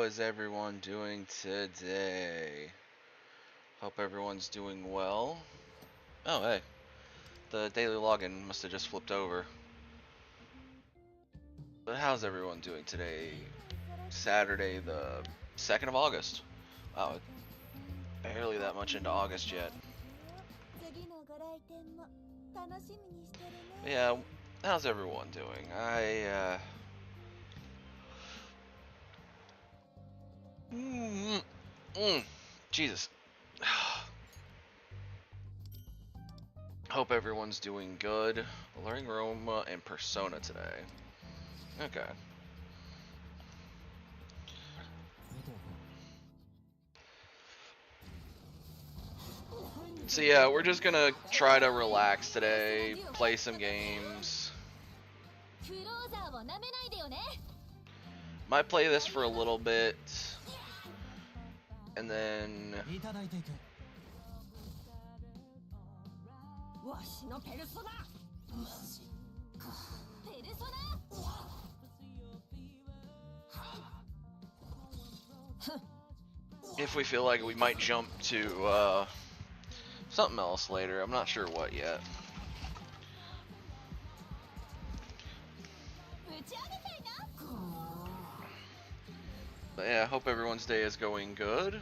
is everyone doing today? Hope everyone's doing well. Oh, hey. The daily login must have just flipped over. But how's everyone doing today? Saturday, the 2nd of August. Wow, barely that much into August yet. But yeah, how's everyone doing? Jesus. Hope everyone's doing good. Alluring Roma and Persona today. Okay. So yeah, we're just gonna try to relax today, play some games. Might play this for a little bit, and then if we feel like it, we might jump to something else later. I'm not sure what yet. But yeah, I hope everyone's day is going good.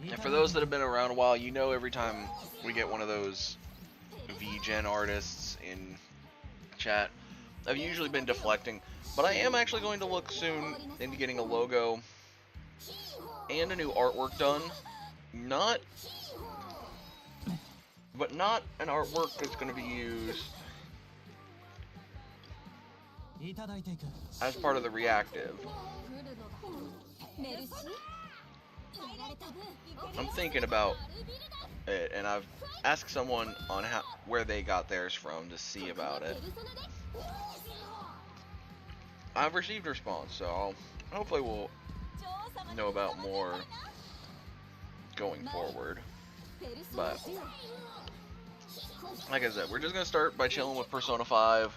And for those that have been around a while, you know every time we get one of those VGen artists in chat, I've usually been deflecting, but I am actually going to look soon into getting a logo and a new artwork done. Not an artwork that's going to be used as part of the reactive. I'm thinking about it, and I've asked someone on where they got theirs from to see about it. I've received a response, so hopefully we'll know about more going forward. But like I said, we're just gonna start by chilling with Persona 5,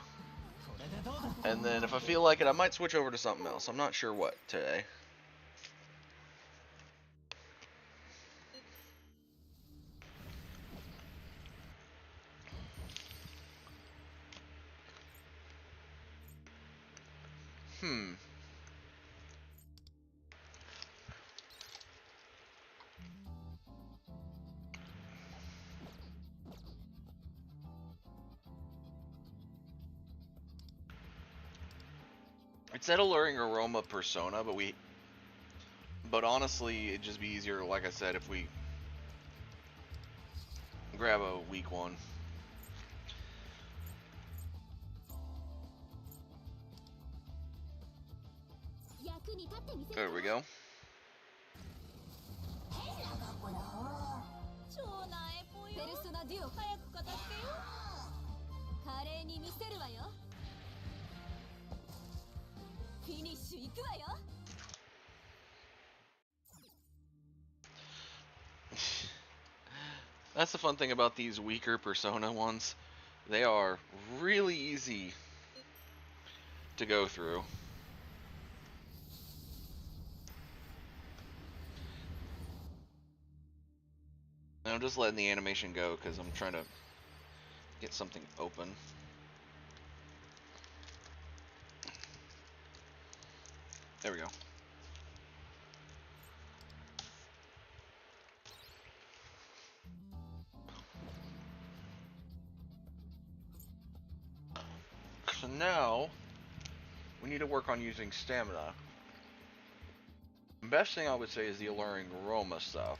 and then if I feel like it, I might switch over to something else. I'm not sure what today. It said Alluring Aroma Persona, but honestly, it'd just be easier, like I said, if we grab a weak one. There we go. That's the fun thing about these weaker Persona ones. They are really easy to go through. And I'm just letting the animation go because I'm trying to get something open. There we go. So now, we need to work on using stamina. The best thing I would say is the Alluring Aroma stuff.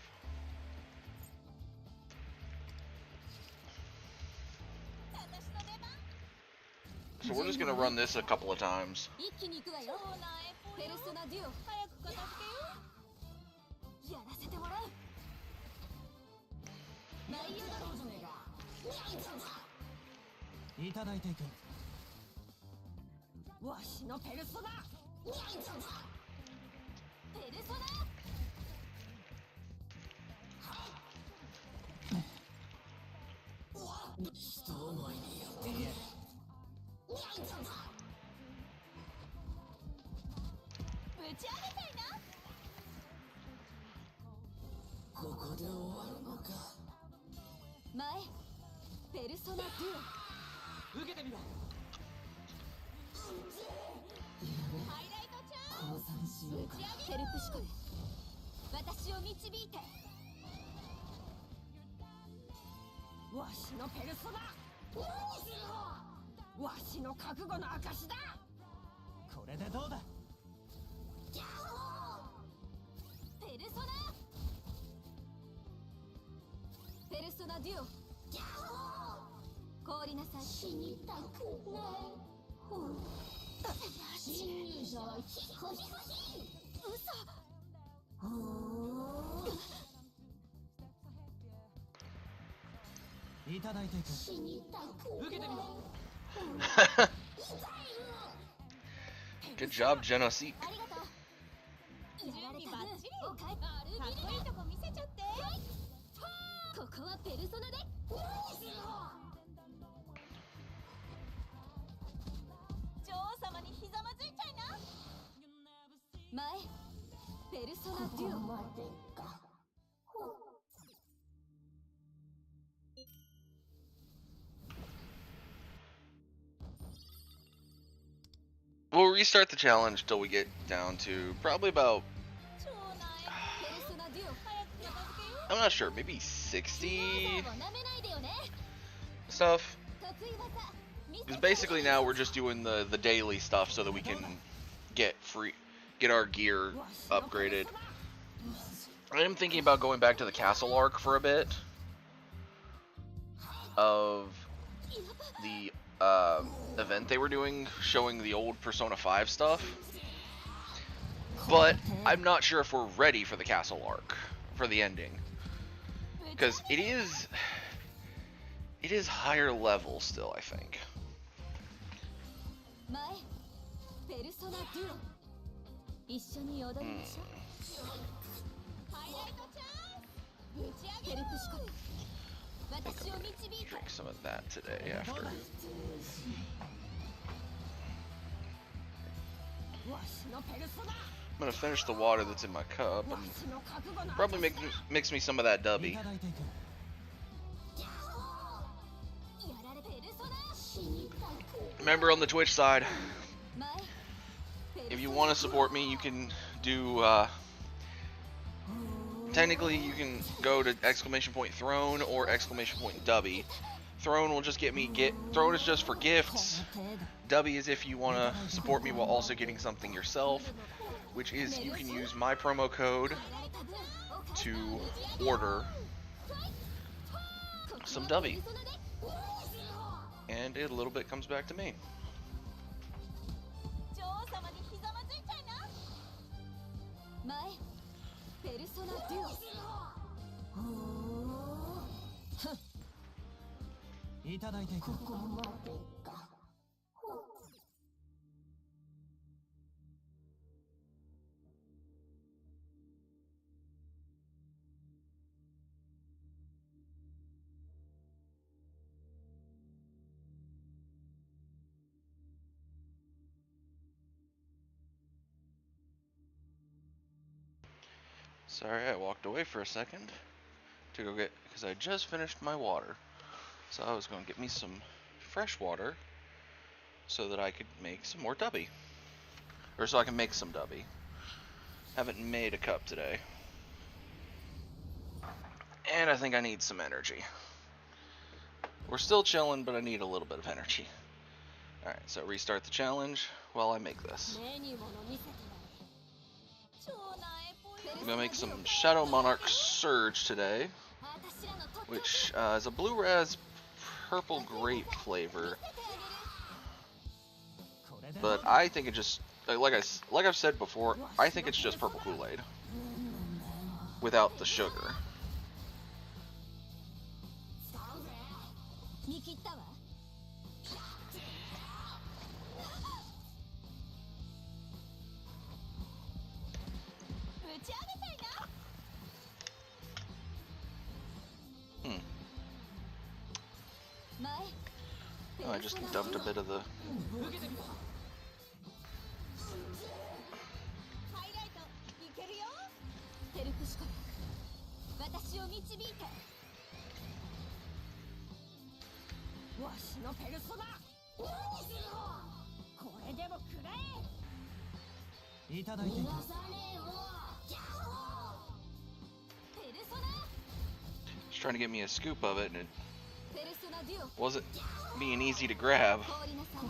So we're just going to run this a couple of times. いただいていく。わしのペルソナ。ペルソナ。人思いにやってやる。ぶち上げたいな。ここで終わるのか。前ペルソナ2。受けてみろ。ハイライトちゃん。降参しようか。ヘルプシコル、私を導いて。わしのペルソナ。わしの覚悟の証だ。これでどうだ。ペルソナ。ペルソナデュオ。凍りなさい。死にたくない。侵入者はヒコヒコヒ。嘘。いただいていく。死にたくない。受けてみろ。Good job, Genosik. ありがとう。準備バッチリ。かっこいいとこ見せちゃって。ここはペルソナで。女王様にひざまずいちゃいな。前ペルソナデュオ。までか。We'll restart the challenge till we get down to probably about, I'm not sure, maybe 60 stuff. Because basically now we're just doing the daily stuff so that we can get our gear upgraded. I am thinking about going back to the castle arc for a bit of the event they were doing showing the old Persona 5 stuff, but I'm not sure if we're ready for the castle arc for the ending, because it is higher level still, I think. Drink some of that today after. I'm gonna finish the water that's in my cup and probably mix me some of that dubby. Remember, on the Twitch side, if you want to support me, you can do technically you can go to !throne or !dubby. Throne will just Throne is just for gifts. Dubby is if you want to support me while also getting something yourself, which is you can use my promo code to order some Dubby, and a little bit comes back to me. Sorry, I walked away for a second to go get, because I just finished my water. So I was going to get me some fresh water so that I could make some more Dubby. Or so I can make some Dubby. Haven't made a cup today. And I think I need some energy. We're still chilling, but I need a little bit of energy. Alright, so restart the challenge while I make this. I'm gonna make some Shadow Monarch Surge today, which is a blue raz purple grape flavor. But I think it just, like I've said before, I think it's just purple Kool-Aid without the sugar. 見切ったわ。打ち上げちゃいな。 Oh, I just dumped a bit of the. ハイライトいけるよ。セルフシコ私を導いて。わしのペルソナ何するの。これでもくらえ。いただいていく。さねえよ。ペルソナ Just trying to get me a scoop of it, and it ペルソナデュオ wasn't being easy to grab. 放りなさい。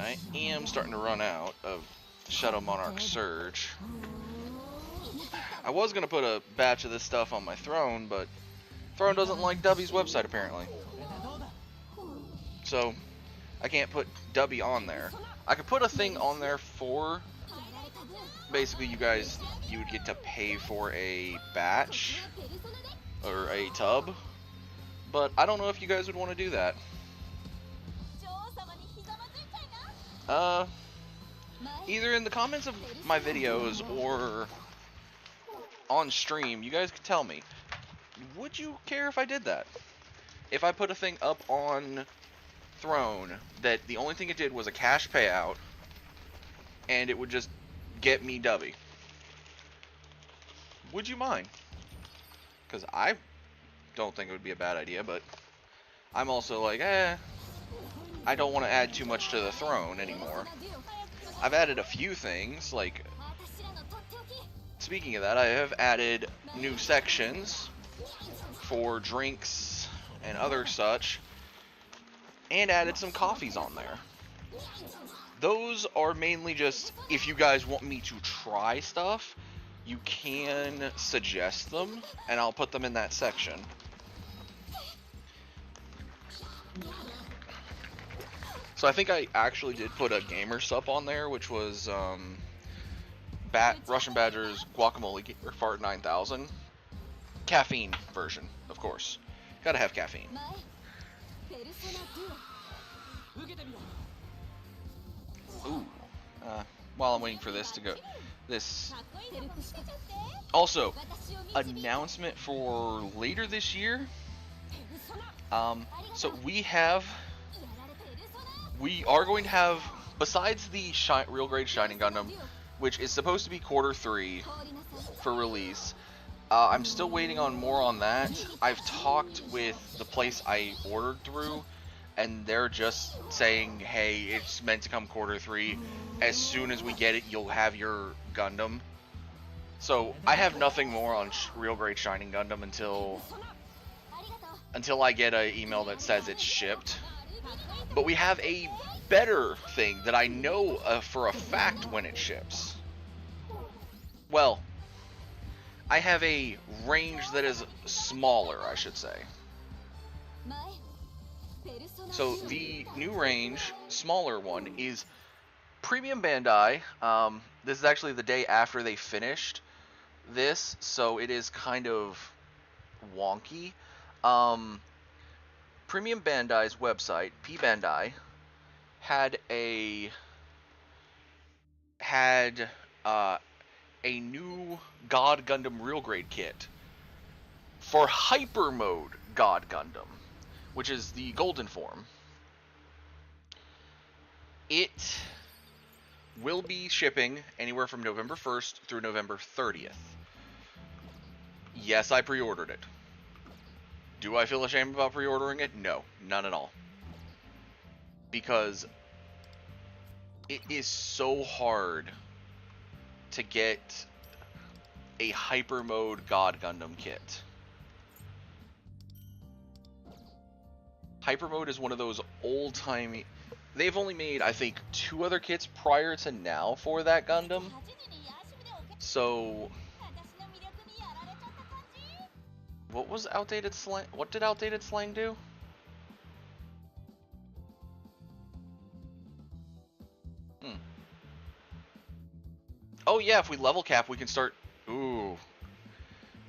I am starting to run out of Shadow Monarch Surge. I was gonna put a batch of this stuff on my throne, but Throne doesn't like Dubby's website apparently. これでどうだ。 So I can't put Dubby on there. I could put a thing on there for やられた分 basically you would get to pay for a batch ペルソナで or a tub, but I don't know if you guys would want to do that. 女王様にひざまずいちゃいな。 Either in the comments of my videos or on stream, you guys could tell me, would you care if I did that? If I put a thing up on Throne that the only thing it did was a cash payout and it would just get me Dubby, would you mind? Because I don't think it would be a bad idea, but I'm also like, I don't want to add too much to the Throne anymore. I've added a few things, like, 私らのとっておき。 speaking of that, I have added new sections for drinks and other such, and added some coffees on there. Those are mainly just, if you guys want me to try stuff, you can suggest them, and I'll put them in that section. So I think I actually did put a gamer sup on there, which was Russian Badger's Guacamole Gamer Fart 9000. Caffeine version, of course. Gotta have caffeine. 前ペルソナデュオ。 受けてみろ。 Ooh. While I'm waiting for this to go. This かっこいいとこつけちゃって。 also 私を導いて。 announcement for later this year. ペルソナ。 So we やら have れペルソナ。 we are going to have, besides the Real Grade Shining Gundam, which is supposed to be Quarter 3 放りなさい。 for release. I'm still waiting on more on that. I've talked with the place I ordered through, and they're just saying, hey, it's meant to come Quarter 3. As soon as we get it, you'll have your Gundam. So I have nothing more on Real Grade Shining Gundam until ありがとう。 until I get an email that says it's shipped. But we have a better thing that I know for a fact when it ships. Well, I have a range that is smaller, I should say. 前ペルソナ So デュオ。 the new range, smaller one, is Premium Bandai. This is actually the day after they finished this, so it is kind of wonky. Premium Bandai's website, P Bandai, had a new God Gundam Real Grade kit for Hyper Mode God Gundam, which is the golden form. It will be shipping anywhere from November 1st through November 30th. Yes, I pre-ordered it. Do I feel ashamed about pre-ordering it? No, none at all. Because it is so hard to get a Hyper Mode God Gundam kit. Hyper Mode is one of those old-timey... They've only made, I think, 2 other kits prior to now for that Gundam. 8時にヤーシブでお客 So, 私の魅力にやられちゃった感じ。 what was Outdated Slang? What did Outdated Slang do? Oh yeah, if we level cap, we can start... Ooh.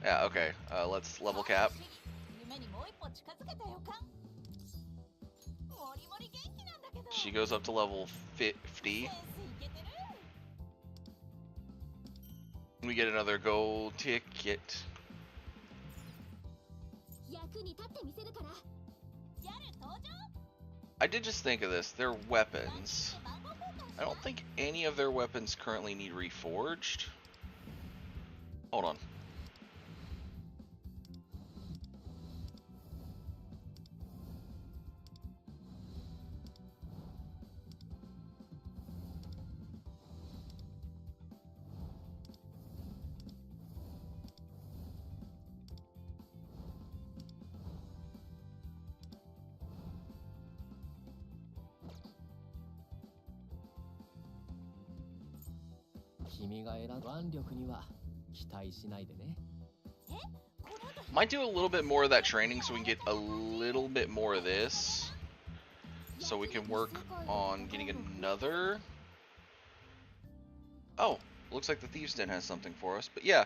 Yeah, okay. Let's level cap. 夢にもう一歩近づけた予感。もりもり元気なんだけど。 She goes up to level 50. センスいけてる。 We get another gold ticket. 役に立ってみせるから。ギャル登場。 I did just think of this. Their weapons. I don't think any of their weapons currently need reforged. Hold on. Might do a little bit more of that training so we can get a little bit more of this. So we can work on getting another. Oh, looks like the Thieves' Den has something for us. But yeah.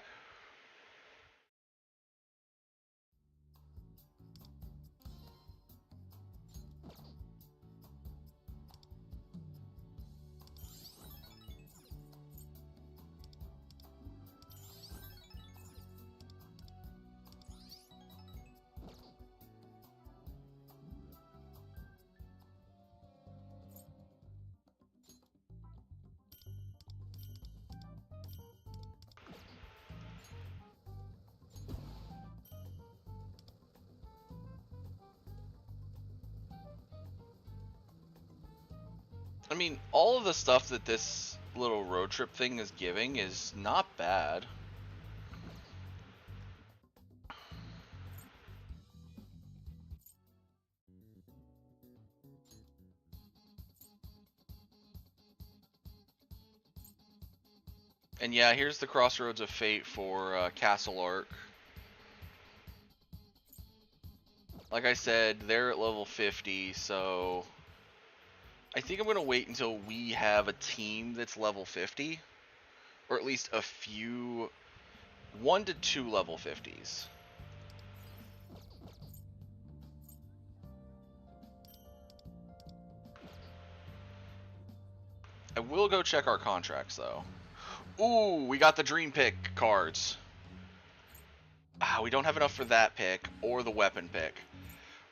I mean, all of the stuff that this little road trip thing is giving is not bad. And yeah, here's the Crossroads of Fate for Castle Ark. Like I said, they're at level 50, so I think I'm going to wait until we have a team that's level 50. Or at least a few, 1 to 2 level 50s. I will go check our contracts though. Ooh, we got the Dream Pick cards. Ah, we don't have enough for that pick or the weapon pick.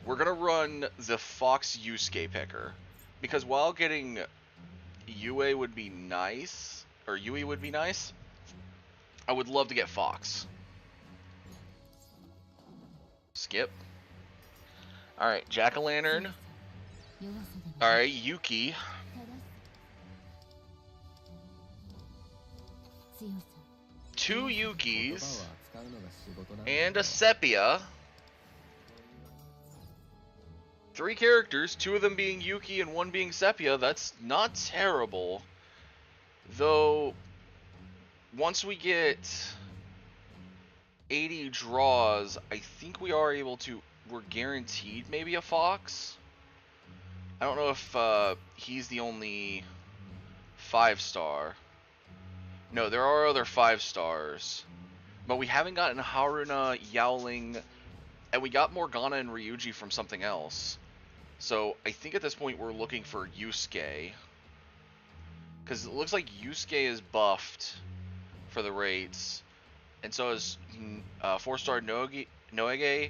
We're gonna run the Fox Yusuke picker. Because while getting Yue would be nice, or Yui would be nice, I would love to get Fox. Skip. Alright, Jack-o'-lantern. Alright, Yuki. 2 Yukis and a Sepia. 3 characters, 2 of them being Yuki and 1 being Sepia. That's not terrible. Though, once we get 80 draws, I think we are able to, we're guaranteed maybe a Fox. I don't know if he's the only 5-star. No, there are other 5-stars. But we haven't gotten Haruna, Yowling, and we got Morgana and Ryuji from something else. So I think at this point we're looking for Yusuke. Because it looks like Yusuke is buffed for the rates. And so is 4-star Noege,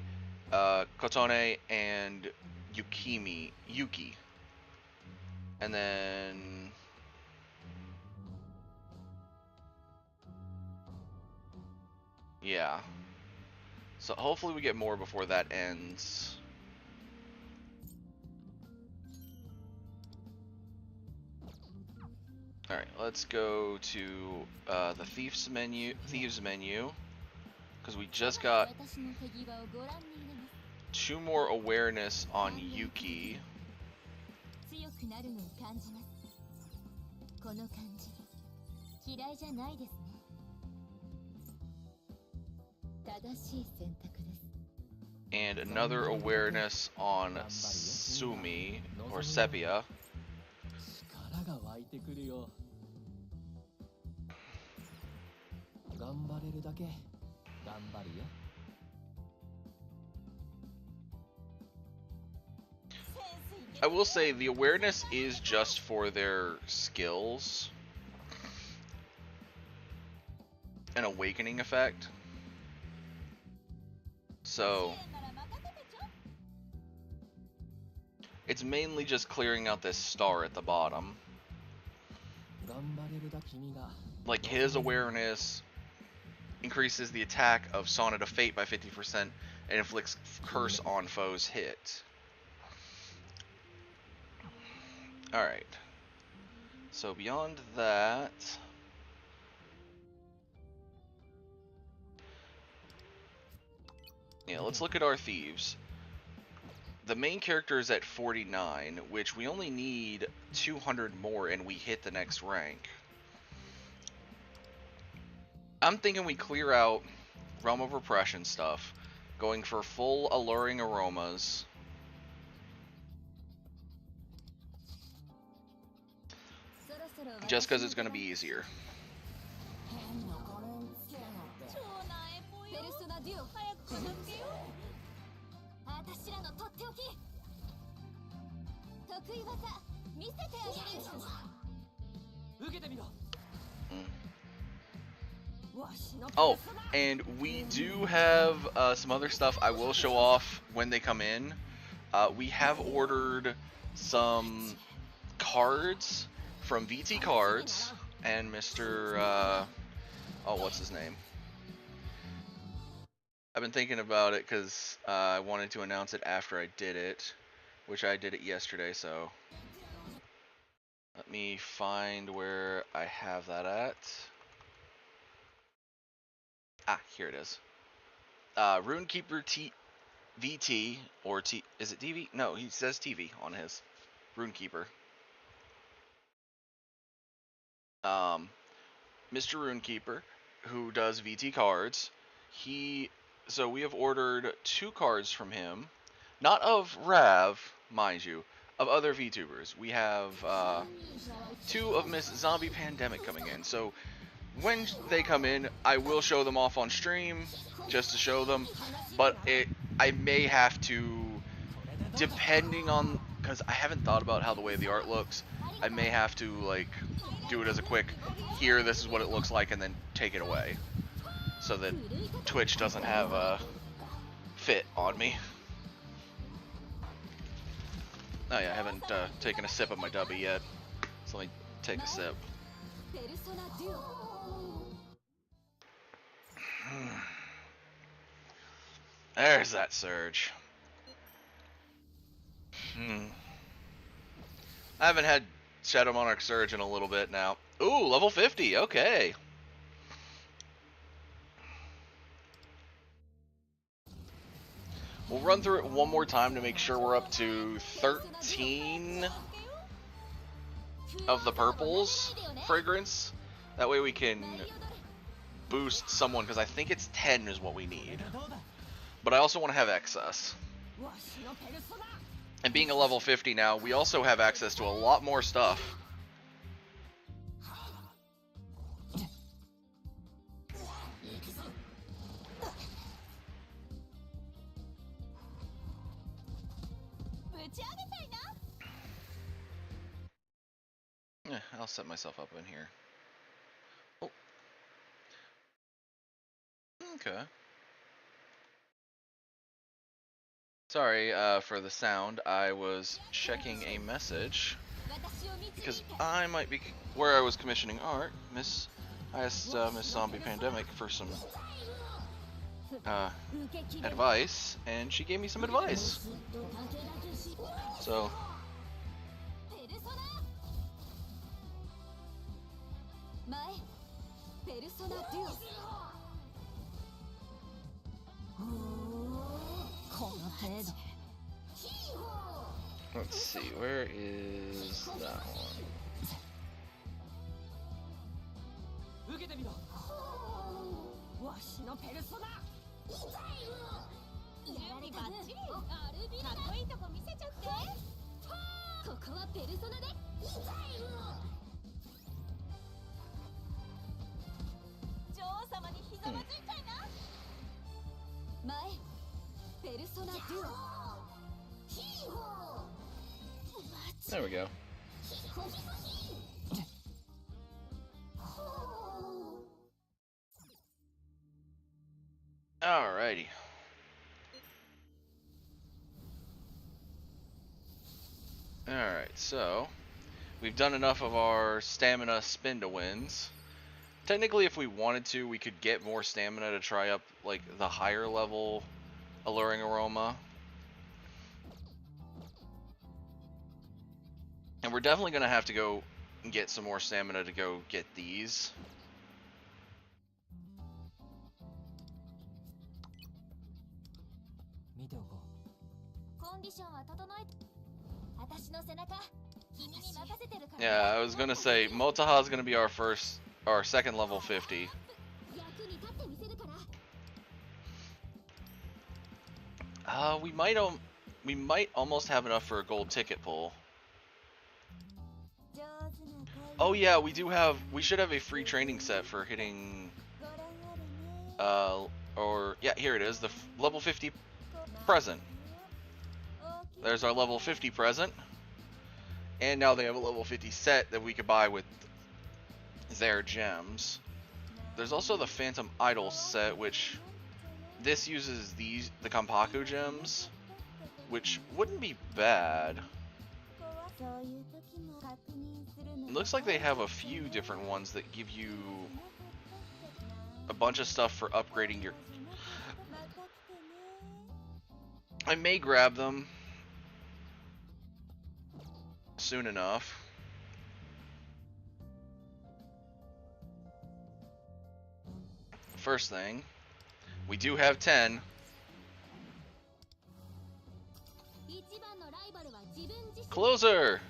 Kotone, and Yuki. And then... yeah. So hopefully we get more before that ends. Alright, let's go to the Thieves menu, because we just got 2 more awareness on Yuki. And another awareness on Sumi, or Sepia. I will say the awareness is just for their skills. An awakening effect. So it's mainly just clearing out this star at the bottom. Like his awareness increases the attack of Sonnet of Fate by 50% and inflicts curse on foes hit. Alright. So beyond that, yeah, let's look at our thieves. The main character is at 49, which we only need 200 more and we hit the next rank. I'm thinking we clear out Realm of Repression stuff, going for full Alluring Aromas. Just because it's going to be easier. Oh, and we do have some other stuff I will show off when they come in. We have ordered some cards from VT Cards and Mr. Oh, what's his name? I've been thinking about it because I wanted to announce it after I did it, which I did it yesterday, so let me find where I have that at. Ah, here it is. Runekeeper VT, or T, is it TV? No, he says TV on his Runekeeper. Mr. Runekeeper, who does VT cards, so we have ordered 2 cards from him, not of Rav, mind you, of other VTubers. We have 2 of Miss Zombie Pandemic coming in, so when they come in, I will show them off on stream, just to show them, but I may have to, depending on, because I haven't thought about how the way the art looks, I may have to, like, do it as a quick, here, this is what it looks like, and then take it away, so that Twitch doesn't have a fit on me. Oh yeah, I haven't taken a sip of my dubby yet, so let me take a sip. There's that surge. I haven't had Shadow Monarch Surge in a little bit now. Ooh, level 50, okay. We'll run through it one more time to make sure we're up to 13 of the purples fragrance. That way we can boost someone, because I think it's 10 is what we need. But I also want to have excess. And being a level 50 now, we also have access to a lot more stuff. Yeah, I'll set myself up in here. Oh. Okay. Sorry for the sound. I was checking a message because I might be where I was commissioning art. I asked Miss Zombie Pandemic for some advice, and she gave me some advice. So. Let's see, where is that one? There we go. Alrighty. Alright, so we've done enough of our stamina spin to wins. Technically, if we wanted to, we could get more stamina to try up like the higher level Alluring Aroma. And we're definitely going to have to go and get some more stamina to go get these. Yeah, I was going to say, Motaha is going to be our second level 50. We might almost have enough for a gold ticket pull. Oh yeah, we should have a free training set for hitting, yeah, here it is, the level 50 present. There's our level 50 present. And now they have a level 50 set that we could buy with their gems. There's also the Phantom Idol set, which this uses the Kampaku gems, which wouldn't be bad. It looks like they have a few different ones that give you a bunch of stuff for upgrading your... I may grab them soon enough. First thing, we do have 10. Closer!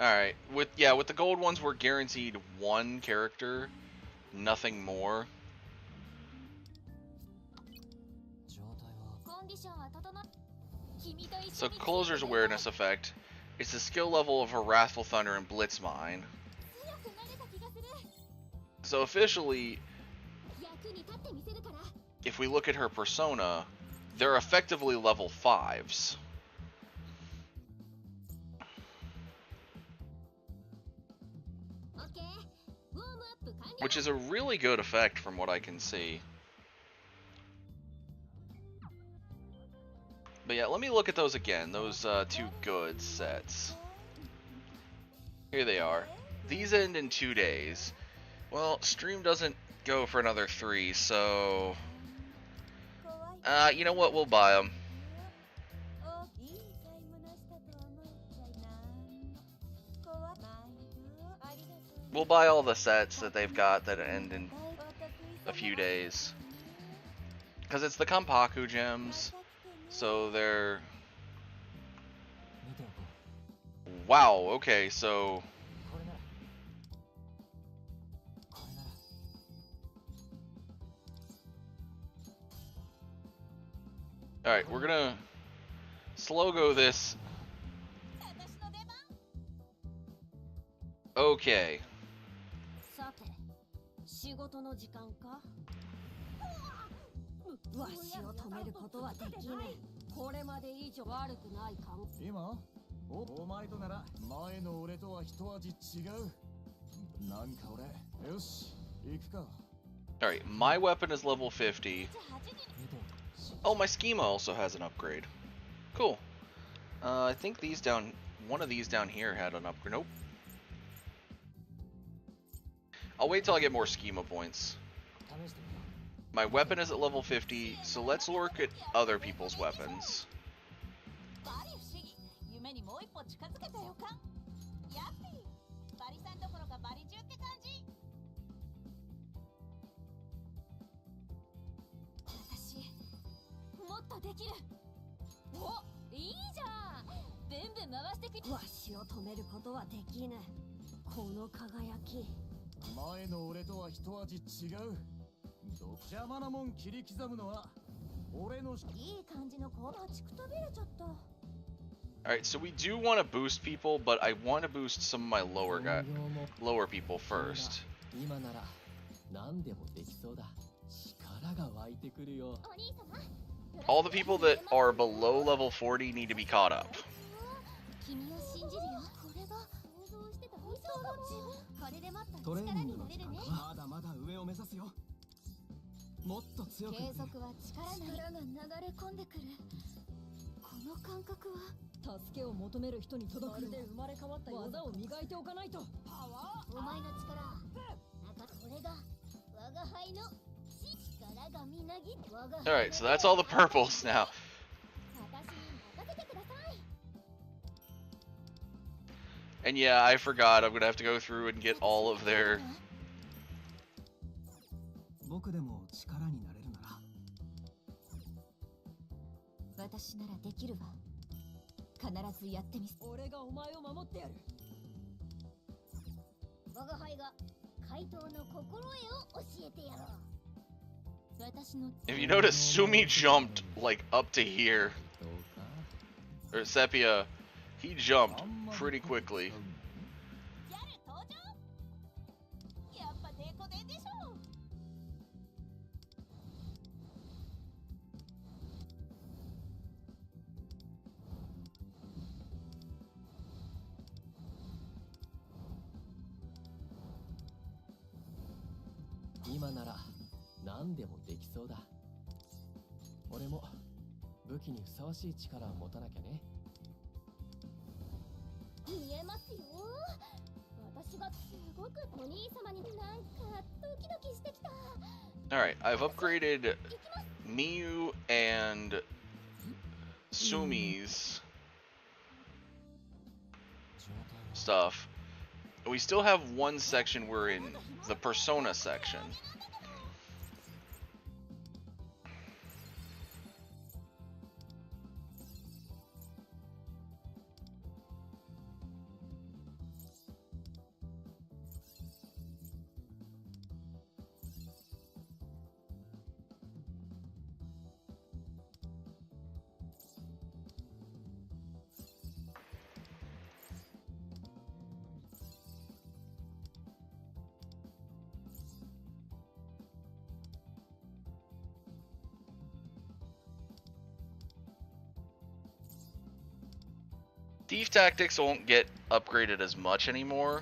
Alright, with the gold ones we're guaranteed one character, nothing more. So Closer's awareness effect. It's the skill level of her Wrathful Thunder and Blitz Mine. So officially, if we look at her persona, they're effectively level 5s. Which is a really good effect from what I can see. But yeah, let me look at those again, those two good sets. Here they are. These end in 2 days. Well, stream doesn't go for another 3, so... you know what, we'll buy them. We'll buy all the sets that they've got that end in a few days. Because it's the Kampaku gems. So they're... Wow, okay, so... Alright, we're gonna slow go this. Okay. Alright, my weapon is level 50. Oh, my Schema also has an upgrade. Cool. I think one of these down here had an upgrade. Nope. I'll wait till I get more Schema points. My weapon is at level 50, so let's look at other people's weapons. Alright, so we do want to boost people, but I want to boost some of my lower people first. てくるよ。 All the people that are below level 40 need to be caught up. 君を信じるよ。これが想像してた本当かも。これでもっとトレー力ニングの時になれるね。間まだまだ上を目指すよ。もっと強く継続は力が流れ込んでくる。この感覚は助けを求める人に届くまるで生まれ変わった技を磨いておかないと。お前の力。なんかこれが我が輩の力がみなぎ我が Alright, so that's all the purples now. 私に任せてください。 And yeah, I forgot. I'm gonna have to go through and get all of their... 僕でも力になれるなら。私ならできるわ。必ずやってみせ。俺がお前を守ってやる。我が輩が怪盗の心得を教えてやろう。私の If you notice, Sumi jumped, like, up to here. どうか。 Or Sepia, he jumped pretty quickly. ギャル登場。やっぱデコデでしょ。今なら何でもできそうだ。俺も武器にふさわしい力を持たなきゃね。見えますよ。私がすごくお兄様になんかドキドキしてきた。 Alright, I've upgraded Miyu and Sumi's stuff. We still have one section we're in, the Persona section. Thief Tactics won't get upgraded as much anymore.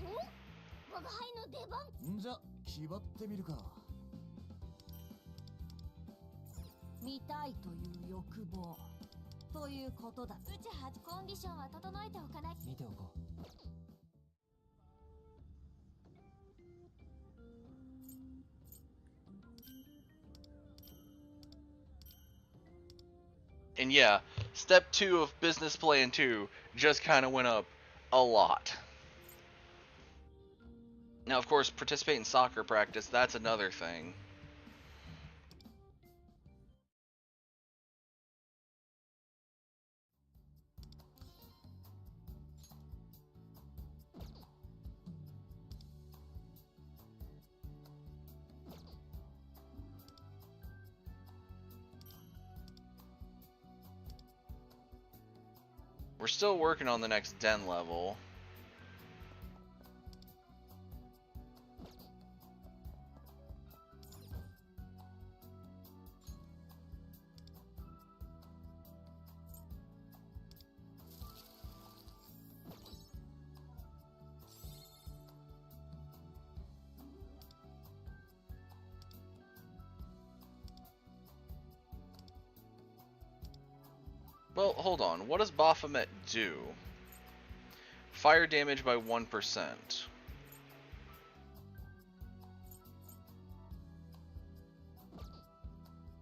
Oh, 我が輩の出番。んじゃ気張ってみるか。見たいという欲望ということだ。うちはコンディションは整えておかない。見ておこう。 And yeah, step 2 of business plan 2 just kind of went up a lot. Now, of course, participate in soccer practice, that's another thing. We're still working on the next den level. Well, hold on. What does Baphomet do? Fire damage by 1%.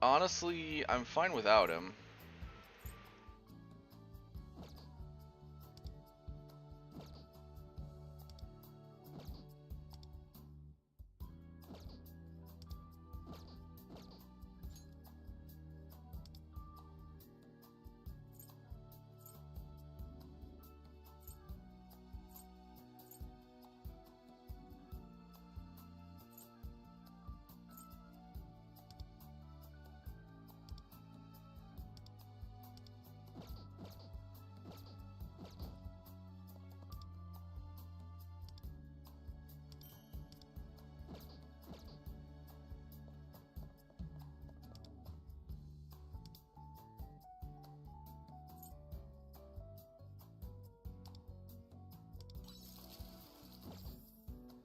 Honestly, I'm fine without him.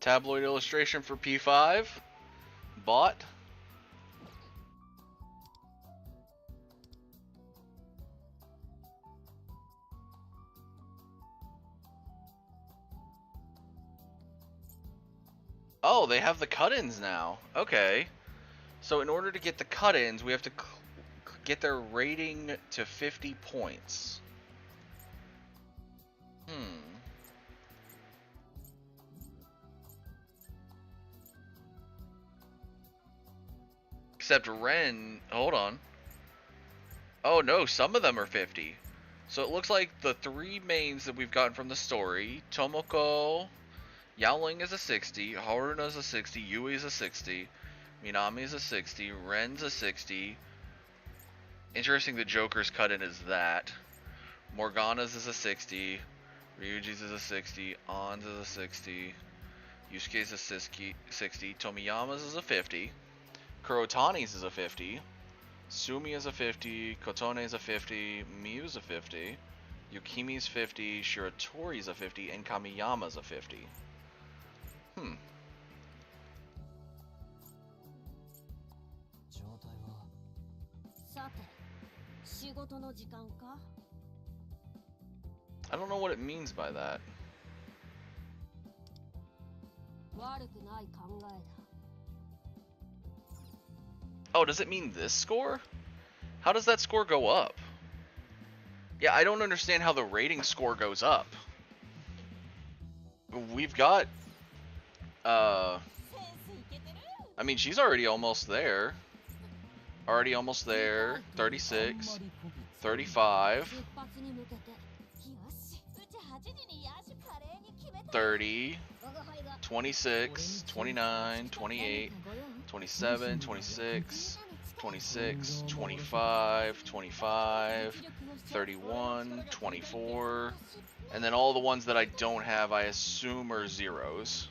Tabloid illustration for P5. Bought. Oh, they have the cut-ins now. Okay. So in order to get the cut-ins, we have to get their rating to 50 points. Except Ren, hold on. Oh no, some of them are 50. So it looks like the three mains that we've gotten from the story, Tomoko, Yaoling is a 60, Haruna is a 60, Yui is a 60, Minami is a 60, Ren's a 60. Interesting, the Joker's cut-in is that. Morgana's is a 60, Ryuji's is a 60, Ann's is a 60, Yusuke's a 60, Tomiyama's is a 50, Kurotani's is a 50, Sumi is a 50, Kotone is a 50, Miyu's a 50, Yukimi's 50, Shiratori's a 50, and Kamiyama's a 50. さて、仕事の時間か? I don't know what it means by that. 悪くない考えだ。 Oh, does it mean this score? How does that score go up? Yeah, I don't understand how the rating score goes up. We've got, I mean, she's already almost there. Already almost there. 36, 35, 30, 26, 29, 28, 27, 26, 26, 25, 25, 31, 24, and then all the ones that I don't have, I assume, are zeros.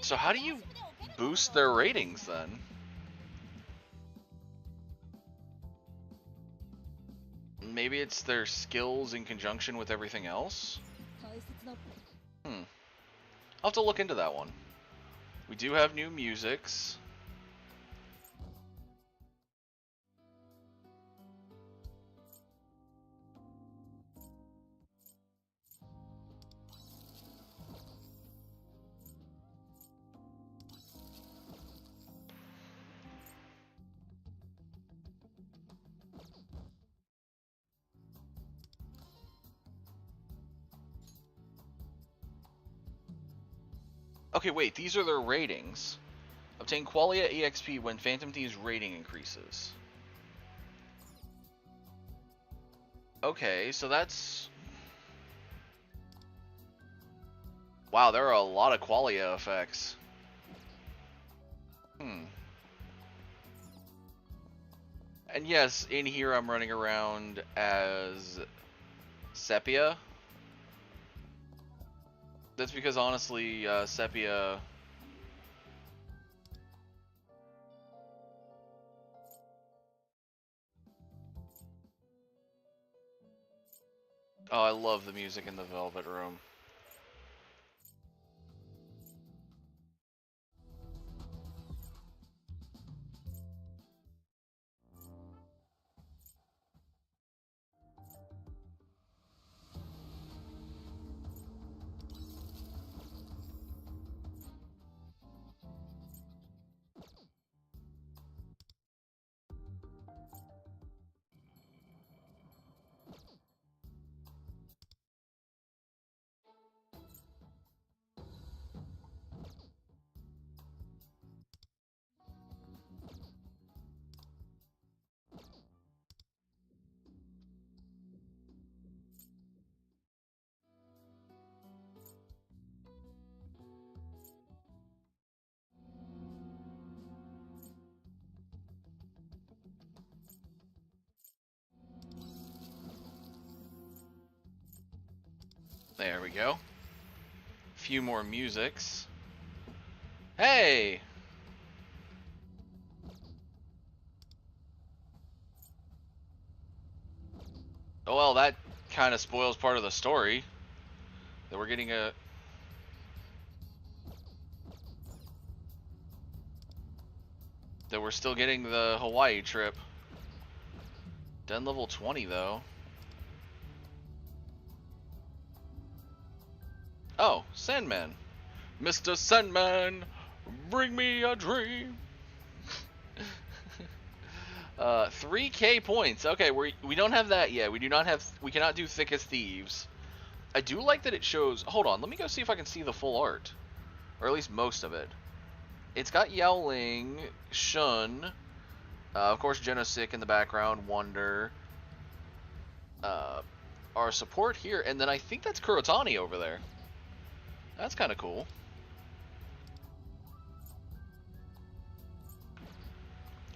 So how do you boost their ratings then? Maybe it's their skills in conjunction with everything else? I'll have to look into that one. We do have new musics. Okay, wait, these are their ratings. Obtain Qualia EXP when Phantom Thief's rating increases. Okay, so that's... Wow, there are a lot of Qualia effects. And yes, in here I'm running around as Sepia. That's because honestly, Sepia... Oh, I love the music in the Velvet Room. There we go. Few more musics. Hey! Oh well, that kind of spoils part of the story. That we're getting a... That we're still getting the Hawaii trip. Den level 20 though. Oh, Sandman. Mr. Sandman, bring me a dream. 3K points. Okay, we don't have that yet. We cannot do Thick as Thieves. I do like that it shows... Hold on, let me go see if I can see the full art. Or at least most of it. It's got Yao Ling, Shun, of course Genosik in the background, Wonder, our support here, and then I think that's Kurotani over there. That's kind of cool.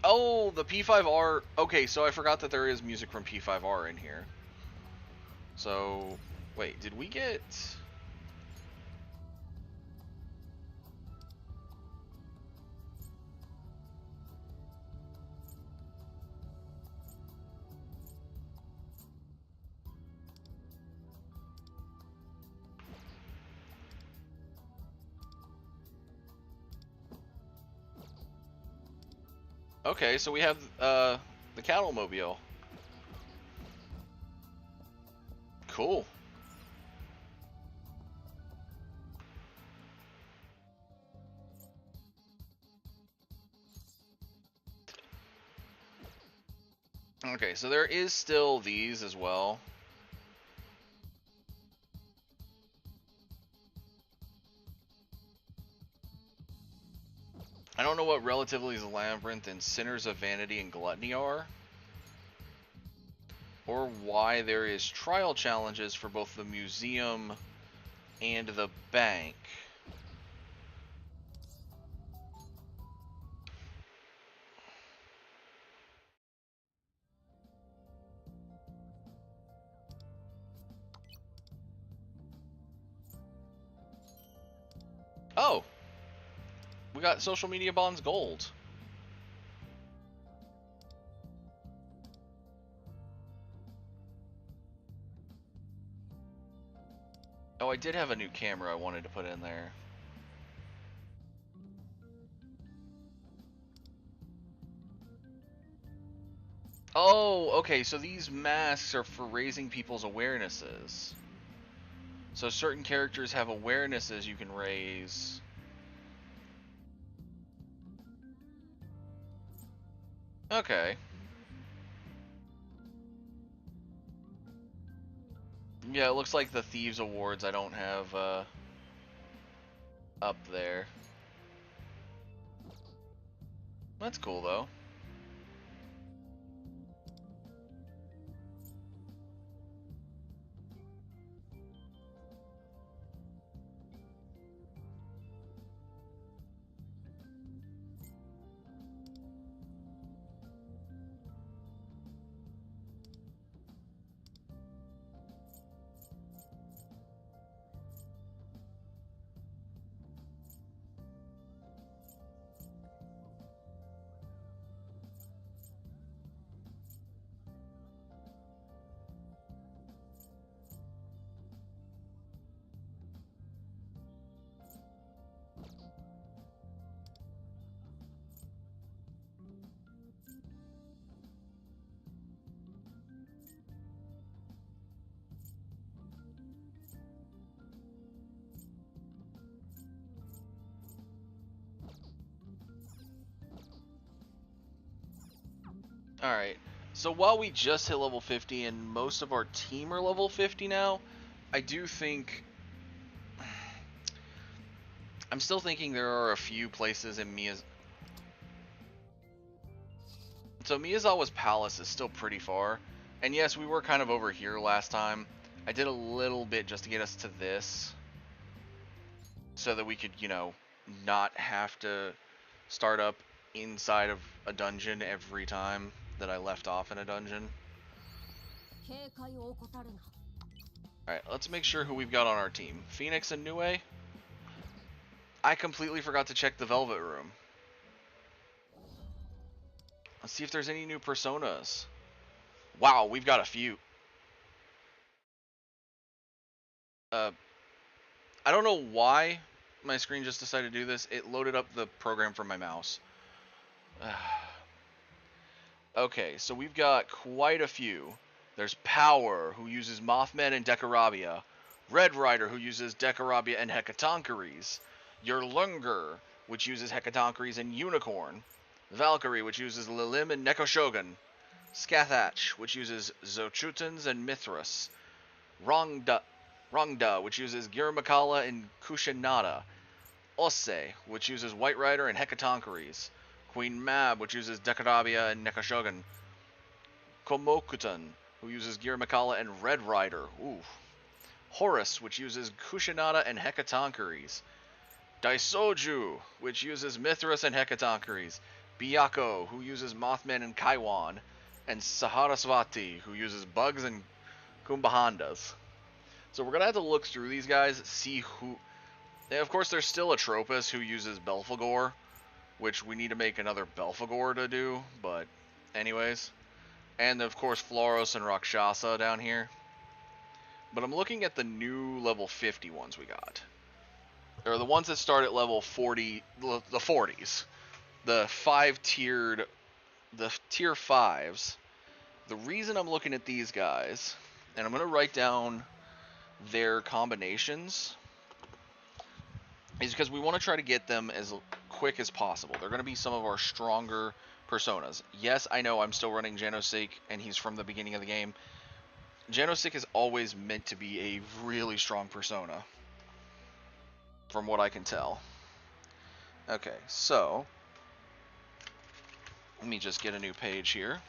Oh, the P5R. Okay, so I forgot that there is music from P5R in here. So, wait, did we get... Okay, so we have the Cattle Mobile. Cool. Okay, so there is still these as well. I don't know what Relatively's Labyrinth and Sinners of Vanity and Gluttony are, or why there is trial challenges for both the museum and the bank. Oh! We got Social Media Bonds Gold. Oh, I did have a new camera I wanted to put in there. Oh, okay, so these masks are for raising people's awarenesses. So certain characters have awarenesses you can raise. Okay. Yeah, it looks like the Thieves Awards I don't have up there. That's cool though. Alright, so while we just hit level 50 and most of our team are level 50 now, I do think... I'm still thinking there are a few places in Miyazawa. So Miyazawa's palace is still pretty far. And yes, we were kind of over here last time. I did a little bit just to get us to this. So that we could, you know, not have to start up inside of a dungeon every time that I left off in a dungeon. Alright, let's make sure who we've got on our team. Phoenix and Nue? I completely forgot to check the Velvet Room. Let's see if there's any new personas. Wow, we've got a few. I don't know why my screen just decided to do this. It loaded up the program for my mouse. Okay, so we've got quite a few. There's Power, who uses Mothman and Decarabia. Red Rider, who uses Decarabia and Hecatoncheires. Yerlunger, which uses Hecatoncheires and Unicorn. Valkyrie, which uses Lilim and Nekoshogun. Scathach, which uses Zochutans and Mithras. Rongda, which uses Giramakala and Kushinada. Osse, which uses White Rider and Hecatoncheires. Queen Mab, which uses Decarabia and Nekoshogun. Komokutan, who uses Giramakala and Red Rider. Ooh. Horus, which uses Kushinada and Hecatoncheires. Daisoju, which uses Mithras and Hecatoncheires. Byakuo, who uses Mothman and Kaiwan. And Saharasvati, who uses Bugs and Kumbahandas. So we're going to have to look through these guys, see who... And of course, there's still Atropus, who uses Belphegor, which we need to make another Belphegor to do, but anyways. And of course, Floros and Rakshasa down here. But I'm looking at the new level 50 ones we got. Or the ones that start at level 40, the 40s. The tier 5s. The reason I'm looking at these guys, and I'm going to write down their combinations, is because we want to try to get them as quick as possible. They're going to be some of our stronger personas. Yes, I know I'm still running Genosig, and he's from the beginning of the game. Genosig is always meant to be a really strong persona, from what I can tell. Okay, so let me just get a new page here.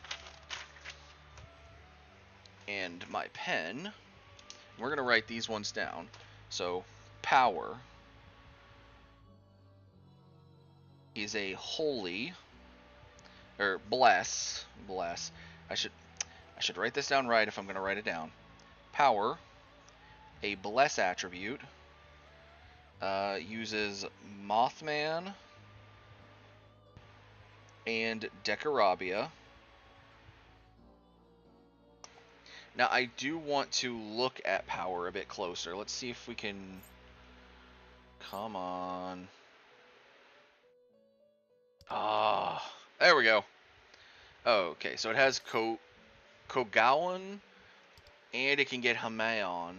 And my pen. We're going to write these ones down. So, Power is a holy, or bless. I should write this down right if I'm going to write it down. Power, a bless attribute, uses Mothman and Decarabia. Now, I do want to look at Power a bit closer. Let's see if we can... Come on. Ah, there we go. Okay, so it has Kogawan, and it can get Hamaon,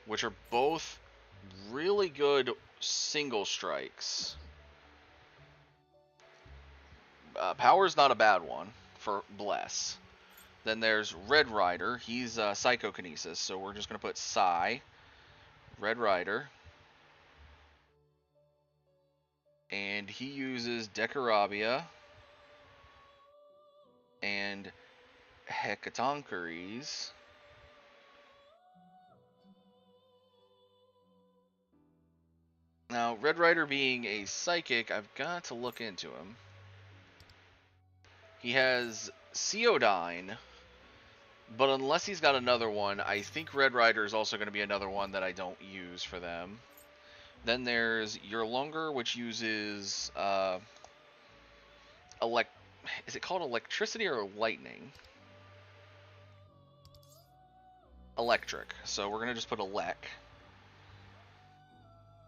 which are both really good single strikes. Power's not a bad one for Bless. Then there's Red Rider. He's Psychokinesis, so we're just going to put Psy, Red Rider. And he uses Decarabia and Hecatoncheires. Now, Red Rider being a psychic, I've got to look into him. He has Ceodyne, but unless he's got another one, I think Red Rider is also going to be another one that I don't use for them. Then there's Yerlunger, which uses is it called electricity or lightning? Electric. So we're going to just put Elec.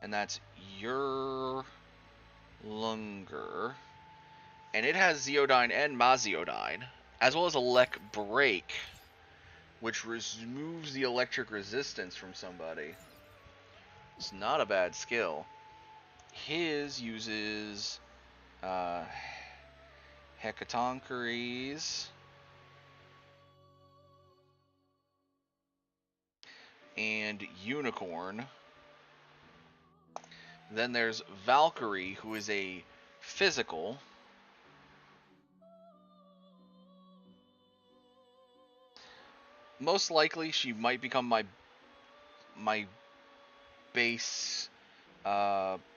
And that's Yerlunger. And it has Zeodyne and Maziodyne, as well as Elec Break, which removes the electric resistance from somebody. It's not a bad skill. His uses Hecatoncheires and Unicorn. Then there's Valkyrie, who is a physical. Most likely, she might become my base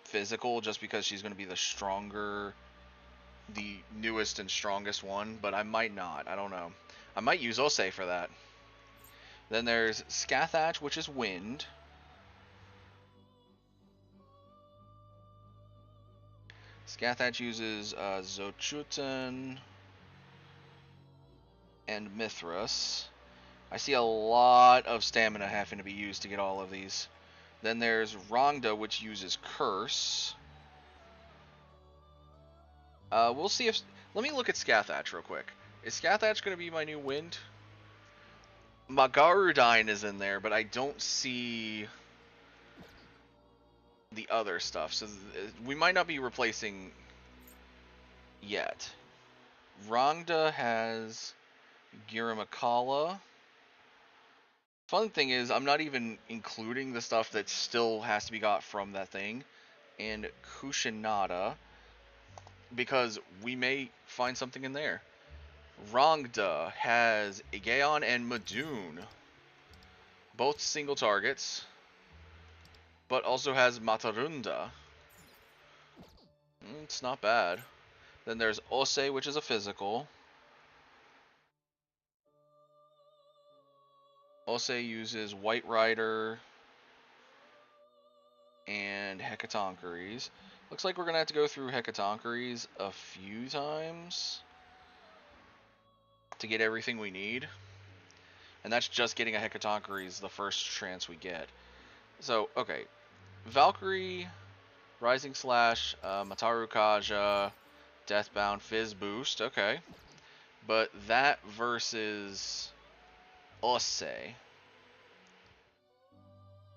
physical, just because she's going to be the newest and strongest one, but I might not. I don't know. I might use Osse for that. Then there's Scathach, which is wind. Scathach uses Zochutan and Mithras. I see a lot of stamina having to be used to get all of these. Then there's Rongda, which uses Curse. We'll see if... Let me look at Scathach real quick. Is Scathach going to be my new wind? Magarudyne is in there, but I don't see the other stuff. So we might not be replacing yet. Rongda has Giramakala. Fun thing is, I'm not even including the stuff that still has to be got from that thing. And Kushinada, because we may find something in there. Rongda has Igaon and Madoon, both single targets, but also has Matarunda. It's not bad. Then there's Ose, which is a physical. Ose uses White Rider and Hecatoncheires. Looks like we're going to have to go through Hecatoncheires a few times to get everything we need. And that's just getting a Hecatoncheires the first chance we get. So, okay. Valkyrie, Rising Slash, Mataru Kaja, Deathbound, Fizz Boost, okay. But that versus Ose.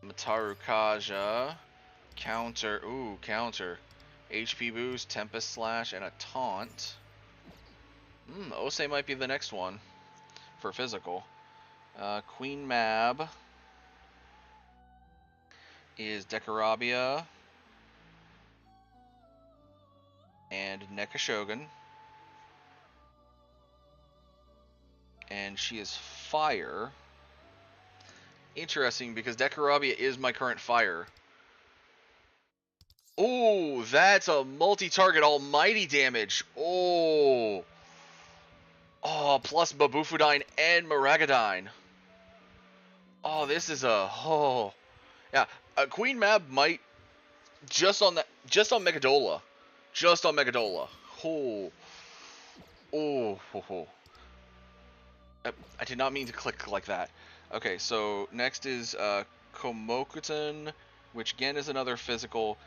Mataru Kaja, counter, counter. HP boost, Tempest Slash, and a taunt. Ose might be the next one for physical. Queen Mab is Dekarabia and Neko Shogun. And she is fire. Interesting, because Dekarabia is my current fire. Oh, that's a multi-target almighty damage. Oh, plus Babufudyne and Maragadine. Oh, this is a... Oh. Yeah, Queen Mab might... Just on Megadola. Just on Megadola. Oh. I did not mean to click like that. Okay, so next is Komokuton, which again is another physical.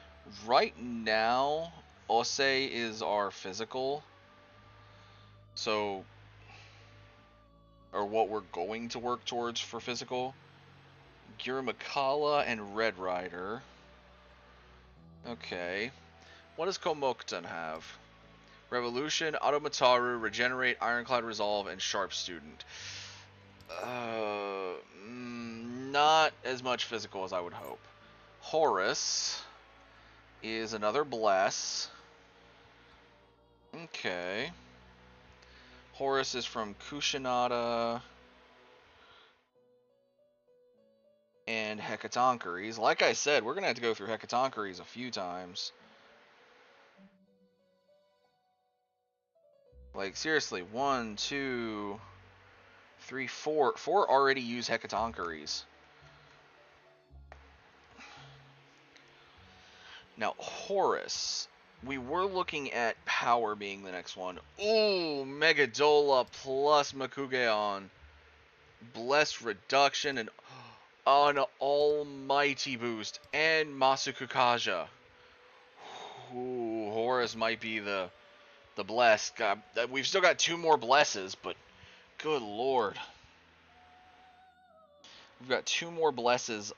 Right now, Ose is our physical. So... or what we're going to work towards for physical. Giramakala and Red Rider. Okay. What does Komokuton have? Revolution, Automataru, Regenerate, Ironclad Resolve, and Sharp Student. Not as much physical as I would hope. Horus is another Bless. Okay. Horus is from Kushinada and Hecatoncheires. Like I said, we're going to have to go through Hecatoncheires a few times. Like, seriously, 1, 2, 3, 4. 4 already use Hecatoncheires. Now, Horus. We were looking at Power being the next one. Ooh, Megadola plus Makugeon. Bless Reduction and an almighty boost. And Masuku Kaja. Ooh, Horus might be the bless. God, we've still got 2 more blesses, but good lord. We've got 2 more blesses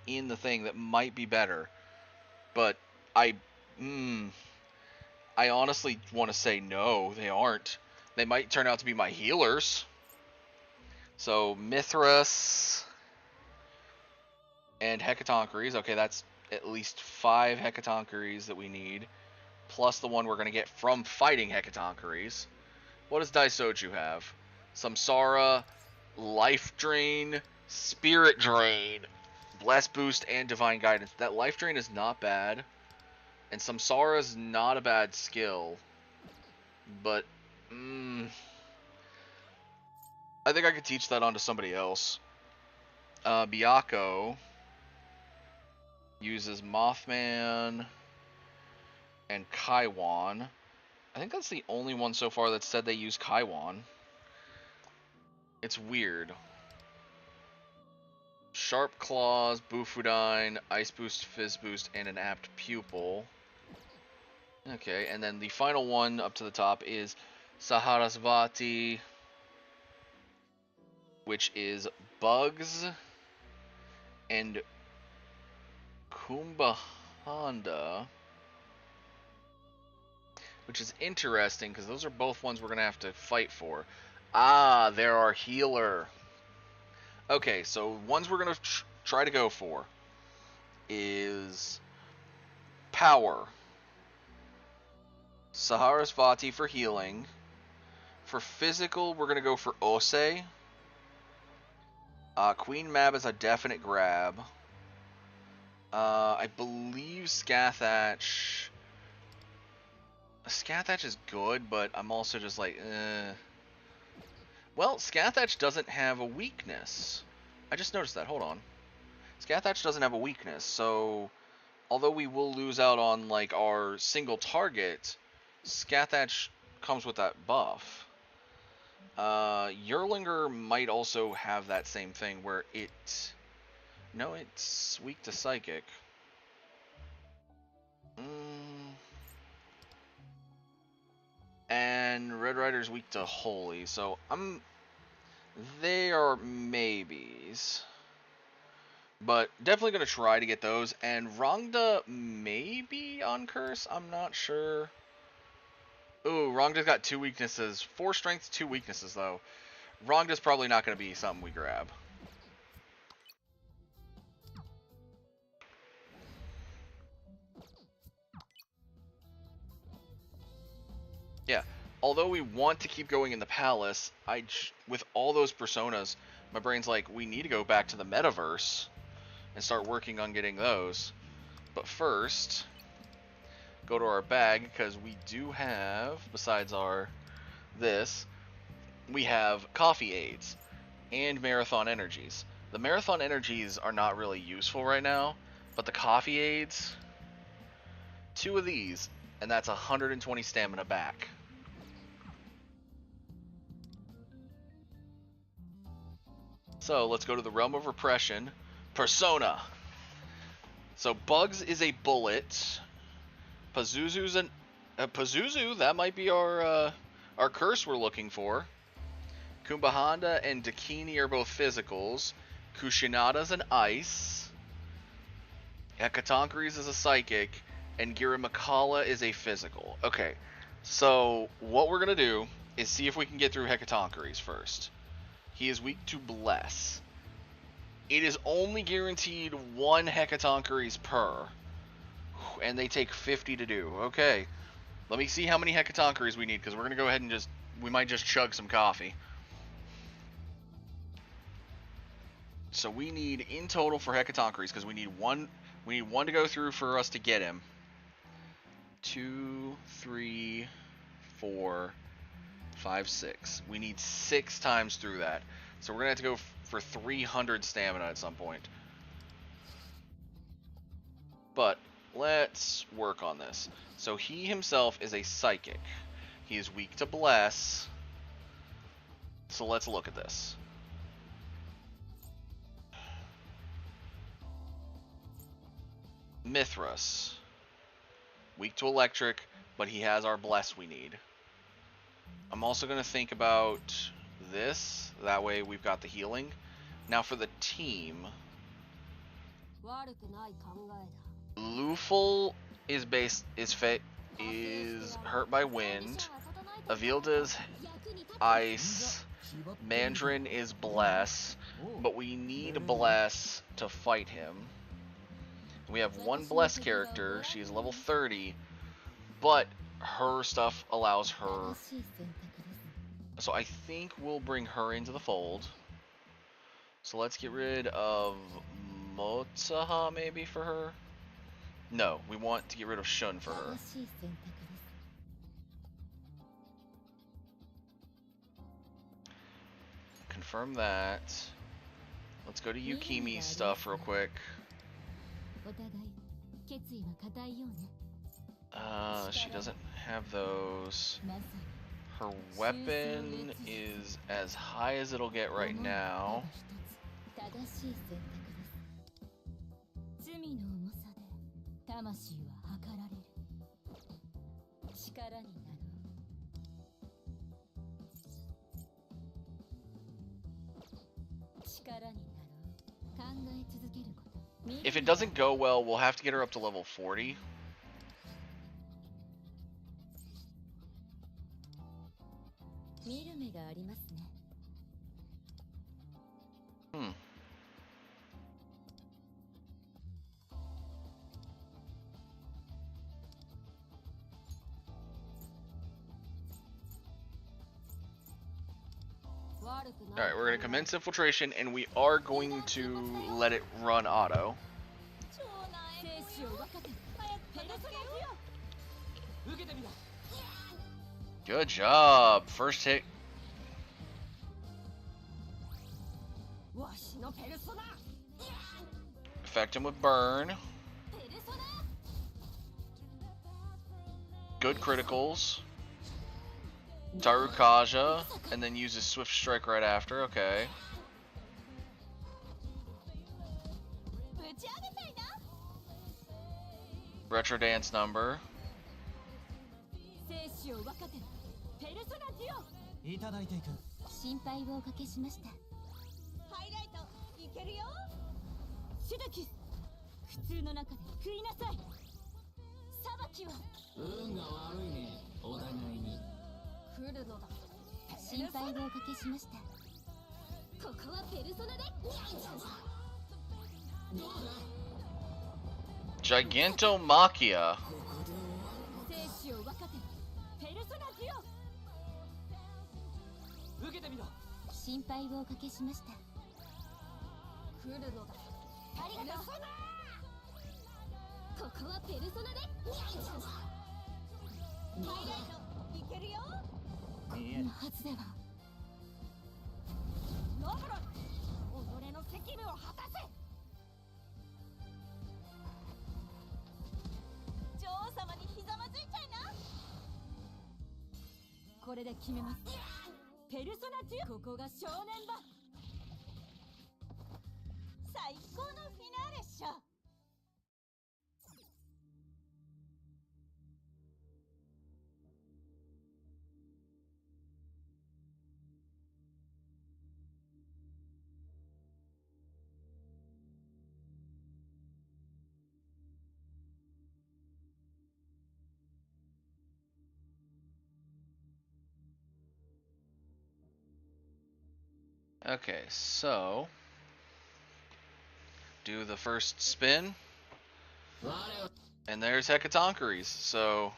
in the thing that might be better. But I honestly want to say no, they aren't. They might turn out to be my healers. So, Mithras and Hecatoncheires. Okay, that's at least 5 Hecatoncheires that we need. Plus the one we're going to get from fighting Hecatoncheires. What does Daisoju have? Samsara, Life Drain, Spirit Drain, Bless Boost, and Divine Guidance. That Life Drain is not bad. And Samsara is not a bad skill. But, I think I could teach that onto somebody else. Byakko uses Mothman and Kaiwan. I think that's the only one so far that said they use Kaiwan. It's weird. Sharp Claws, Bufudine, Ice Boost, Fizz Boost, and an Apt Pupil. Okay, and then the final one up to the top is Saharasvati, which is Bugs and Kumbahanda, which is interesting because those are both ones we're going to have to fight for. Ah, they're our healer. Okay, so ones we're going to try to go for is Power, Saharasvati for healing. For physical, we're going to go for Ose. Queen Mab is a definite grab. I believe Scathach. Scathach is good, but I'm also just like, Well, Scathach doesn't have a weakness. I just noticed that. Hold on. Scathach doesn't have a weakness, so although we will lose out on like our single target, Scathach comes with that buff. Yerlinger might also have that same thing where it... No, it's weak to Psychic. And Red Rider's weak to Holy, so they are maybes. But definitely going to try to get those. And Rangda maybe on Curse, I'm not sure. Ooh, Rangda's got 2 weaknesses. 4 strength, 2 weaknesses, though. Rangda's probably not going to be something we grab. Yeah, although we want to keep going in the palace, with all those personas, my brain's like, we need to go back to the metaverse and start working on getting those. But first, go to our bag, because we do have, besides we have coffee aids and marathon energies. The marathon energies are not really useful right now, but the coffee aids, 2 of these, and that's 120 stamina back. So let's go to the Realm of Repression. Persona. So Bugs is a bullet. Pazuzu's an Pazuzu. That might be our curse we're looking for. Kumbahanda and Dakini are both physicals. Kushinada's an ice. Hekatonkeres is a psychic, and Girimakala is a physical. Okay, so what we're gonna do is see if we can get through Hekatonkeres first. He is weak to Bless. It is only guaranteed 1 Hekatonkeres per, and they take 50 to do. Okay, let me see how many Hekatonkeres we need, because we're gonna go ahead and we might just chug some coffee. So we need in total for Hekatonkeres, because we need one to go through for us to get him. 2, 3, 4, 5, 6. We need 6 times through that. So we're gonna have to go for 300 stamina at some point. But let's work on this. So he himself is a psychic. He is weak to Bless. So let's look at this. Mithras. Weak to Electric, but he has our Bless we need. I'm also going to think about this. That way we've got the healing. Now for the team. Lufel is hurt by wind. Avilda's ice. Mandarin is Bless. But we need Bless to fight him. We have 1 Bless character. She's level 30. But her stuff allows her. So I think we'll bring her into the fold. So let's get rid of Motsaha maybe for her. No, we want to get rid of Shun for her. Confirm that. Let's go to Yukimi's stuff real quick. She doesn't have those. Her weapon is as high as it'll get right now. 魂は計られる。力になろう。力になろう。考え続けること。 If it doesn't go well, we'll have to get her up to level 40. 見る目がありますね。 Hmm. Alright, we're going to commence infiltration, and we are going to let it run auto. 超内精子を分かて早く片付けよう。受けてみろ。 Good job. First hit. わしのペルソナ。 Affect him with burn. ペルソナ。 Good criticals. Tarukaja, and then uses Swift Strike right after. Okay. ぶち上げたいな。 Retro Dance number. 精子を分かてペルソナデュオ。いただいていく。心配をおかけしました。ハイライトいけるよ。シュドキス普通の中で食いなさい。裁きは運が悪いね、お互いに。来るのだ。心配をおかけしました。ここはペルソナで。 Gigantomachia. 精子を分かてペルソナデュオ。受けてみろ。心配をおかけしました。来るのだ。ありがとう。ここはペルソナで。ハイライトいけるよ。こんなはずでは。ノブロ己の責務を果たせ。女王様にひざまずいちゃいな。これで決めます。ペルソナデュオ。ここが正念場。最高のフィナーレっしょ。 Okay, so do the first spin, and there's Hecatoncheires. So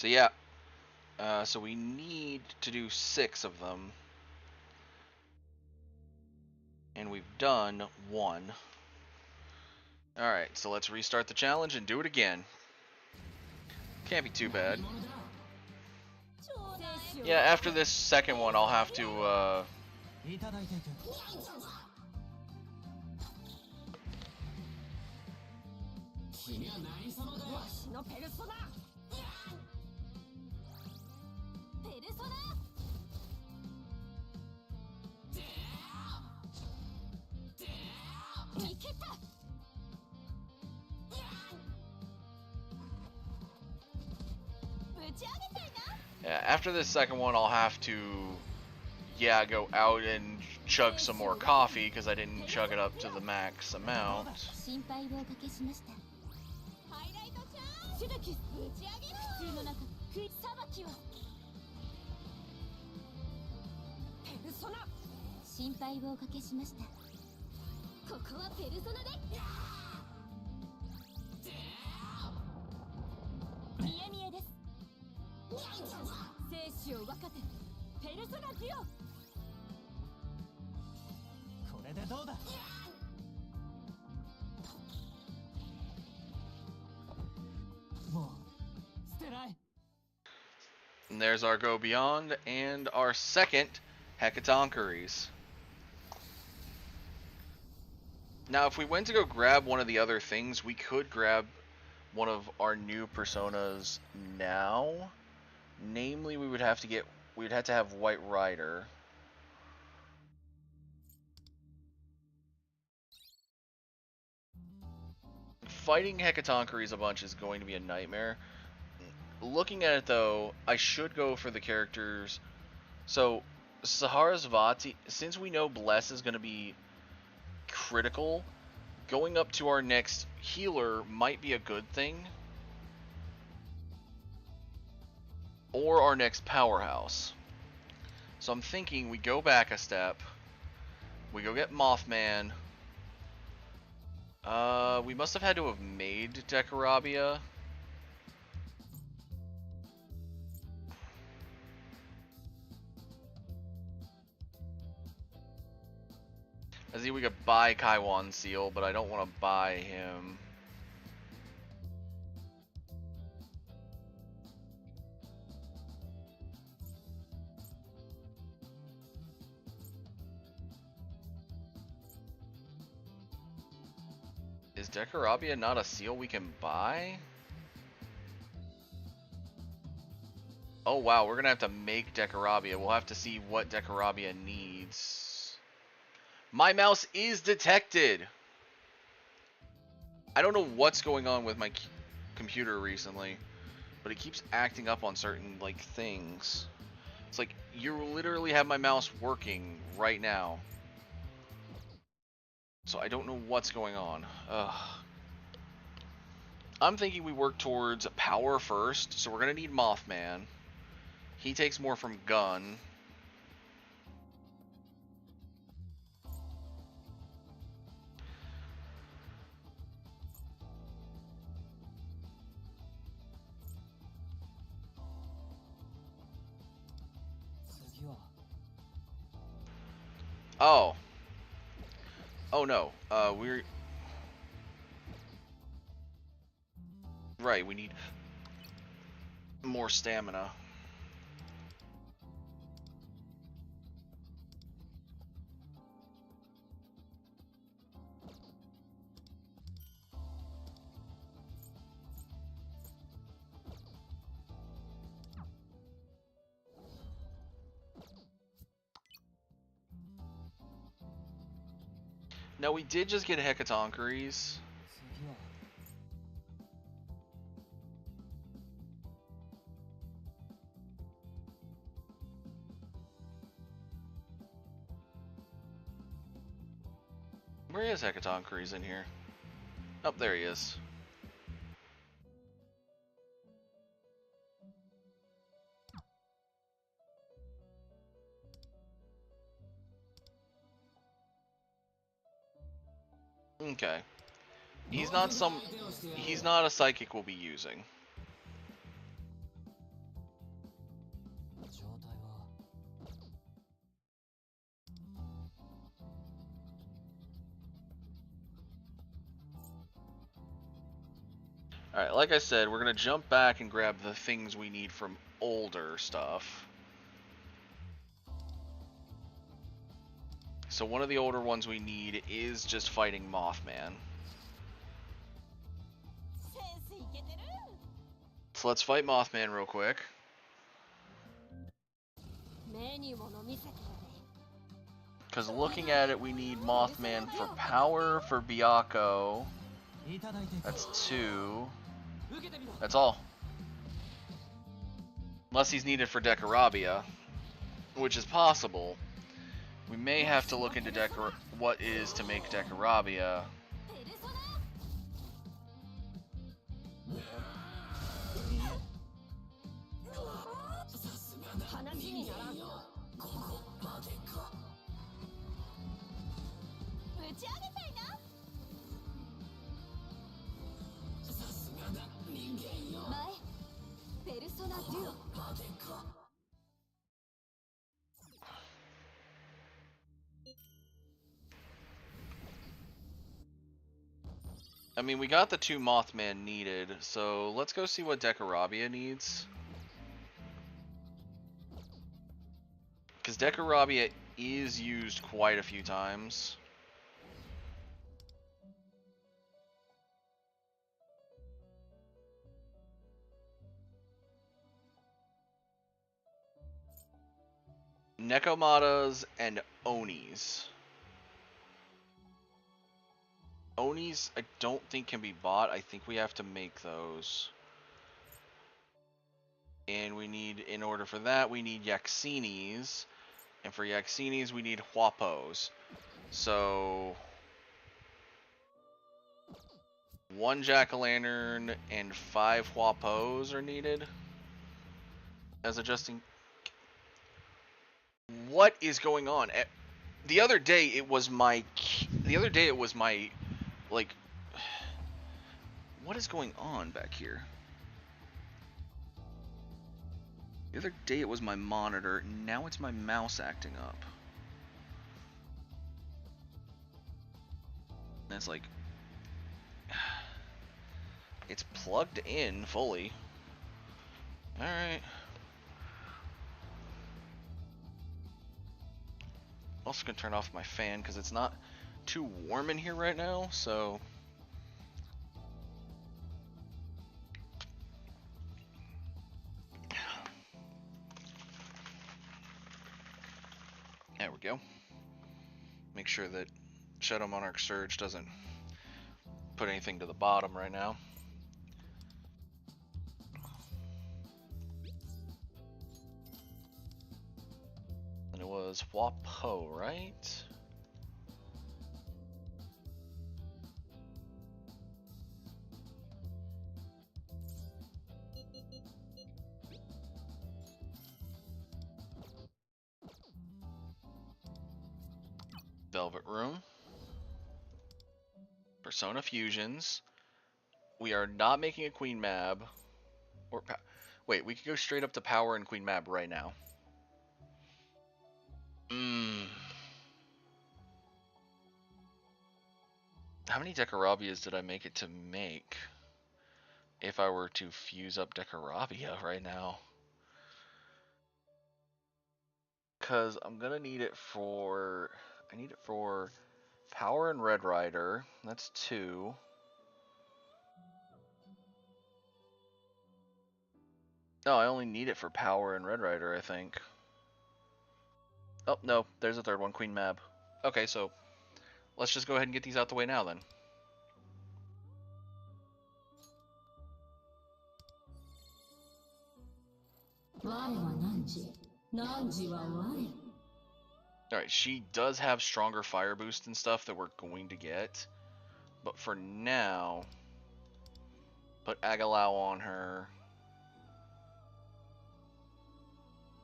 yeah, so we need to do 6 of them, and we've done 1. Alright, so let's restart the challenge and do it again. Can't be too bad. Yeah, after this second one, I'll have to, いただいていく。わしのペルソナ。ペルソナ。いけた。 yeah, after this second one, I'll have to, yeah, go out and chug some more coffee because I didn't chug it up to the max amount. 心配をおかけしました。ハイライトちゃん。シュドキスぶち上げろ。普通の中食いさばきは。ペルソナ。心配をおかけしました。ここはペルソナで。見え見えです。 生死を分かてペルソナデュオ。これでどうだ。もう捨てない。 And there's our Go Beyond and our second Hecatoncheires. Now, if we went to go grab one of the other things, we could grab one of our new personas now. Namely, we'd have to have White Rider. fighting Hecatoncheires a bunch is going to be a nightmare. Looking at it though, I should go for the characters. So Sarasvati, since we know Bless is going to be critical, going up to our next healer might be a good thing. Or our next powerhouse. So I'm thinking we go back a step. We go get Mothman. We must have had to have made Dekarabia. I see we could buy Kaiwan Seal, but I don't want to buy him. Is Dekarabia not a seal we can buy? Oh wow, we're gonna have to make Dekarabia. We'll have to see what Dekarabia needs. My mouse is detected! I don't know what's going on with my computer recently, but it keeps acting up on certain, like, things. It's like, you literally have my mouse working right now. So I don't know what's going on. Ugh. I'm thinking we work towards power first, so we're gonna need Mothman. He takes more from gun. Oh. Oh no. We're... Right, we need more stamina. Now we did just get Hecatoncheires. Where is Hecatoncheires in here? Oh, there he is. Okay. He's not a psychic we'll be using. Alright, like I said, we're gonna jump back and grab the things we need from older stuff. So one of the older ones we need is just fighting Mothman. So let's fight Mothman real quick. Because looking at it, we need Mothman for power, for Byakko. That's 2. That's all. Unless he's needed for Dekarabia, which is possible. We may have to look into what is to make Dekarabia. I mean, we got the 2 Mothman needed, so let's go see what Dekarabia needs. Because Dekarabia is used quite a few times. Nekomatas and Onis. Onis, I don't think can be bought. I think we have to make those. And we need, in order for that, we need Yaxinis. And for Yaxinis, we need Huapos. So, 1 Jack-o'-lantern and 5 Huapos are needed. As adjusting. What is going on? The other day it was my. Like. What is going on back here? The other day it was my monitor. Now it's my mouse acting up. And it's like. It's plugged in fully. Alright. Also gonna turn off my fan because it's not too warm in here right now, so there we go. Make sure that Shadow Monarch Surge doesn't put anything to the bottom right now. And it was Huapo, right? Velvet Room. Persona Fusions. We are not making a Queen Mab. Or wait, we could go straight up to Power and Queen Mab right now. How many Decorabias did I make it to make? If I were to fuse up Decorabia right now. Because I'm going to need it for... I need it for Power and Red Rider. That's 2. No, I only need it for Power and Red Rider, I think. Oh, no. There's a third one, Queen Mab. Okay, so let's just go ahead and get these out the way now, then. Alright, she does have stronger fire boost and stuff that we're going to get. But for now, put Agilao on her.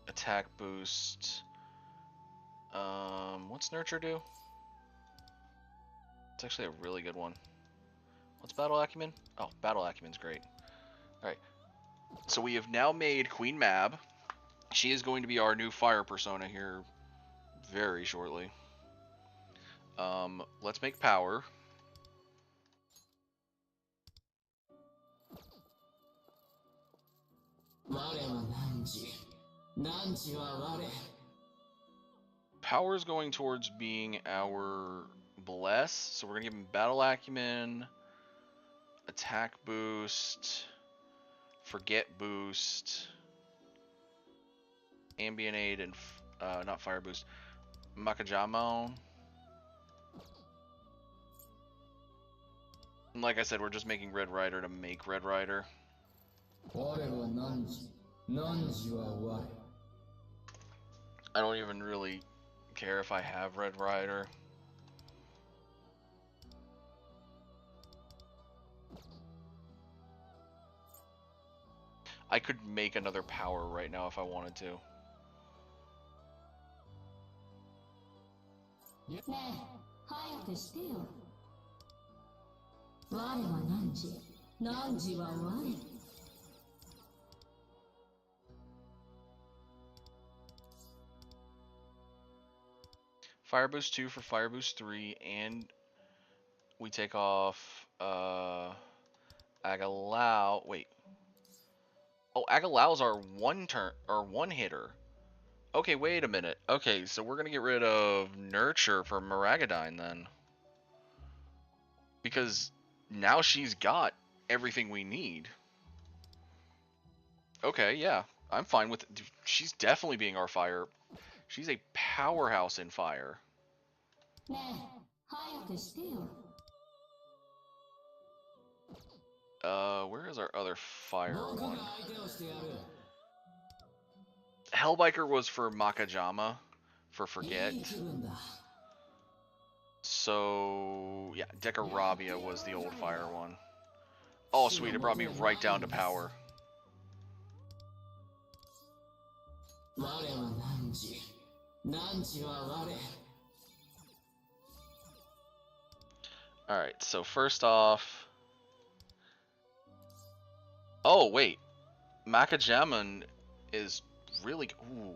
Attack boost. What's Nurture do? It's actually a really good one. What's Battle Acumen? Oh, Battle Acumen's great. Alright. So we have now made Queen Mab. She is going to be our new fire persona here very shortly. Let's make Power. Power is going towards being our Bless, so we're gonna give him Battle Acumen, Attack Boost, Forget Boost, Ambient Aid, and not Fire Boost, Makajamon. And like I said, we're just making Red Rider to make Red Rider. I don't even really care if I have Red Rider. I could make another Power right now if I wanted to. Fire Boost 2 for Fire Boost 3, and we take off Agilao. Wait. Oh, Agilao's our one hitter. Okay, wait a minute. Okay, so we're gonna get rid of Nurture for Maragadine then. Because now she's got everything we need. Okay, yeah. I'm fine with it. She's definitely being our fire. She's a powerhouse in fire. Where is our other fire one? Hellbiker was for Makajama, for Forget. So, yeah, Dekarabia was the old fire one. Oh, sweet, it brought me right down to power. Alright, so first off... Oh, wait. Makajaman is really... Ooh.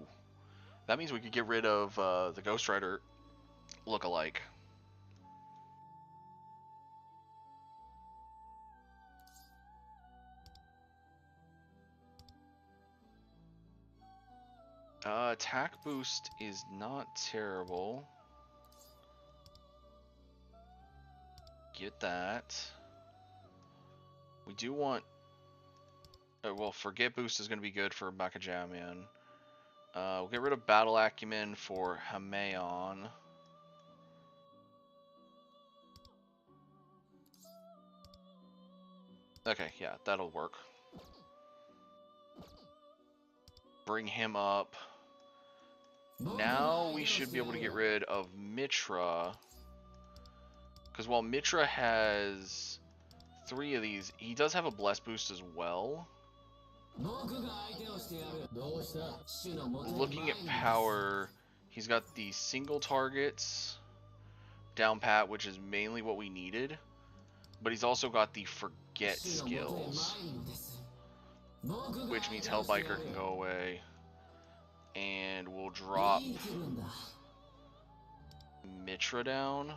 That means we could get rid of the Ghost Rider look-alike. Attack boost is not terrible. Get that. We do want... well, Forget boost is going to be good for Bakajamian. We'll get rid of Battle Acumen for Hameon. Okay, yeah, that'll work. Bring him up. Now we should be able to get rid of Mitra. Because while Mitra has 3 of these, he does have a Bless boost as well. Looking at power, he's got the single targets down pat, which is mainly what we needed. But he's also got the Forget skills, which means Hellbiker can go away. And we'll drop Mitra down.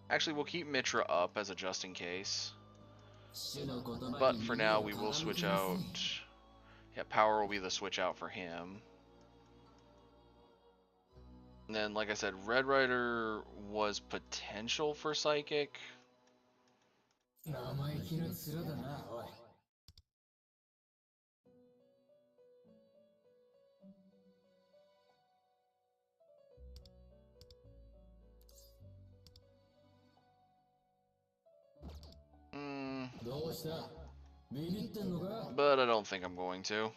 Actually, we'll keep Mitra up as a just in case. But for now, we will switch out. Yeah, power will be the switch out for him. And then, like I said, Red Rider was potential for Psychic. But I don't think I'm going to.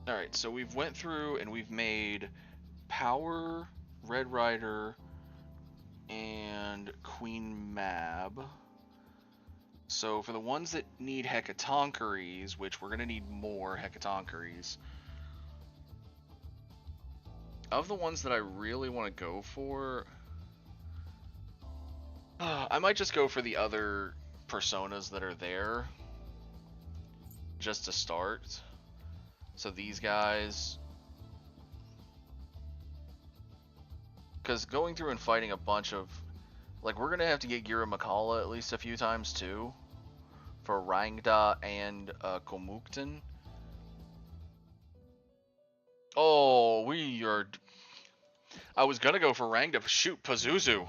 Alright, so we've went through and we've made Power, Red Rider, and Queen Mab. So for the ones that need Hecatoncheires, which we're going to need more Hecatoncheires, of the ones that I really want to go for, I might just go for the other personas that are there, just to start. So these guys, because going through and fighting a bunch of, like, we're gonna have to get Gira Makala at least a few times too, for Rangda and Komukten. Oh, we are. I was gonna go for Rangda. Shoot, Pazuzu.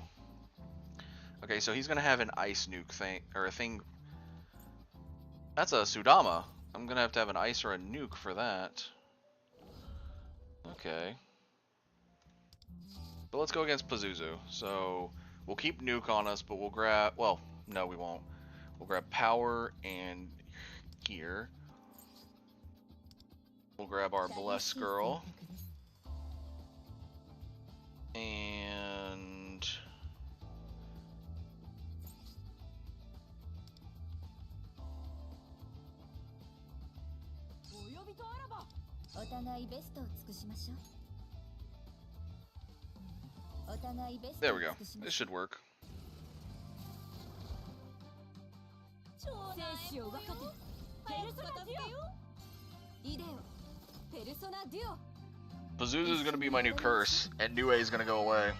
Okay, so he's gonna have an ice nuke thing, or a thing. That's a Sudama. I'm gonna have to have an ice or a nuke for that. Okay. But let's go against Pazuzu. So we'll keep nuke on us, but we'll grab. Well, no, we won't. We'll grab power and gear. We'll grab our Bless Girl. And there we go. This should work. Pazuzu is gonna be my new curse, and Nue is gonna go away.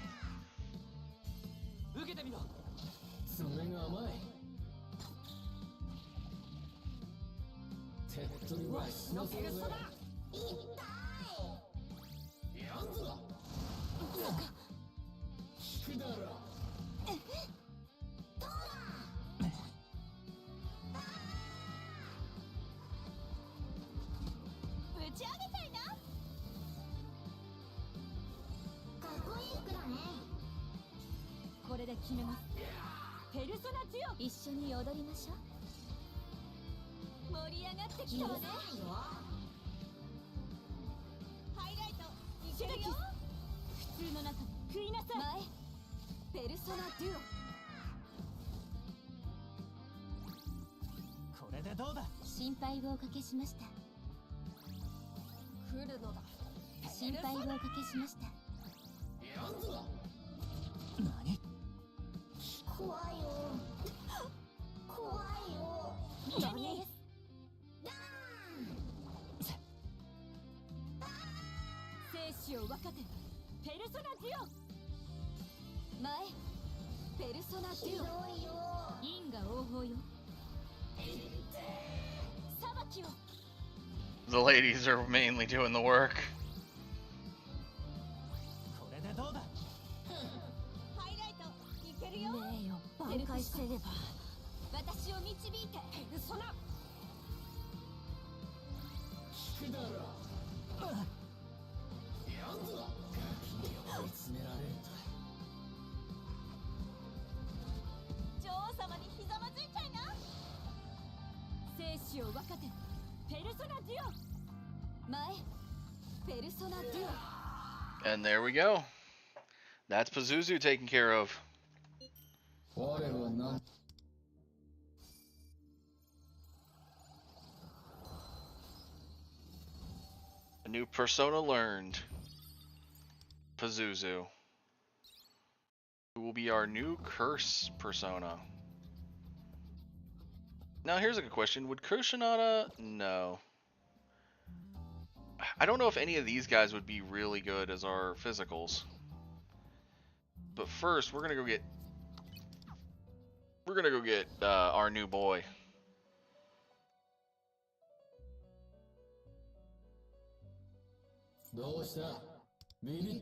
打ち上げちゃいな。かっこいい服だね。これで決めます。ペルソナデュオ、一緒に踊りましょう。盛り上がってきたわね。ハイライトいけるよ。普通の中で食いなさい。前ペルソナデュこれでどうだ。オ。心配をおかけしました。来るのだ。心配をおかけしました。何。怖いよ。怖いよ。何？生死を分かてペルソナデュオ。前ペルソナデュオ。因果応報よ。裁きを。 The ladies are mainly doing the work. これでどうだ。ハイライトいけるよ。名誉挽回せれば。私を導いて。ペルソナ。女王様にひざまずいちゃいな。生死を分かてペルソナデュオ。前ペルソナデュオ。 And there we go. That's Pazuzu taken care of. A new persona learned. Pazuzu. Who will be our new curse persona. Now here's a good question. Would Kurshinada? No. I don't know if any of these guys would be really good as our physicals. But first, we're gonna go get our new boy.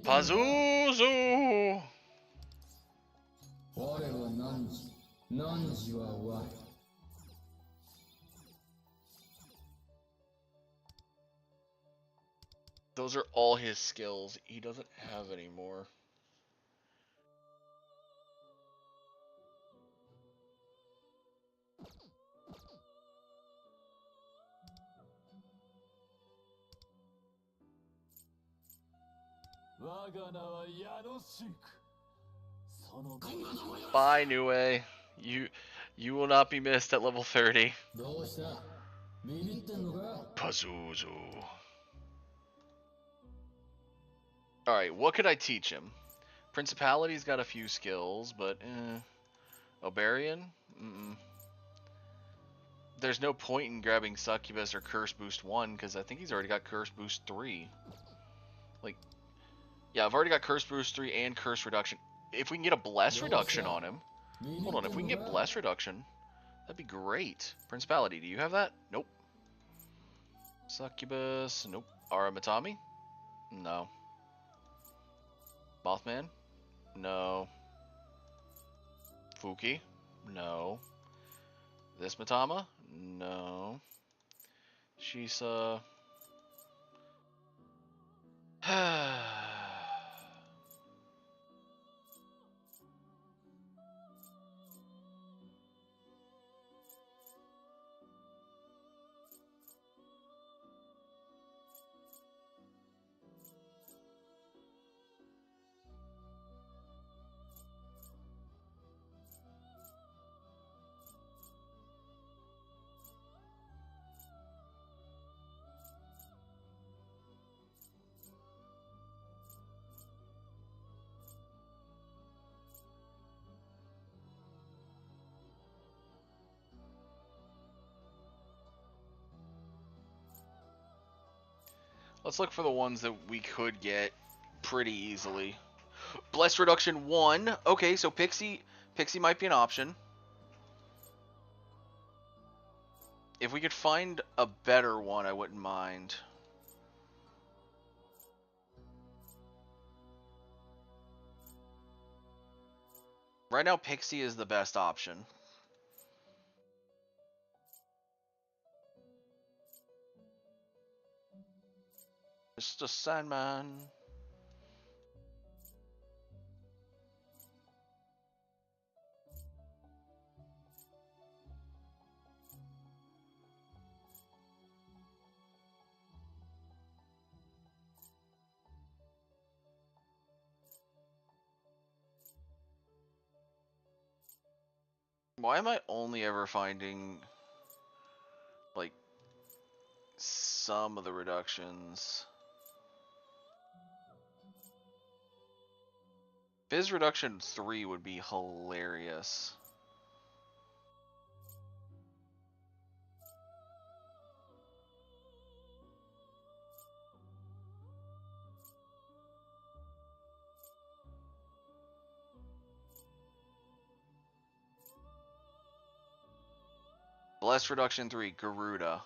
Pazuzu! Those are all his skills. He doesn't have any more. Bye, Nue. You will not be missed at level 30. Pazuzu. Alright, what could I teach him? Principality's got a few skills, but Oberian? There's no point in grabbing Succubus or Curse Boost 1, because I think he's already got Curse Boost 3. Like, yeah, I've already got Curse Boost 3 and Curse Reduction. If we can get a Bless Reduction on him... Hold on, if we can get Bless Reduction, that'd be great. Principality, do you have that? Nope. Succubus, nope. Aramatami? No. Mothman? No. Fuki? No. This Matama? No. Shisa. Let's look for the ones that we could get pretty easily. Bless Reduction 1. Okay, so Pixie might be an option. If we could find a better one, I wouldn't mind. Right now, Pixie is the best option. Mr. Sandman. Why am I only ever finding, like, some of the reductions? Fizz reduction 3 would be hilarious. Bless reduction 3, Garuda.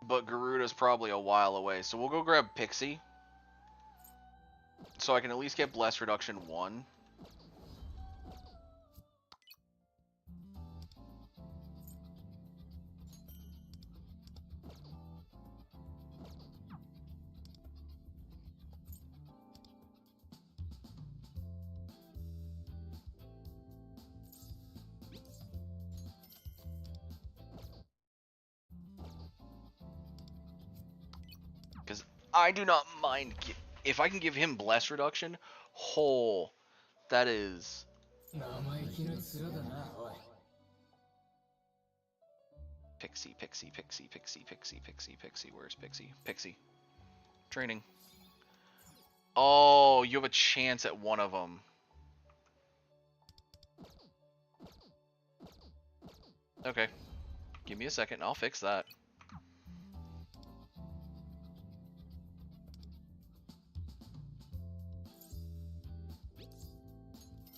But Garuda's probably a while away, so we'll go grab Pixie. So I can at least get Bless reduction 1. Because I do not mind if I can give him Bless reduction. Oh, that is... Pixie, Pixie, Pixie, Pixie, Pixie, Pixie, Pixie. Where's Pixie? Pixie. Training. Oh, you have a chance at one of them. Okay. Give me a second, I'll fix that.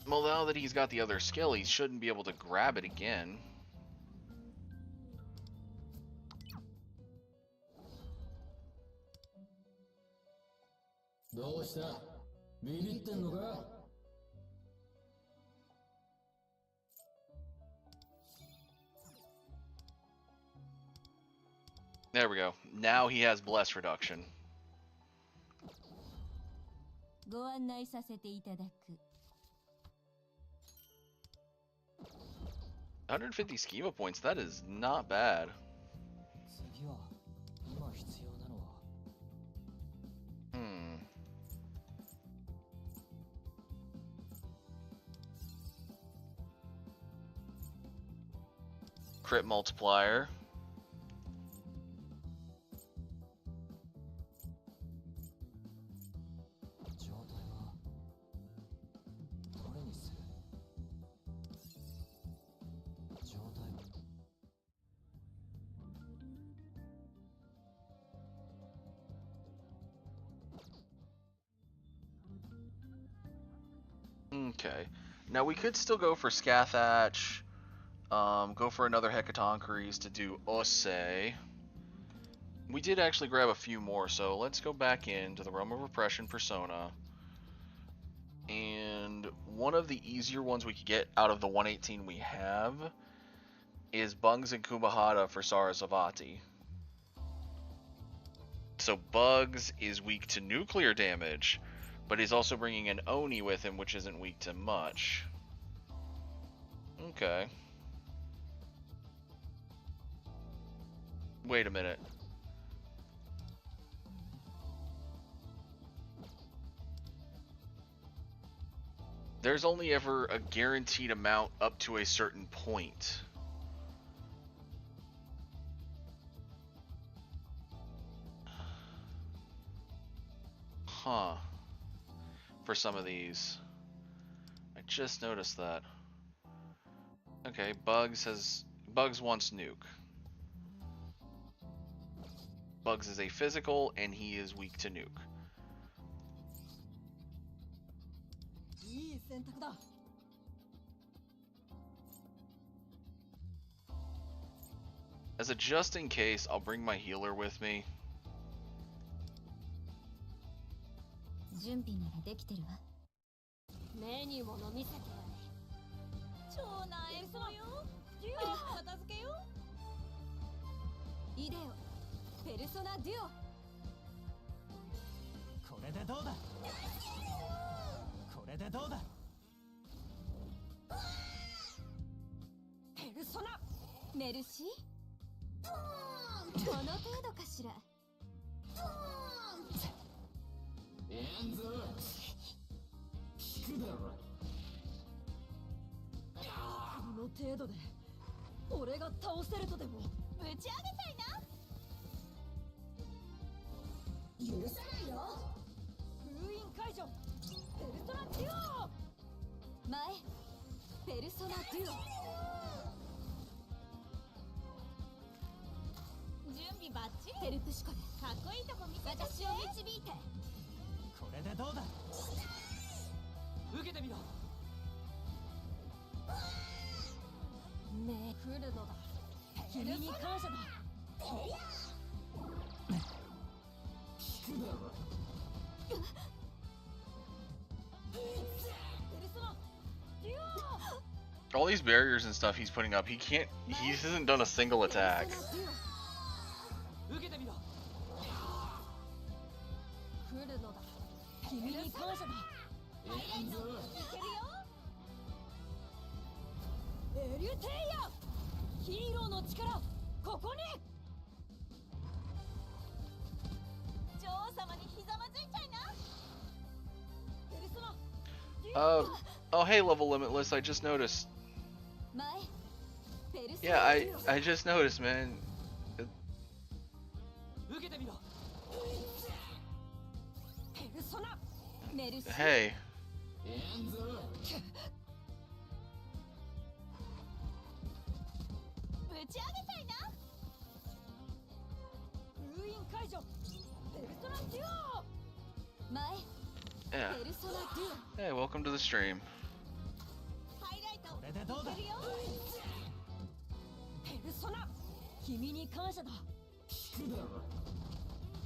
Well, now that he's got the other skill, he shouldn't be able to grab it again. There we go. Now he has Bless reduction. ご案内させていただく。 150 schema points, that is not bad. 次は今必要なのは Crit multiplier. Okay. Now we could still go for Scathach, go for another Hecatoncheires to do Osse. We did actually grab a few more, so let's go back into the Realm of Repression Persona. And one of the easier ones we could get out of the 118 we have is Bugs and Kumahara for Sarasvati. So Bugs is weak to nuclear damage, but he's also bringing an Oni with him, which isn't weak to much. Okay. Wait a minute. There's only ever a guaranteed amount up to a certain point. Huh. For some of these. I just noticed that. Okay, Bugs wants nuke. Bugs is a physical and he is weak to nuke. いい選択だ。 いい選択だ。 いい選択だ。 いい選択だ。 いい選択だ。 いい選択だ。 いい選択だ。 いい選択だ。 いい選択だ。 いい選択だ。 いい選択だ。 いい選択だ。 いい選択だ。 いい選択だ。 いい選択だ。 いい選択だ。 Hmm. As a just in case, I'll bring my healer with me. 準備ならできてるわ。メニューも飲みせて超なえそうよ。デュオ片付けよ。イデオペルソナデュオ。これでどうだ。これでどうだ。ペルソナメルシー。この程度かしら。この程度で俺が倒せるとでもぶち上げたいな。許さないよ。封印解除。ペルソナデュオ。前ペルソナデュオ。準備バッチリ。ヘルプシコでかっこいいとこ見せて。私を導いて。これでどうだ。受けてみろ。ねえ来るのだ。君に感謝だ。ペルソナデュオ。 All these barriers and stuff he's putting up, he hasn't done a single attack. 受けてみろ。来るのだ。君に感謝だ。いけるよ。エリュテイヤ。ヒーローの力ここに。女王様にひざまずいちゃいな。ペルソナ Oh hey, Level Limitless, I just noticed. 前ペルソナ Yeah, I just noticed, man. 受けてみろ。ペルソナメルシー。 Hey. ぶち上げたいな。封印解除。ペルソナデュオ。前 Yeah. ペルソナデュオ。 Hey, welcome to the stream. ハイライトこれでどうだ。いけるよ。ペルソナ君に感謝だ。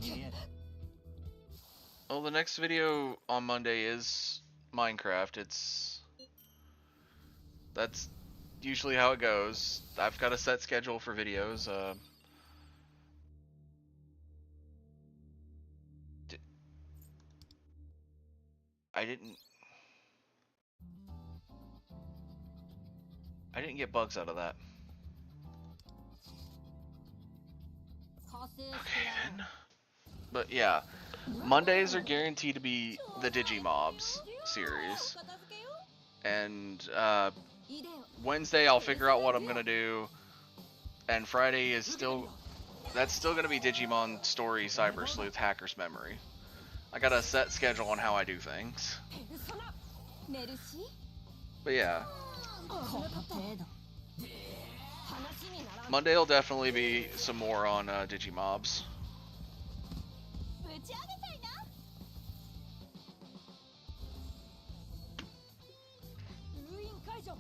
見える。 Well, the next video on Monday is Minecraft. That's usually how it goes. I've got a set schedule for videos. I didn't get bugs out of that. 加勢してやる。 But yeah, Mondays are guaranteed to be the Digimobs series. 片付けよ。 And イデオ Wednesday I'll figure out what I'm gonna do. And Friday is that's still gonna be Digimon Story Cyber Sleuth Hacker's Memory. I got a set schedule on how I do things. ペルソナメルシー。 But yeah, この程度。話にならん。 Monday will definitely be some more on Digimobs. ぶち上げたいな。封印解除。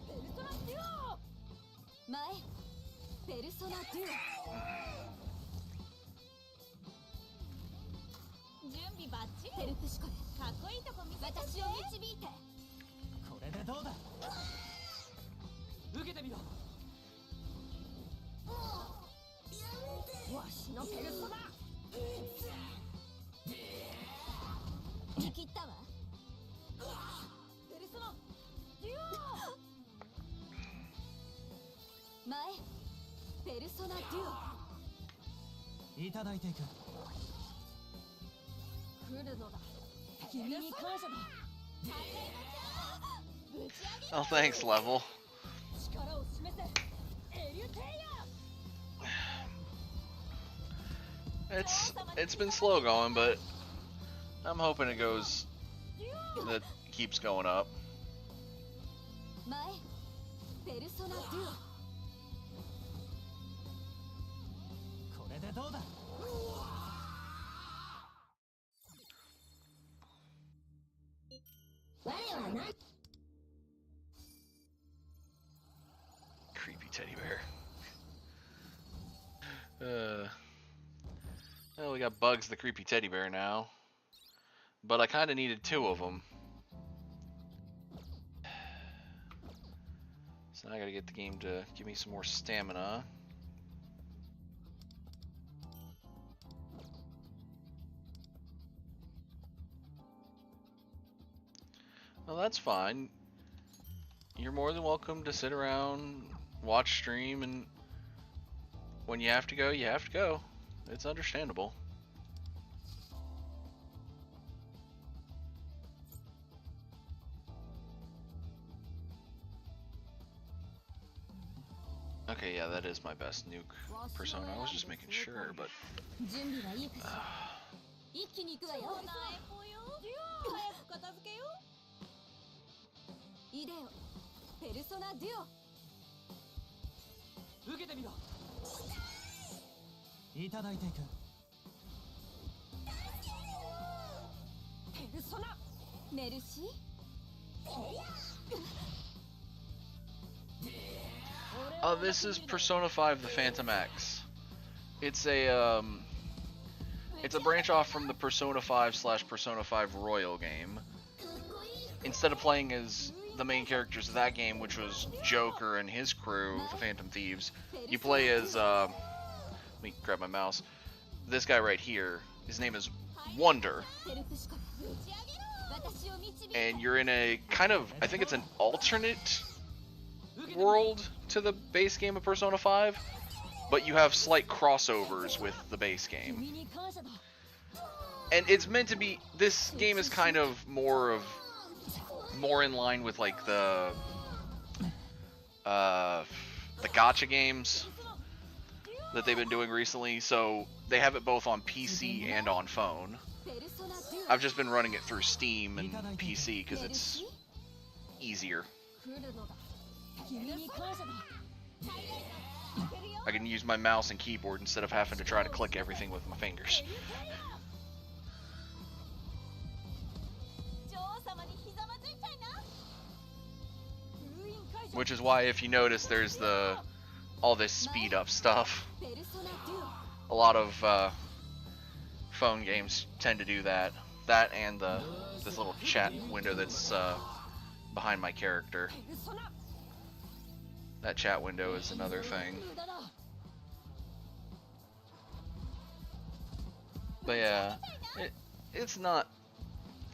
ペルソナデュオ。前ペルソナデュ準備バッチリ。オ。ヘルプシコでかっこいいとこ見せて。私を導いて。これでどうだ。受けてみろ。わしのペルソナ。見切ったわ。ペルソナデュオ。前ペルソナデュオ。いただいていく。来るのだ。君に感謝だ。ぶち上げ Oh, thanks, Level. 力を示せ。エリュテイヤ。 It's been slow going, but I'm hoping it that keeps going up. 前ペルソナデュオ。これでどうだ。我はな。 Creepy teddy bear. Well, we got Bugs the creepy teddy bear now. But I kind of needed 2 of them. So now I gotta get the game to give me some more stamina. Well, that's fine. You're more than welcome to sit around, watch stream, and when you have to go, you have to go. It's understandable. Okay, yeah, that is my best nuke persona. I was just making sure, but 準備はいいかしら。一気に行くわよ。早く片付けよ。イデオ、ペルソナデュオ。受けてみろ。いただいていく。ペルソナメルシー。 This is Persona 5: The Phantom X. It's a branch off from the Persona 5/Persona 5 Royal game. Instead of playing as the main characters of that game, which was Joker and his crew, the Phantom Thieves, you play as let me grab my mouse. This guy right here. His name is Wonder. And you're in a kind of, I think it's an alternate world to the base game of Persona 5, but you have slight crossovers with the base game. And it's meant to be, this game is kind of more in line with like the gacha games that they've been doing recently, so they have it both on PC and on phone. I've just been running it through Steam and PC because it's easier. I can use my mouse and keyboard instead of having to try to click everything with my fingers. Which is why, if you notice, there's all this speed up stuff. A lot of phone games tend to do that. That and this little chat window that's behind my character. That chat window is another thing. But yeah, it's not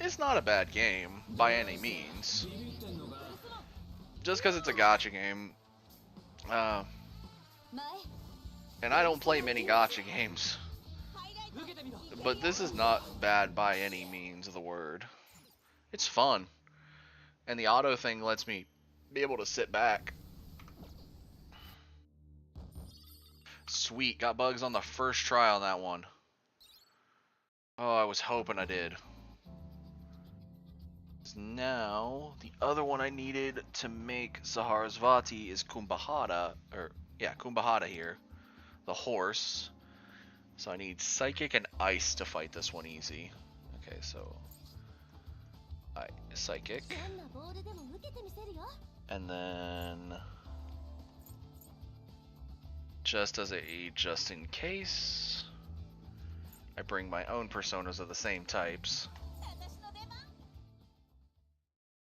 a bad game by any means. Just because it's a gacha game, and I don't play many gacha games, but this is not bad by any means of the word. It's fun, and the auto thing lets me be able to sit back. Sweet, got bugs on the first try on that one. Oh, I was hoping I did. Now, the other one I needed to make Saharsvati is Kumbhahara, Kumbhahara here, the horse. So I need Psychic and Ice to fight this one easy. Okay, so Psychic, and then just in case, I bring my own personas of the same types.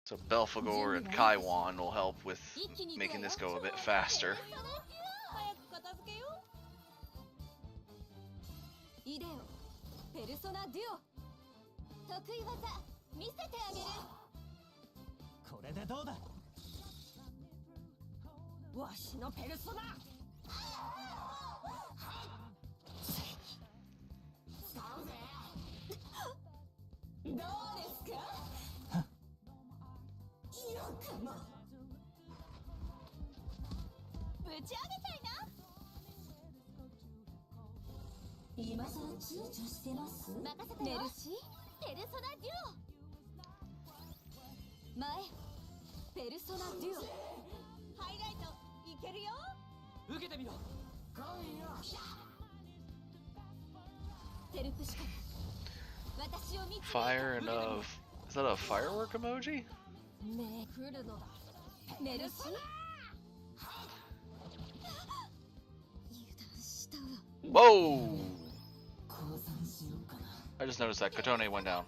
So Belphegor and Kaiwan will help with making this go a bit faster. Fire and is that a firework emoji? Whoa! I just noticed that Kotone went down.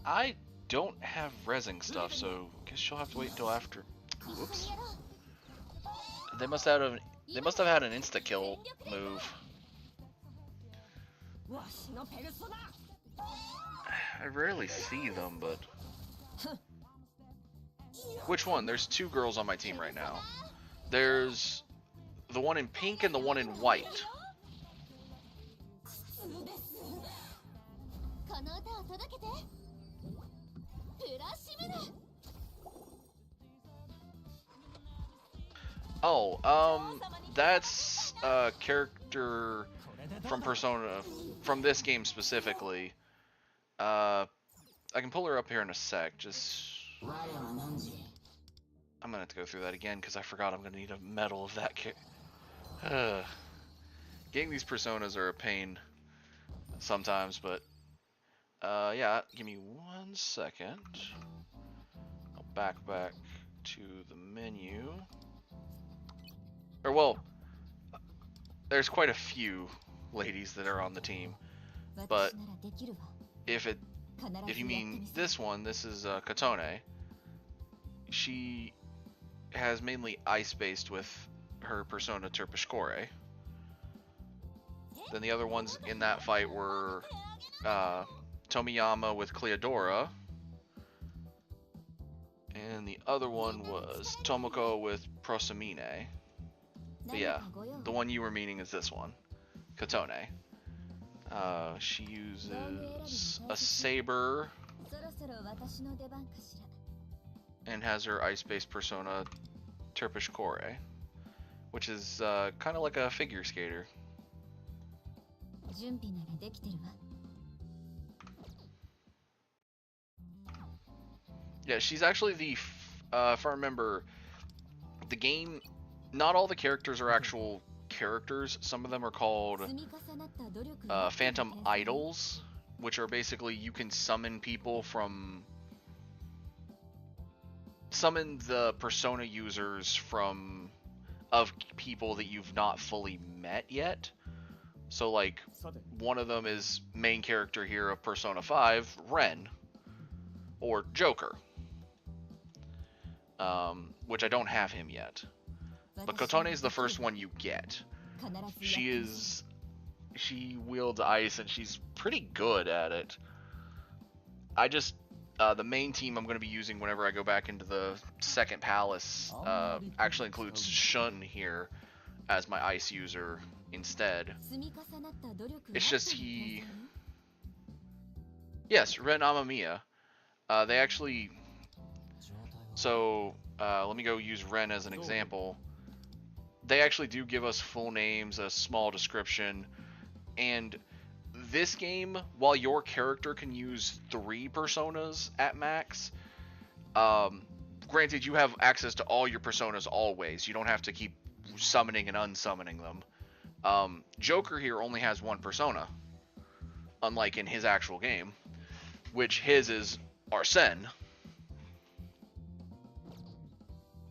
I don't have resin stuff, so guess she'll have to wait until after. Whoops. They must have had an insta kill move. I rarely see them, but which one? There's two girls on my team right now. There's the one in pink and the one in white. Oh, that's a character from Persona, from this game specifically. I can pull her up here in a sec. I'm gonna have to go through that again because I forgot I'm gonna need a medal of that Getting these personas are a pain sometimes, but yeah, give me 1 second. I'll back to the menu. Or well, there's quite a few ladies that are on the team, but if you mean this one, this is Kotone. She has mainly ice-based with her persona Terpsichore. Then the other ones in that fight were Tomiyama with Cleodora, and the other one was Tomoko with Prosamine. But yeah, the one you were meaning is this one, Kotone. She uses a saber and has her ice-based persona Terpsichore, which is kind of like a figure skater. Yeah, she's actually the, if I remember, the game, not all the characters are actual characters. Some of them are called Phantom Idols, which are basically you can summon people from, summon the persona users of people that you've not fully met yet. So like, one of them is main character here of Persona 5, Ren, or Joker, which I don't have him yet. But Kotone is the first one you get. She wields ice and she's pretty good at it. I just, the main team I'm going to be using whenever I go back into the second palace actually includes Shun here as my ice user instead. It's just yes, Ren Amamiya. They actually, so let me go use Ren as an example. They actually do give us full names, a small description, and this game, while your character can use 3 personas at max, granted you have access to all your personas always. You don't have to keep summoning and unsummoning them. Joker here only has 1 persona, unlike in his actual game, which his is Arsene.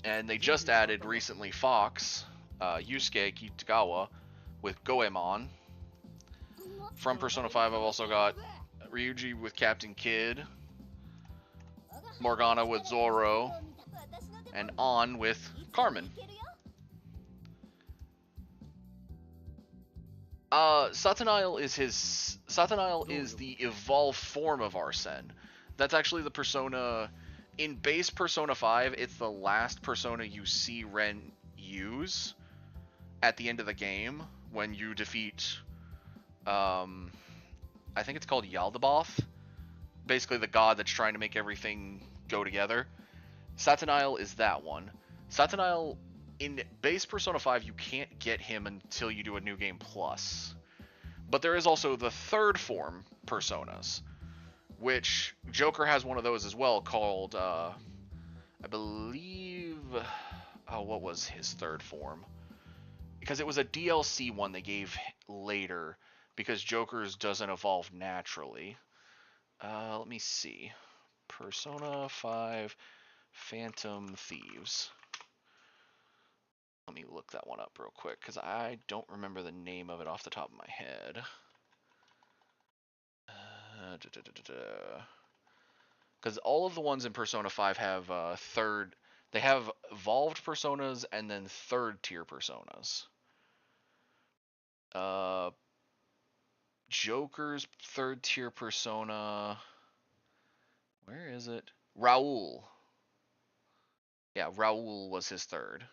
And they just added recently Fox, Yusuke Kitagawa with Goemon. From Persona 5, I've also got Ryuji with Captain Kid, Morgana with Zoro, and On with Carmen. Satanael is the evolved form of Arsene. That's actually the persona in base Persona 5. It's the last persona you see Ren use at the end of the game when you defeat, I think it's called Yaldabaoth, basically the god that's trying to make everything go together. Satanael is that one. Satanael in base Persona 5, you can't get him until you do a New Game Plus. But there is also the third form personas, which Joker has one of those as well, called, I believe, oh, what was his third form? Because it was a DLC one they gave later, because Joker's doesn't evolve naturally. Let me see. Persona 5 Phantom Thieves. Let me look that one up real quick, because I don't remember the name of it off the top of my head. Because all of the ones in Persona 5 have they have evolved personas and then third tier personas. Joker's third tier persona, where is it? Raul. Yeah, Raul was his third.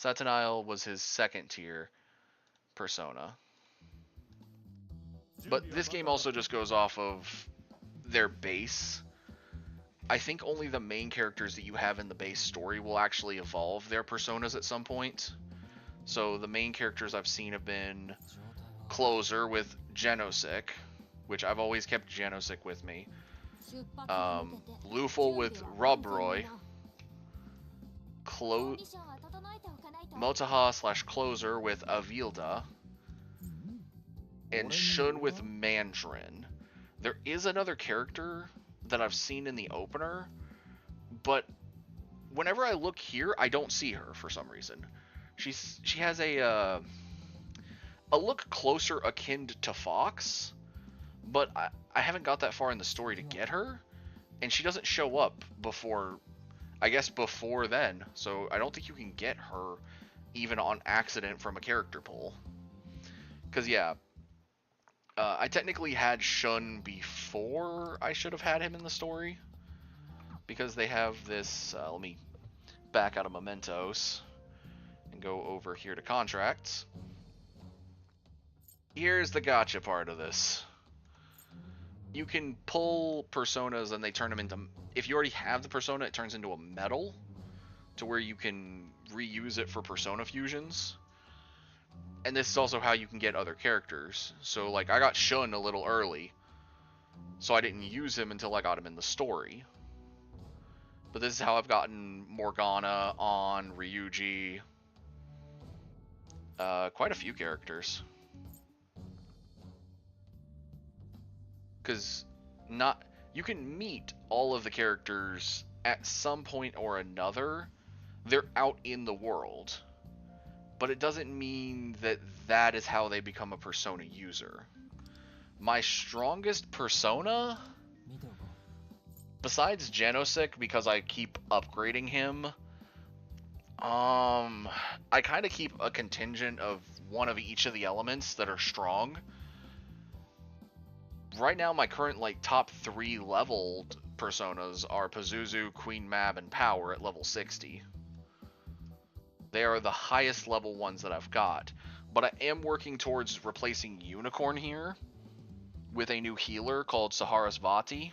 Satanael was his second tier persona. But this game also just goes off of their base. I think only the main characters that you have in the base story will actually evolve their personas at some point. So the main characters I've seen have been Closer with Genosik, which I've always kept Genosik with me. Lufel with Robroy. Motaha / Closer with Avilda. And Shun with Mandarin. There is another character that I've seen in the opener, but whenever I look here, I don't see her for some reason. She has a look closer akin to Fox, but I haven't got that far in the story to get her, and she doesn't show up before, I guess before then, so I don't think you can get her even on accident from a character pool. Because yeah, I technically had Shun before I should have had him in the story, because they have this, let me back out of Mementos and go over here to contracts. Here's the gotcha part of this. You can pull personas and they turn them into, if you already have the persona, it turns into a medal to where you can reuse it for persona fusions. And this is also how you can get other characters. So like I got Shun a little early, so I didn't use him until I got him in the story. But this is how I've gotten Morgana, on Ryuji, quite a few characters. Because you can meet all of the characters at some point or another. They're out in the world, but it doesn't mean that that is how they become a persona user. My strongest persona, besides Genosik, because I keep upgrading him, I kind of keep a contingent of one of each of the elements that are strong. Right now, my current top 3 leveled personas are Pazuzu, Queen Mab, and Power at level 60. They are the highest level ones that I've got. But I am working towards replacing Unicorn here with a new healer called Saharasvati,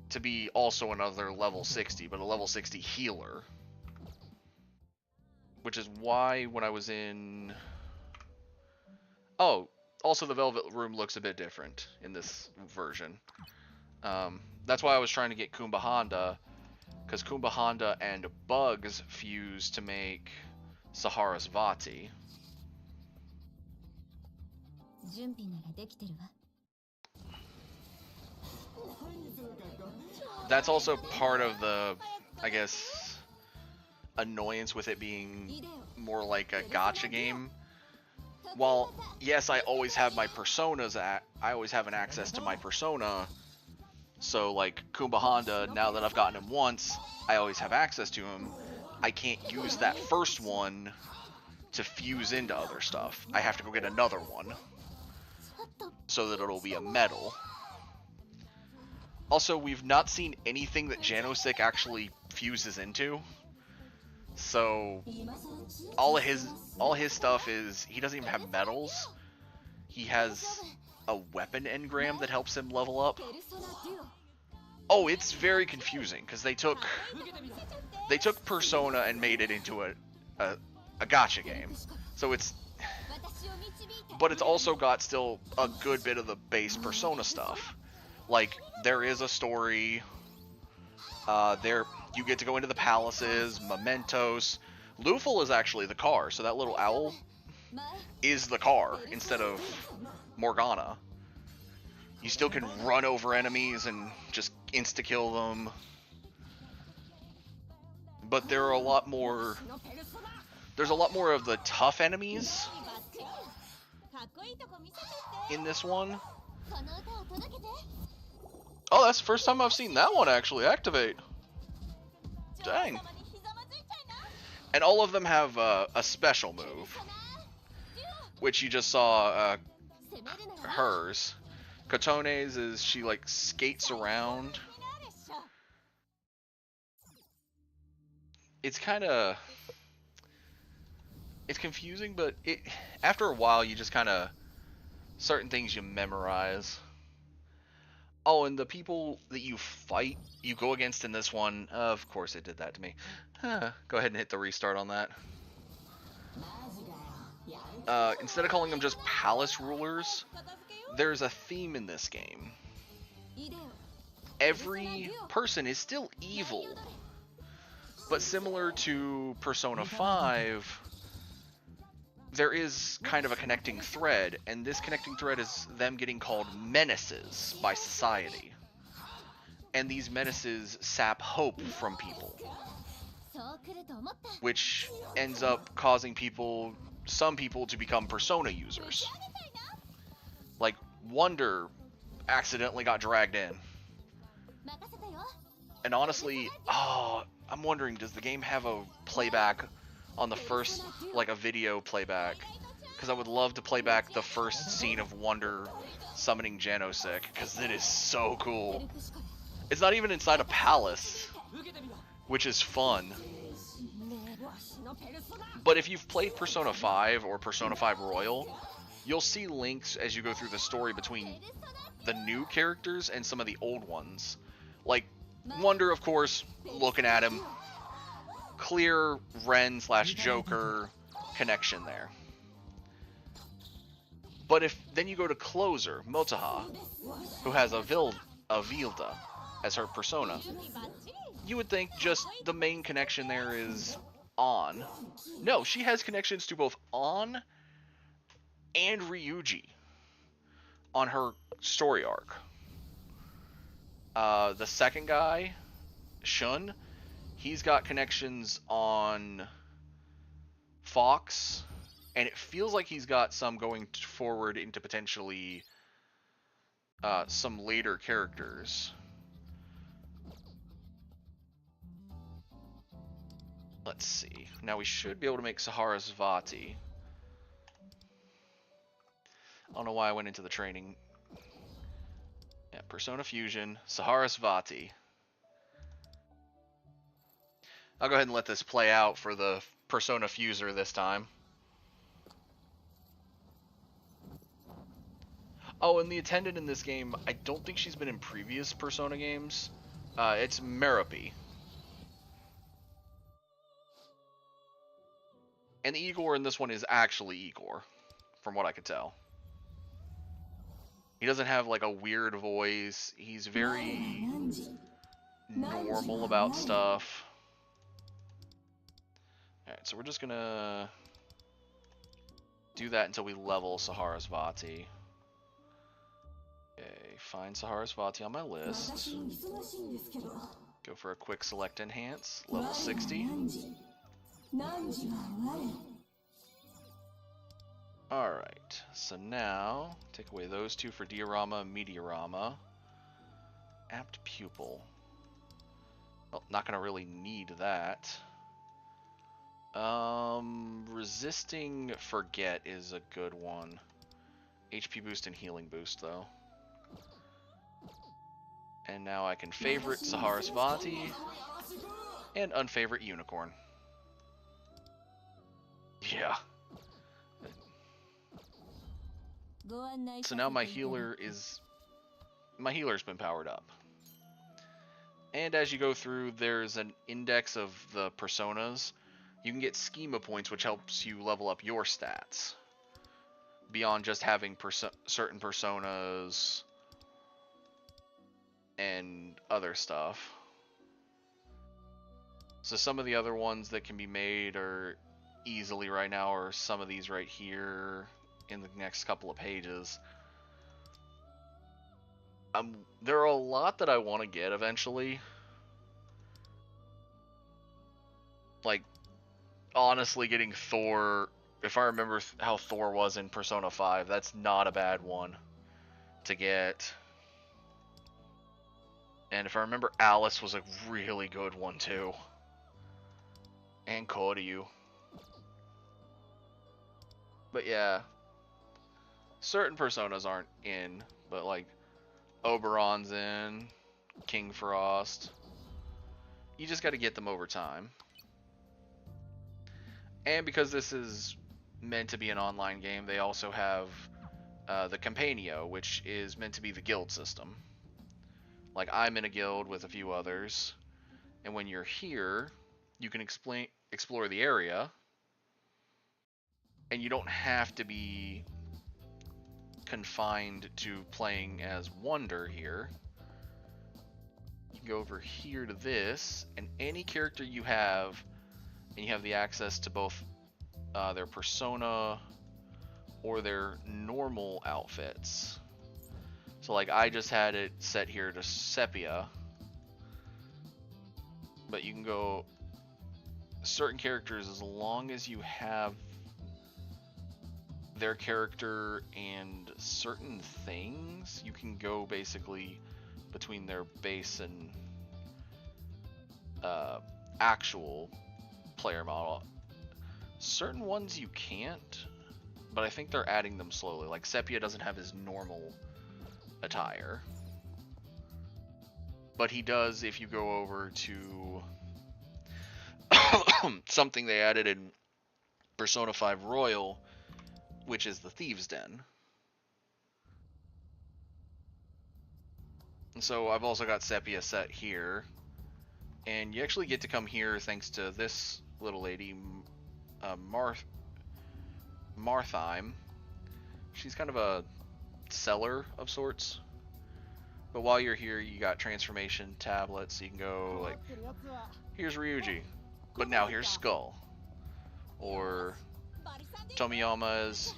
to be also another level 60, but a level 60 healer. Which is why when I was in... Oh, also the Velvet Room looks a bit different in this version. That's why I was trying to get Kumba Honda, because Kumba Honda and Bugs fuse to make Saharasvati. That's also part of the, I guess, annoyance with it being more like a gacha game. While, yes, I always have my personas, I always have an access to my persona. So, like, Kumba Honda, now that I've gotten him once, I always have access to him. I can't use that first one to fuse into other stuff. I have to go get another one, so that it'll be a medal. Also, we've not seen anything that Genosik actually fuses into. So, all his stuff is, he doesn't even have medals. He has a weapon engram that helps him level up. Oh, it's very confusing, because they took Persona and made it into a gacha game. So it's, but it's also got still a good bit of the base Persona stuff. Like, there is a story, there you get to go into the palaces, mementos. Lufel is actually the car, so that little owl is the car instead of Morgana. You still can run over enemies and just insta-kill them. but there are a lot more. There's a lot more of the tough enemies かっこいいとこ見せてって in this one. この歌を届けて Oh, that's the first time I've seen that one actually activate. 女王 Dang. 様にひざまずいちゃいな And all of them have a special move, かな which you just saw 攻めるなら hers. Katone's is she like skates around. フィナーレっしょ It's kind of it's confusing, but after a while you just kind of certain things you memorize. Oh, and the people that you go against in this one, of course it did that to me. Go ahead and hit the restart on that. Instead of calling them just palace rulers, 片付けよ there's a theme in this game. いでよ Every person is still evil, but similar to Persona 5, there is kind of a connecting thread, and this connecting thread is them getting called menaces by society. And these menaces sap hope from people, そう来ると思った which ends up causing some people to become Persona users. Like, Wonder accidentally got dragged in. 任せたよ And honestly, I'm wondering, does the game have a playback on the first, like a video playback? Because I would love to play back the first scene of Wonder summoning Genosec, because it is so ヘ cool. ルプシコで It's not even inside a palace, 受けてみろ which is fun. ねえわしのペルソナ But if you've played Persona 5 or Persona 5 Royal, you'll see links as you go through the story between the new characters and some of the old ones. Like, Wonder, of course, looking at him. Clear Ren/Joker connection there. But if then you go to Closer, Motaha, who has a Vilda as her persona, 準備バッチリ you would think just the main connection there is On. No, she has connections to both On and Ryuji on her story arc. The second guy, Shun, he's got connections on Fox, and it feels like he's got some going forward into potentially some later characters. Let's see. Now we should be able to make Sahara's Vati. I don't know why I went into the training. Yeah, Persona Fusion, Sahara's Vati. I'll go ahead and let this play out for the Persona Fuser this time. Oh, and the attendant in this game, I don't think she's been in previous Persona games. It's Merope. And Igor in this one is actually Igor, from what I could tell. He doesn't have like a weird voice. He's very normal about stuff. Alright, so we're just gonna do that until we level Sahara's Vati. Okay, find Sahara's Vati on my list. 私も忙しいんですけど Go for a quick select enhance, level 60. 何時は我 Alright, so now take away those two for Diorama and Meteorama. Apt Pupil. Well, not gonna really need that. Resisting Forget is a good one. HP boost and healing boost though. And now I can favorite Sahara's Vati and unfavorite Unicorn. Yeah. ご案内 So now my healer's been powered up. And as you go through, there's an index of the personas. You can get schema points, which helps you level up your stats beyond just having certain personas and other stuff. So some of the other ones that can be made are easily right now are some of these right here in the next couple of pages. There are a lot that I want to get eventually. like, honestly, getting Thor, if I remember how Thor was in Persona 5, that's not a bad one to get. And if I remember, Alice was a really good one too. And Koryu. But yeah, certain Personas aren't in, but like Oberon's in, King Frost. You just got to get them over time. And because this is meant to be an online game, they also have the Companio, which is meant to be the guild system. Like, I'm in a guild with a few others, and when you're here, you can explore the area, and you don't have to be confined to playing as Wonder here. You can go over here to this, and any character you have, and you have the access to both their persona or their normal outfits. So like, I just had it set here to Sepia, but you can go certain characters as long as you have their character and certain things. You can go basically between their base and actual player model. Certain ones you can't, but I think they're adding them slowly. Like, Sepia doesn't have his normal attire, but he does if you go over to something they added in Persona 5 Royal, which is the Thieves' Den. And so I've also got Sepia set here, and you actually get to come here thanks to this little lady, Martheim. She's kind of a seller of sorts, but while you're here, you got transformation tablets, so you can go like, here's Ryuji, but now here's Skull, or Tomiyama is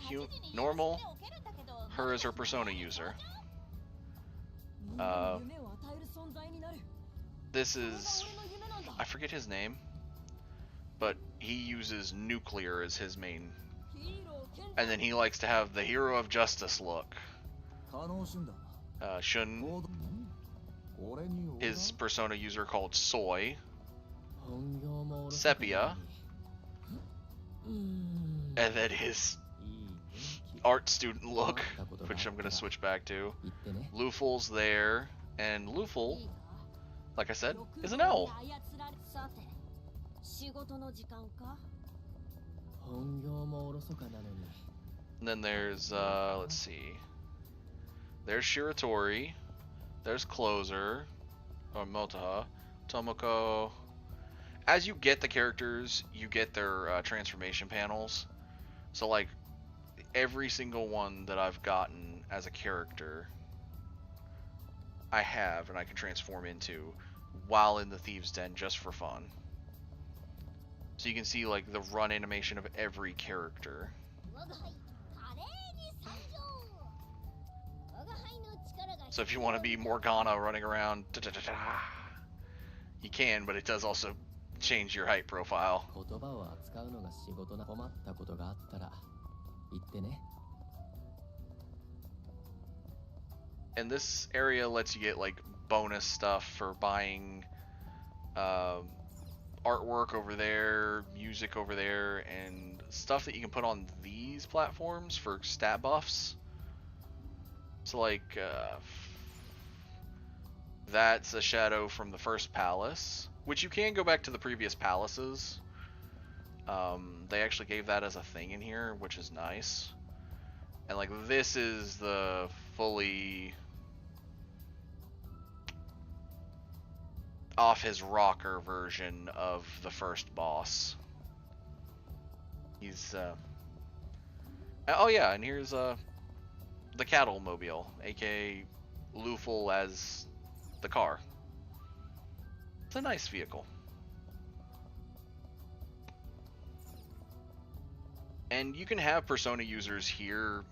normal, her is her persona user. This is, I forget his name, but he uses nuclear as his main, and then he likes to have the hero of justice look. Shun, his persona user called Soy. Sepia, and then his art student look, which I'm going to switch back to. Luful's there, and Luful, like I said, is an owl. And then there's, let's see, there's Shiratori, there's Closer, or Motoha, Tomoko. As you get the characters, you get their transformation panels. So like, every single one that I've gotten as a character, I have, and I can transform into while in the Thieves' Den just for fun. So you can see like the run animation of every character. So if you want to be Morgana running around, you can, but it does also change your height profile. And this area lets you get like bonus stuff for buying artwork over there, music over there, and stuff that you can put on these platforms for stat buffs. So like, that's a shadow from the first palace, which you can go back to the previous palaces. They actually gave that as a thing in here, which is nice. And like, this is the fully off his rocker version of the first boss. He's oh yeah, and here's the cattle mobile, aka Luful as the car. It's a nice vehicle. And you can have persona users here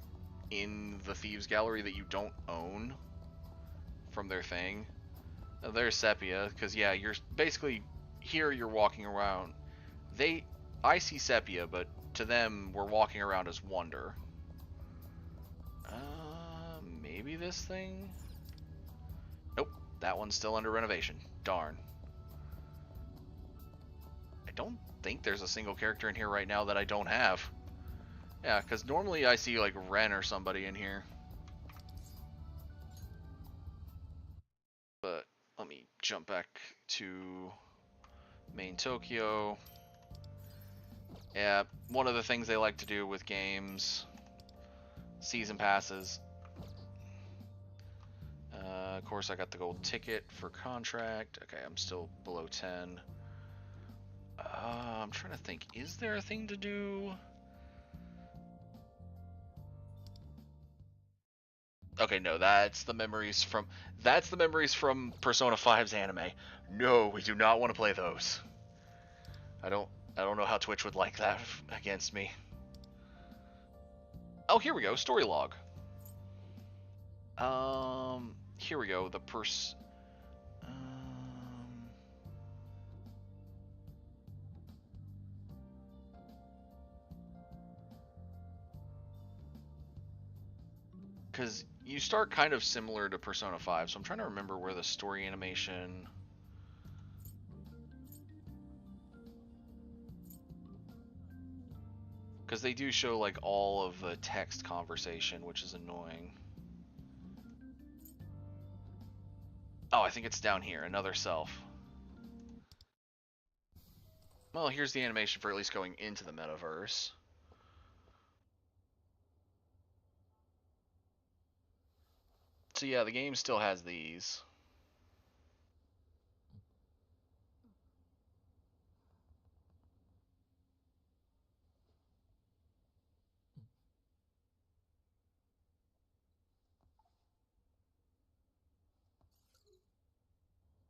in the Thieves Gallery that you don't own from their thing. There's Sepia, because yeah, you're basically here, you're walking around I see Sepia, but to them, we're walking around as Wonder. Maybe this thing? Nope, that one's still under renovation. Darn. I don't think there's a single character in here right now that I don't have. Yeah, because normally I see like Ren or somebody in here. But let me jump back to main Tokyo. Yeah, one of the things they like to do with games, season passes. Of course, I got the gold ticket for contract. Okay, I'm still below 10. I'm trying to think, is there a thing to do? Okay, no, that's the memories from Persona 5's anime. No, we do not want to play those. I don't know how Twitch would like that against me. Oh, here we go, story log. Here we go, because you start kind of similar to Persona 5, so I'm trying to remember where the story animation... Because they do show like all of the text conversation, which is annoying. Oh, I think it's down here, another self. Well, here's the animation for at least going into the metaverse. So yeah, the game still has these.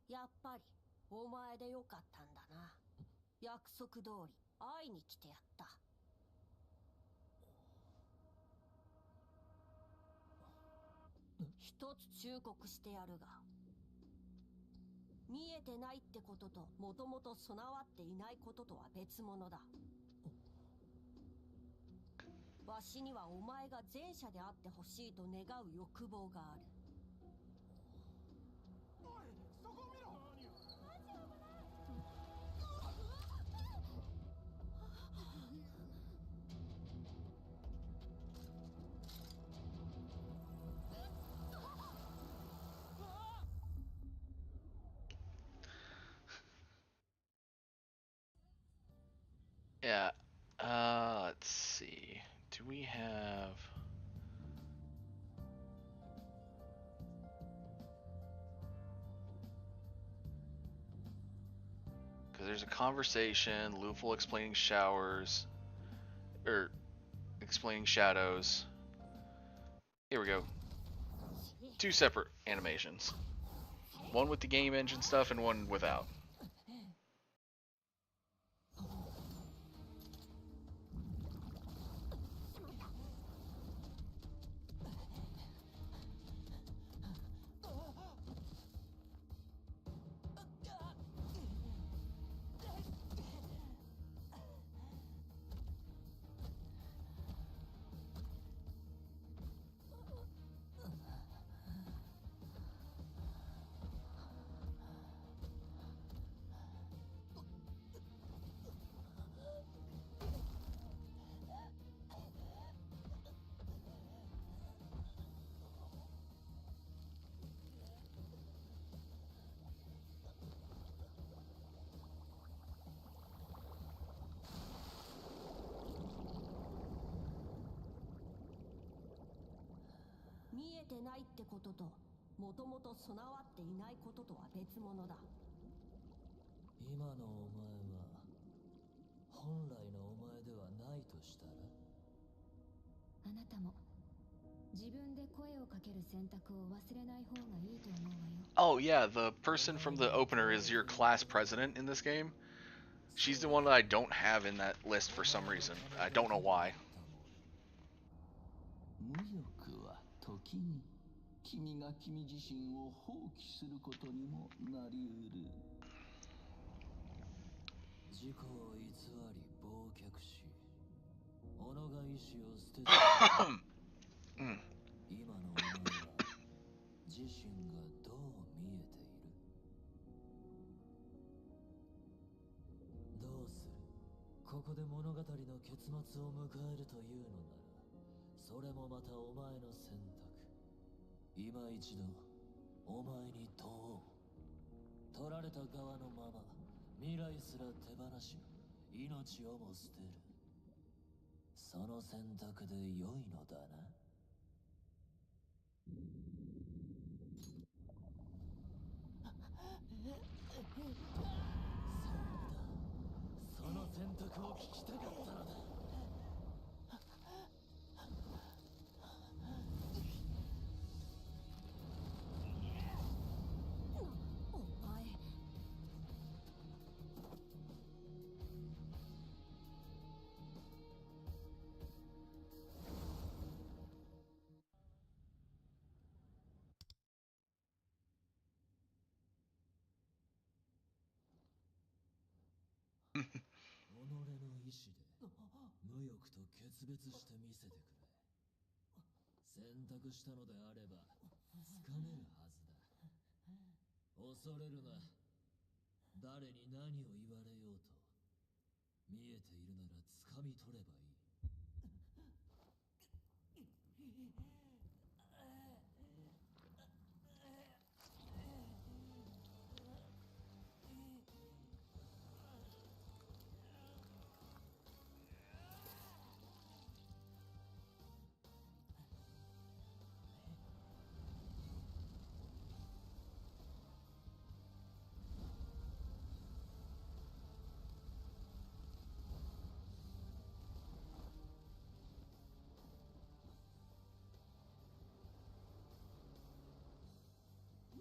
やっぱりお前でよかったんだな。約束通り会いに来てやった。一つ忠告してやるが、見えてないってことともともと備わっていないこととは別物だ。わしにはお前が前者であってほしいと願う欲望がある。Yeah, let's see. Do we have... Because there's a conversation, Luful explaining showers, or explaining shadows. Here we go. Two separate animations. One with the game engine stuff and one without.てないってことともともと備わっていないこととは別物だ。今のお前は本来のお前ではないとしたら、あなたも自分で声をかける選択を忘れない方がいいと思うわよ。Oh yeah, the person from the opener is your class president in this game. She's the one that I don't have in that list for some reason. I don't know why. 無欲は時に君が君自身を放棄することにもなりうる。自己を偽り忘却し己が意志を捨てうん。今のお前は自身がどう見えている？どうする？ここで物語の結末を迎えるというのなら、それもまたお前の選択。今一度お前に問おう。取られた側のまま未来すら手放し命をも捨てる。その選択で良いのだな。そうだ、その選択を聞きたかったのだ。お前。己の意志で無欲と決別してみせてくれ。選択したのであればつかめるはずだ。恐れるな。誰に何を言われようと、見えているなら掴み取ればいい。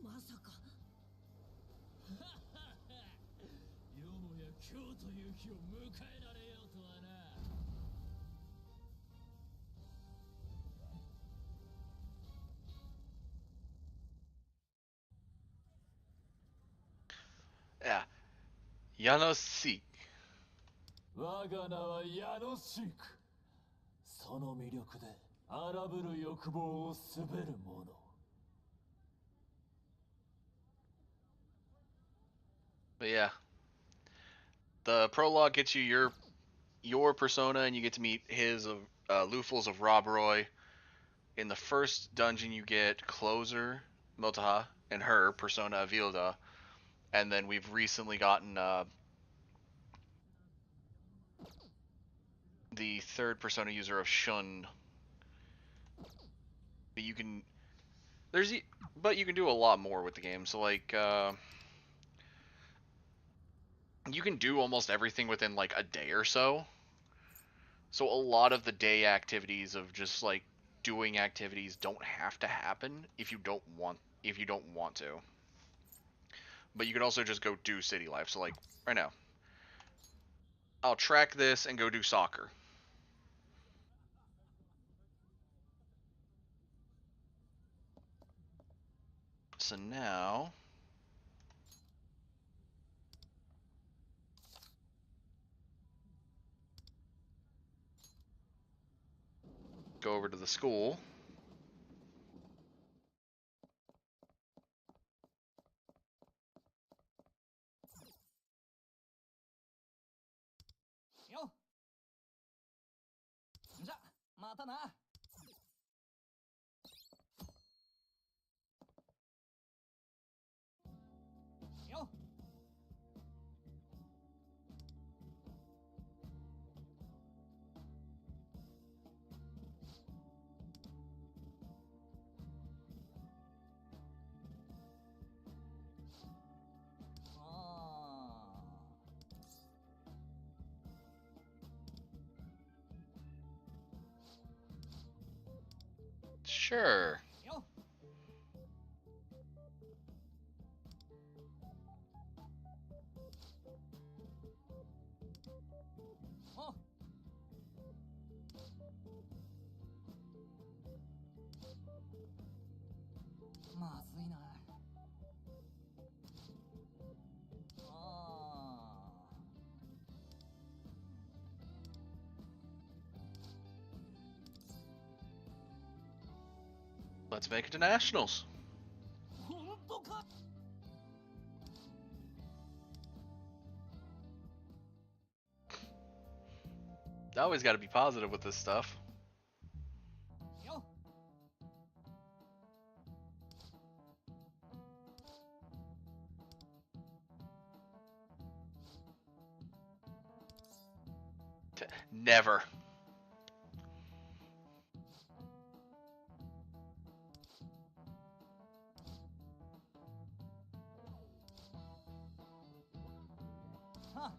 まさか。よもや今日という日を迎えられようとはな。Yeah. Yanosik. 我が名はヤノシーク。その魅力で荒ぶる欲望を滑る者。But yeah, the prologue gets you your persona, and you get to meet his of Luful's of Rob Roy. In the first dungeon, you get Closer, Motaha, and her persona Avilda, and then we've recently gotten the third persona user of Shun. But you can but you can do a lot more with the game. So like you can do almost everything within like a day or so. So a lot of the day activities of just like doing activities don't have to happen if you don't want to. But you can also just go do city life. So like right now, I'll track this and go do soccer. So now go over to the school. Yo. じゃ、またな。よ。Sure. Yo. Oh. まずいな。ああ。Let's make it to nationals. 本当か。 Always got to be positive with this stuff. よ。 Never. は。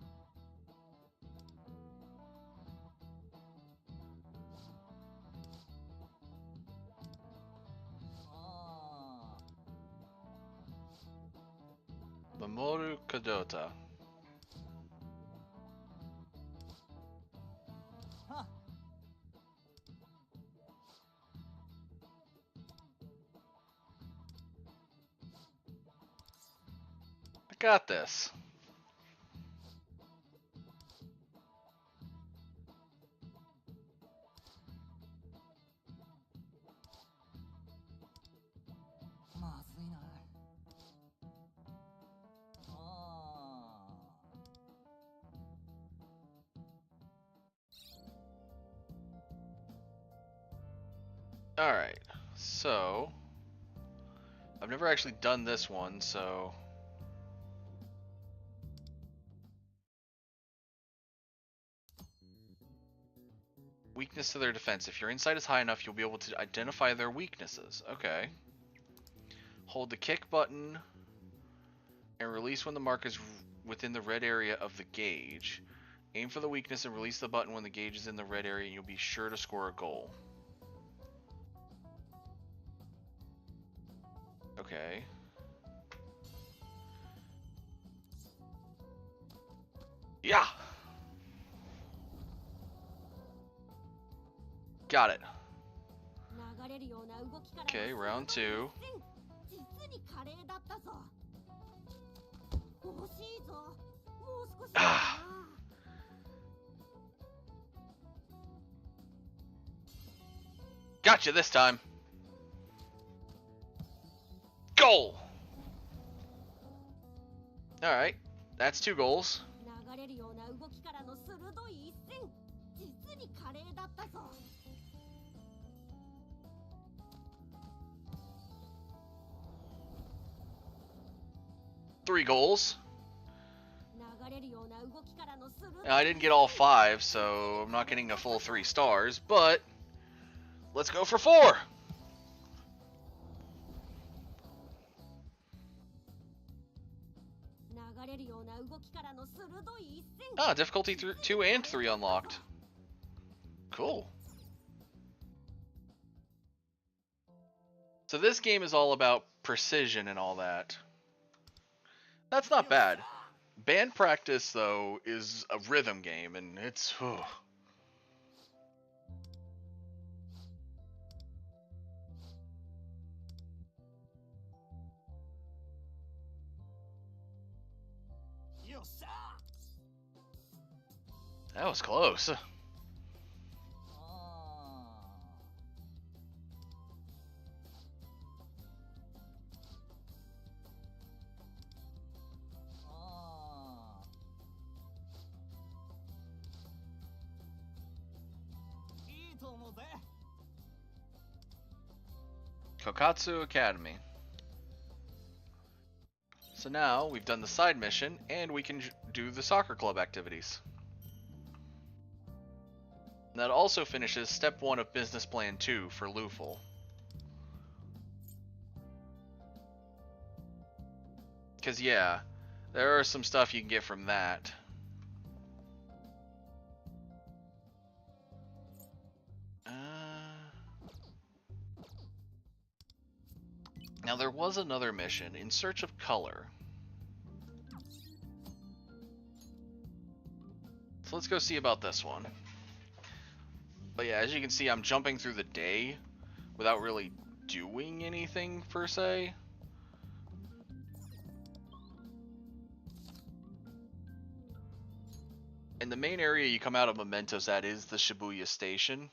あ Mamoru Kadota. あ。は。 I got this. まずいな。あ Alright, so I've never actually done this one, so weakness to their defense. If your insight is high enough, you'll be able to identify their weaknesses. Okay. Hold the kick button and release when the mark is within the red area of the gauge. Aim for the weakness and release the button when the gauge is in the red area, and you'll be sure to score a goal. Okay. Yeah! Got it. 流れるような動きからの Okay, round 2. 実に華麗だったぞ。惜しいぞ。もう少し Ah. Gotcha this time. Goal! Alright, that's 2 goals. 流れるような動きからの鋭い一戦。実に華麗だったぞ。 3 goals. 流れるような動きからの鋭い Now, I didn't get all 5, so I'm not getting a full 3 stars, but let's go for 4! 流れるような動きからの鋭い一戦。 Ah, difficulty 2 and 3 unlocked. Cool. So this game is all about precision and all that. That's not bad. Band Practice, though, is a rhythm game, and it's... That was close. あ。 いいと思うぜ。 Kokatsu Academy. So now we've done the side mission, and we can do the soccer club activities. And that also finishes step 1 of business plan 2 for Luful. Because yeah, there are some stuff you can get from that. Now there was another mission, In Search of Color. So let's go see about this one. But yeah, as you can see, I'm jumping through the day without really doing anything per se. And the main area you come out of Mementos at is the Shibuya station.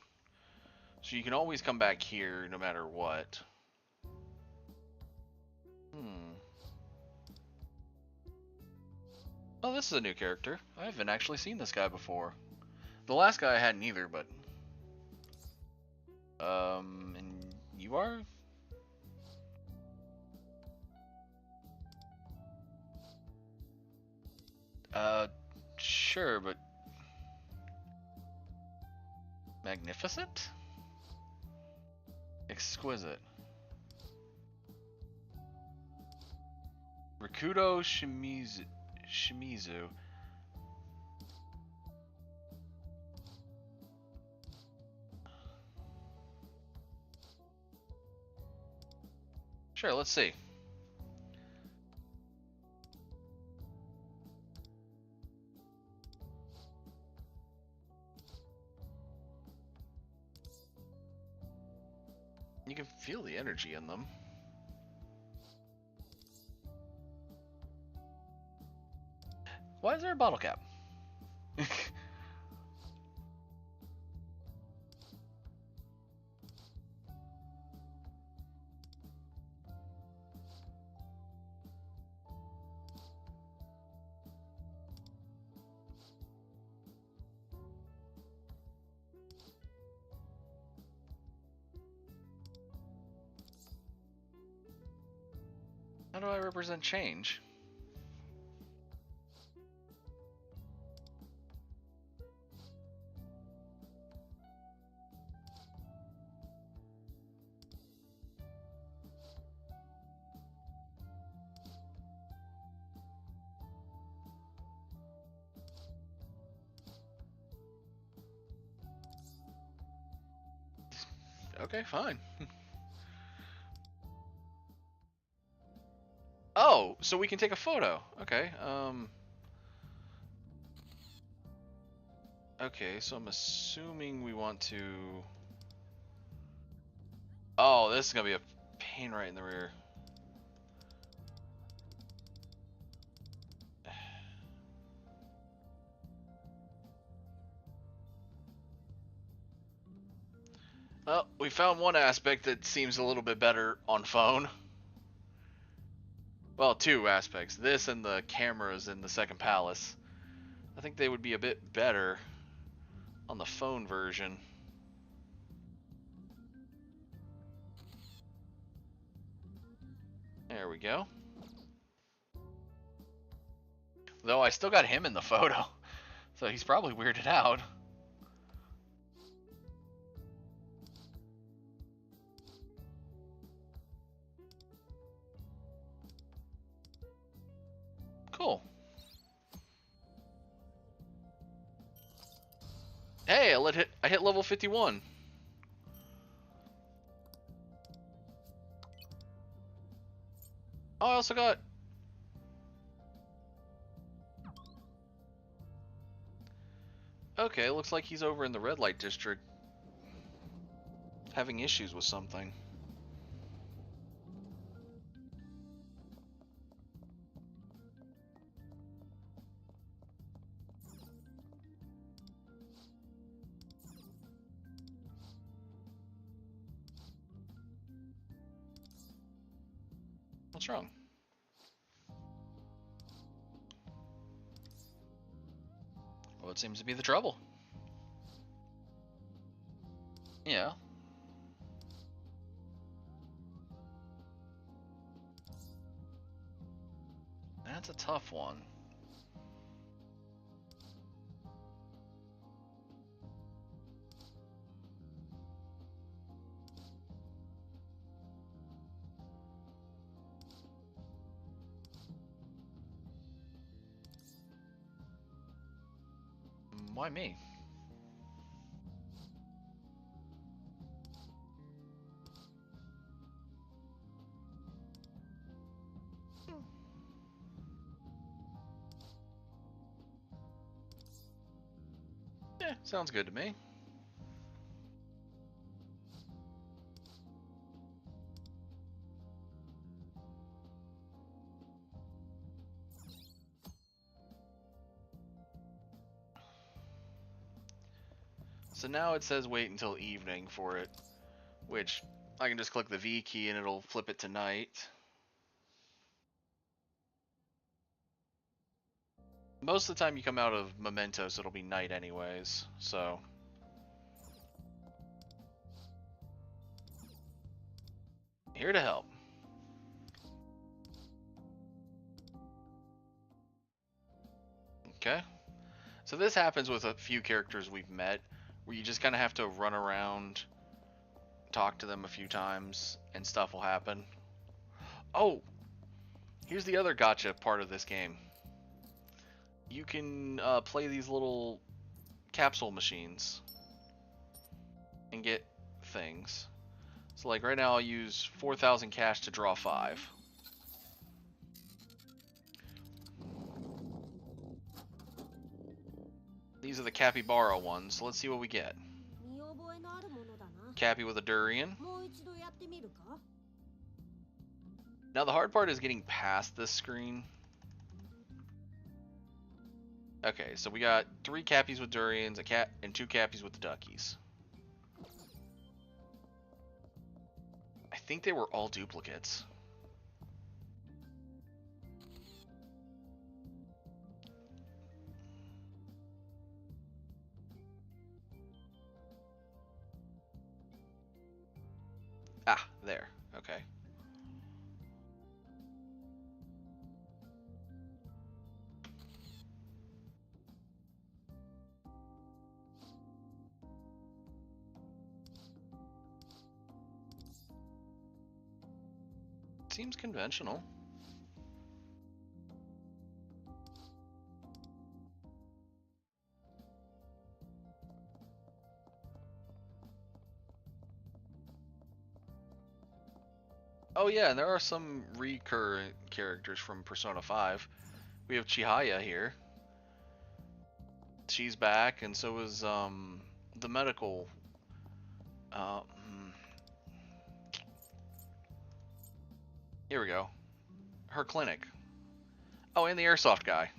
So you can always come back here no matter what. Oh, this is a new character. I haven't actually seen this guy before. The last guy I hadn't either, but... and you are? Sure, but... Magnificent? Exquisite. Rikudo Shimizu. Sure, let's see. You can feel the energy in them. Why is there a bottle cap? How do I represent change? Okay, fine. Oh, so we can take a photo. Okay, okay, so I'm assuming we want to... Oh, this is gonna be a pain right in the rear. Well, we found one aspect that seems a little bit better on phone. Well, two aspects. This and the cameras in the second palace. I think they would be a bit better on the phone version. There we go. Though I still got him in the photo, so he's probably weirded out. Cool. Hey, I hit level 51. Oh, I also got... Okay, looks like he's over in the red light district having issues with something. What's wrong? What seems to be the trouble? Yeah. That's a tough one. Why me? Yeah, sounds good to me. So now it says wait until evening for it, which I can just click the V key and it'll flip it to night. Most of the time you come out of Mementos, it'll be night anyways, so... Here to help. Okay. So this happens with a few characters we've met, where you just kind of have to run around, talk to them a few times, and stuff will happen. Oh! Here's the other gotcha part of this game. You can play these little capsule machines and get things. So like right now I'll use 4,000 cash to draw 5. These are the capybara ones, so let's see what we get. 見覚えのあるものだな。 Cappy with a durian. もう一度やってみるか？ Now the hard part is getting past this screen. Okay, so we got 3 Cappies with durians, a cat, and 2 Cappies with the duckies. I think they were all duplicates. Ah, there. Okay. Seems conventional. Oh yeah, and there are some recurrent characters from Persona 5. We have Chihaya here. She's back, and so is the medical here we go. Her clinic. Oh, and the airsoft guy.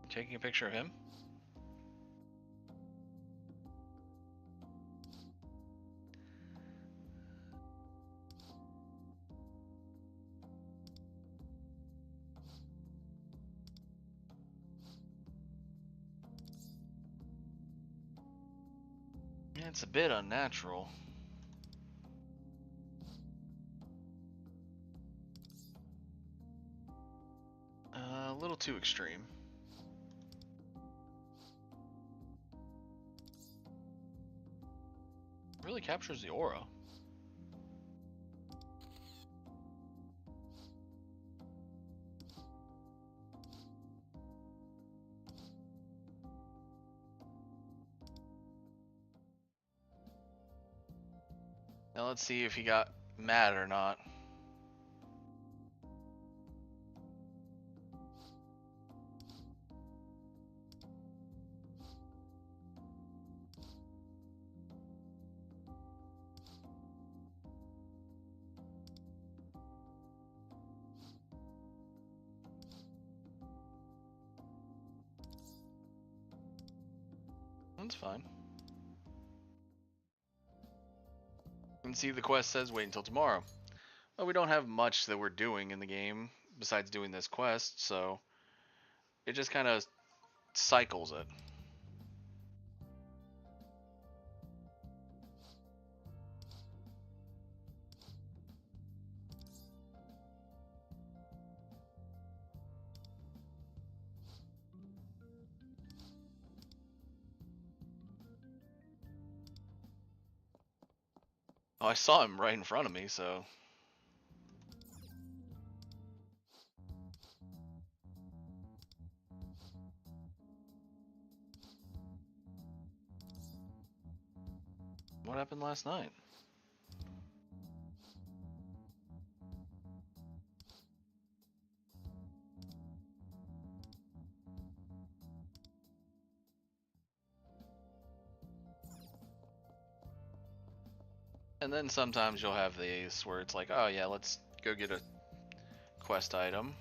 Taking a picture of him. Yeah, it's a bit unnatural. A little too extreme. Really captures the aura. Now let's see if he got mad or not. That's fine. And see, the quest says wait until tomorrow. Well, we don't have much that we're doing in the game besides doing this quest, so it just kind of cycles it. Oh, I saw him right in front of me, so... What happened last night? And then sometimes you'll have these where it's like, oh yeah, let's go get a quest item.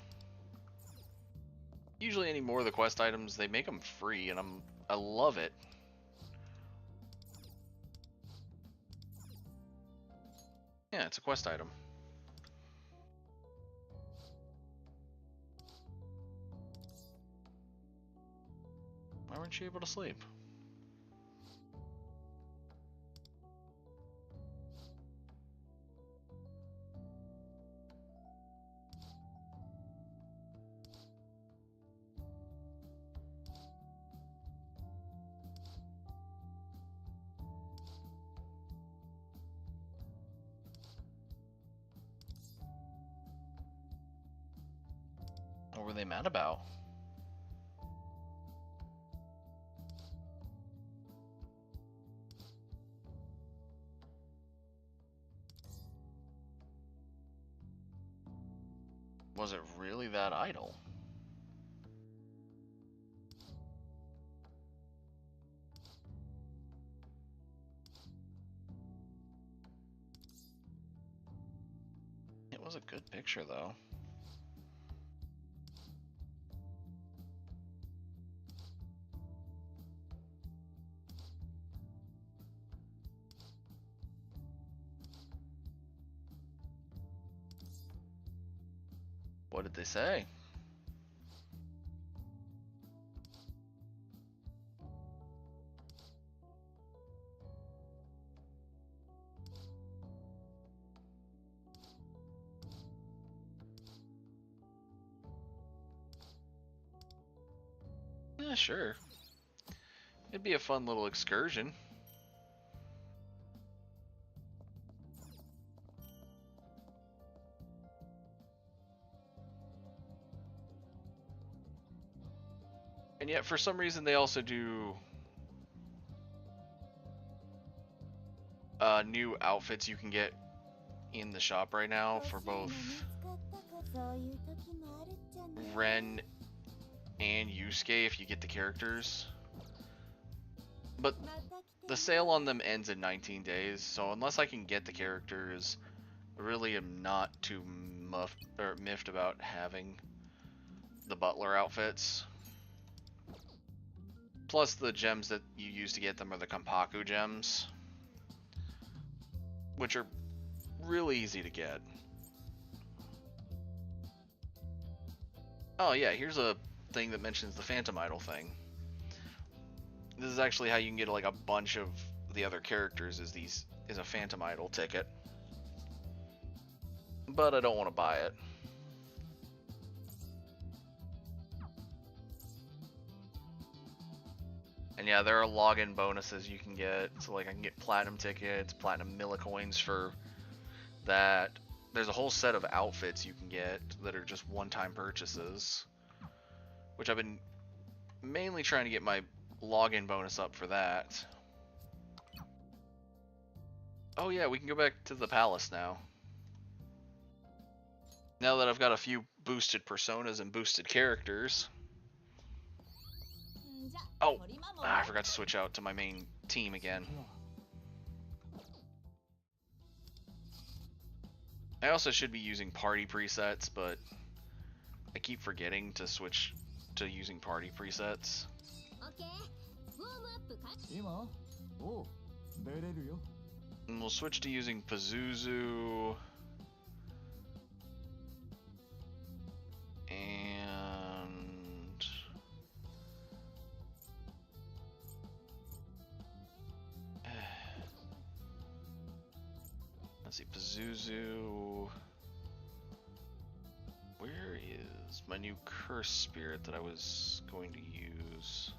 Usually any more of the quest items, they make them free, and I love it. Yeah, it's a quest item. Why weren't you able to sleep? What were they mad about? Was it really that idle? It was a good picture, though. What did they say? Yeah, sure. It'd be a fun little excursion. And yet, for some reason, they also do new outfits you can get in the shop right now for both Ren and Yusuke if you get the characters. But the sale on them ends in 19 days, so unless I can get the characters, I really am not too miffed about having the butler outfits. Plus, the gems that you use to get them are the Kampaku gems, which are really easy to get. Oh yeah, here's a thing that mentions the Phantom Idol thing. This is actually how you can get like a bunch of the other characters is a Phantom Idol ticket. But I don't want to buy it. And yeah, there are login bonuses you can get. So like I can get platinum tickets, platinum millicoins for that. There's a whole set of outfits you can get that are just one-time purchases, which I've been mainly trying to get my login bonus up for that. Oh yeah, we can go back to the palace now. Now that I've got a few boosted personas and boosted characters. Oh, I forgot to switch out to my main team again. I also should be using party presets, but I keep forgetting to switch to using party presets. 今おう出れるよ And we'll switch to using Pazuzu. And let's see, Pazuzu. Where is my new curse spirit that I was going to use?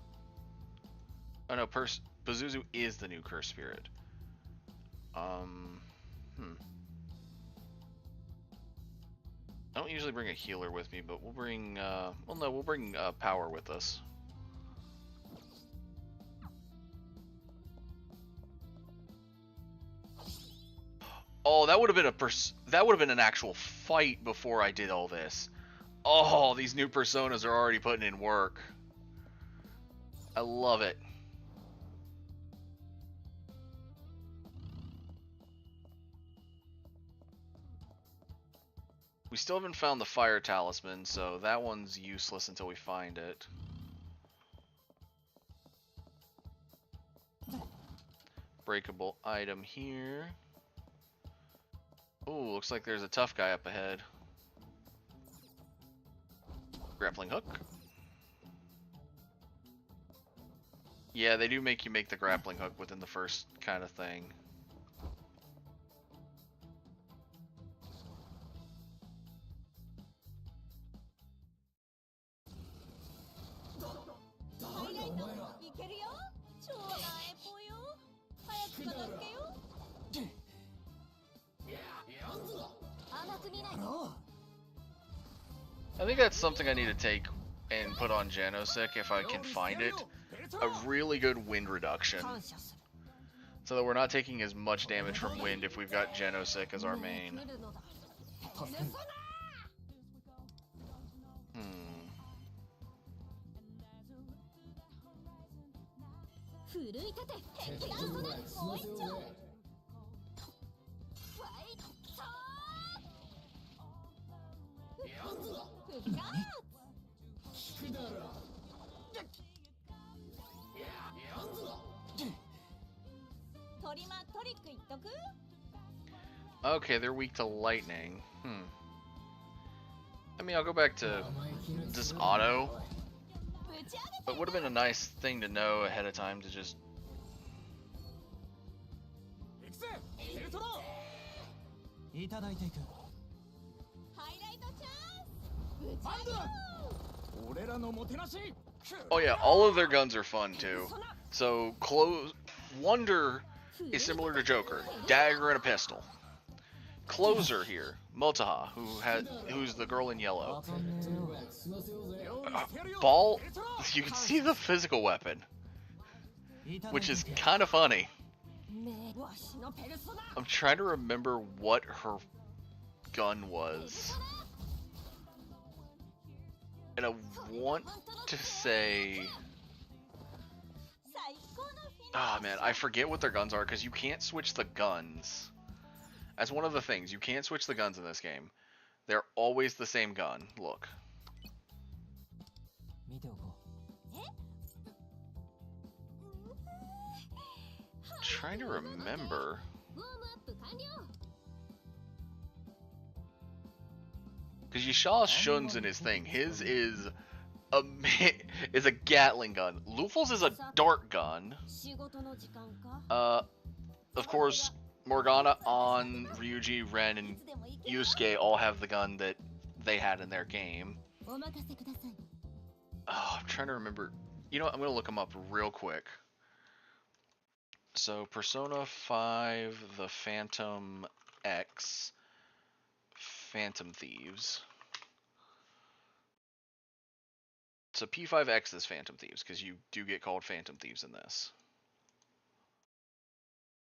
Oh no, Pazuzu is the new curse spirit. I don't usually bring a healer with me, but we'll bring, well no, we'll bring power with us. Oh, that would have been an actual fight before I did all this. Oh, these new personas are already putting in work. I love it. We still haven't found the fire talisman, so that one's useless until we find it. Breakable item here. Ooh, looks like there's a tough guy up ahead. Grappling hook. Yeah, they do make you make the grappling hook within the first kind of thing. I think that's something I need to take and put on Genosec if I can find it. A really good wind reduction. So that we're not taking as much damage from wind if we've got Genosec as our main. Okay, they're weak to lightning. I mean, I'll go back to just auto. But would have been a nice thing to know ahead of time to just... Oh yeah, all of their guns are fun too. So, Wonder is similar to Joker. Dagger and a pistol. Closer here, Motaha, who's the girl in yellow. Ball, you can see the physical weapon, which is kind of funny. I'm trying to remember what her gun was. And I want to say... Ah, man, I forget what their guns are because you can't switch the guns. That's one of the things. You can't switch the guns in this game. They're always the same gun. Look. I'm trying to remember. Because Yasha Shun's in his thing. His is a Gatling gun. Luful's is a dart gun. Of course, Morgana, An, Ryuji, Ren, and Yusuke all have the gun that they had in their game. Oh, I'm trying to remember. You know what? I'm going to look them up real quick. So, Persona 5, the Phantom X, Phantom Thieves. So P5X is Phantom Thieves, because you do get called Phantom Thieves in this.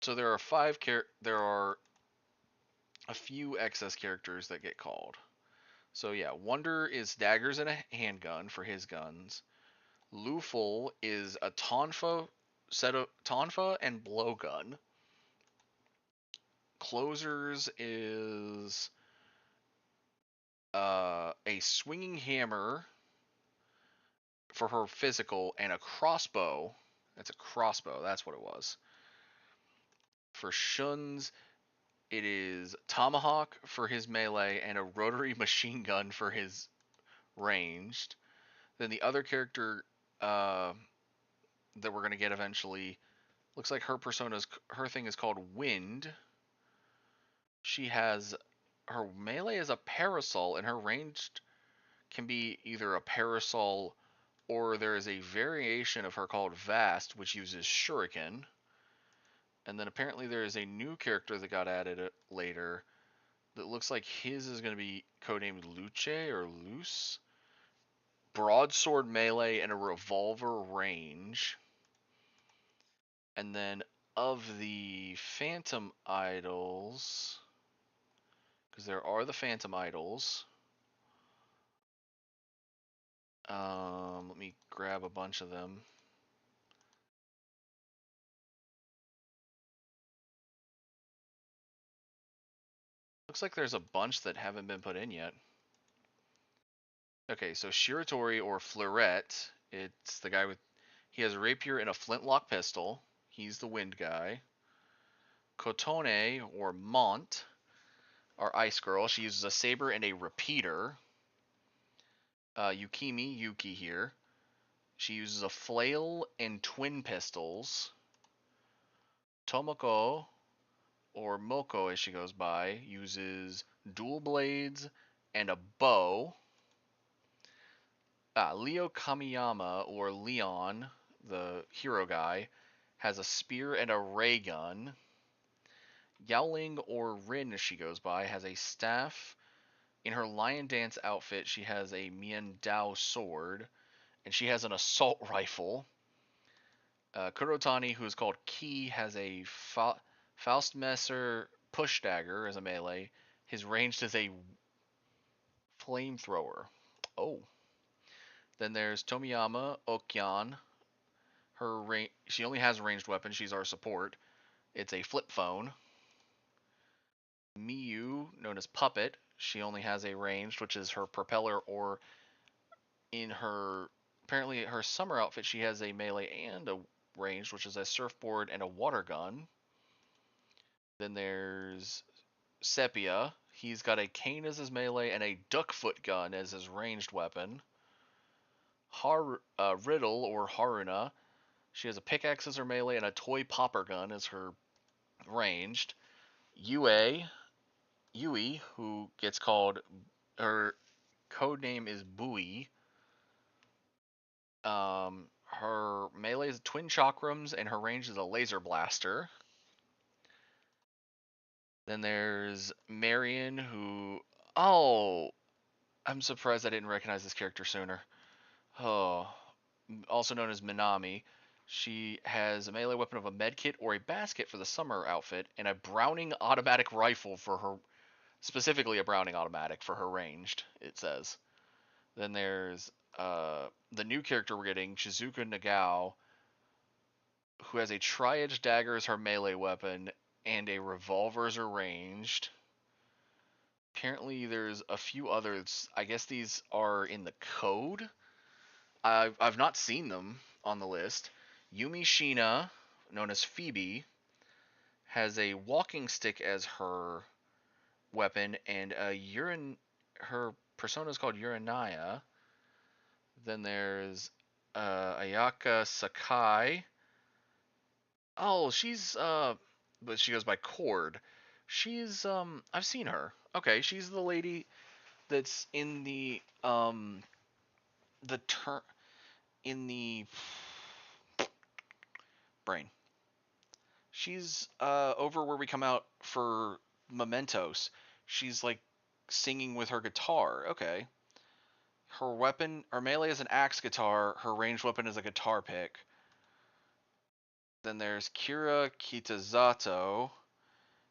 So there are a few excess characters that get called. So yeah, Wonder is daggers and a handgun for his guns. Luful is a tonfa and blowgun. Closers is a swinging hammer for her physical and a crossbow. That's a crossbow. That's what it was. For Shun's, it is Tomahawk for his melee and a rotary machine gun for his ranged. Then the other character that we're going to get eventually, looks like her thing is called Wind. She has, her melee is a parasol, and her ranged can be either a parasol or there is a variation of her called Vast, which uses Shuriken. And then apparently there is a new character that got added later that looks like his is going to be codenamed Luce or Luce. Broadsword melee and a revolver range. And then of the Phantom Idols, because there are the Phantom Idols. Let me grab a bunch of them. Looks like there's a bunch that haven't been put in yet. Okay, so Shiratori or Fleurette, it's the guy with, he has a rapier and a flintlock pistol. He's the wind guy. Kotone or Mont, our ice girl. She uses a saber and a repeater. Yukimi, Yuki here. She uses a flail and twin pistols. Tomoko, or Moko as she goes by, uses dual blades and a bow. Leo Kamiyama, or Leon, the hero guy, has a spear and a ray gun. Yaoling, or Rin as she goes by, has a staff. In her lion dance outfit, she has a Miendao sword, and she has an assault rifle. Kurotani, who is called Ki, has a Faustmesser push dagger as a melee. His ranged is a flamethrower. Oh. Then there's Tomiyama Okyan. She only has a ranged weapon. She's our support. It's a flip phone. Miyu, known as Puppet. She only has a ranged, which is her propeller, or in her, apparently her summer outfit, she has a melee and a ranged, which is a surfboard and a water gun. Then there's Sepia. He's got a cane as his melee and a duckfoot gun as his ranged weapon. Riddle, or Haruna. She has a pickaxe as her melee and a toy popper gun as her ranged. Yui, who gets called, her code name is Bui. Her melee is twin chakrams and her range is a laser blaster. Then there's Marion, who, oh, I'm surprised I didn't recognize this character sooner. Oh, also known as Minami. She has a melee weapon of a medkit or a basket for the summer outfit, and a Browning automatic rifle for her, specifically a Browning automatic for her ranged, it says. Then there's the new character we're getting, Shizuka Nagao, who has a tri-edged dagger as her melee weapon, and a revolver as her ranged. Apparently there's a few others. I guess these are in the code. I've not seen them on the list. Yumi Shina, known as Phoebe, has a walking stick as her weapon, and her persona is called Uranaya. Then there's Ayaka Sakai. Oh, she's but she goes by Cord. She's I've seen her. Okay, she's the lady that's in the in the brain. She's over where we come out for Mementos. She's like singing with her guitar. Okay. Her weapon, her melee is an axe guitar. Her ranged weapon is a guitar pick. Then there's Kira Kitazato.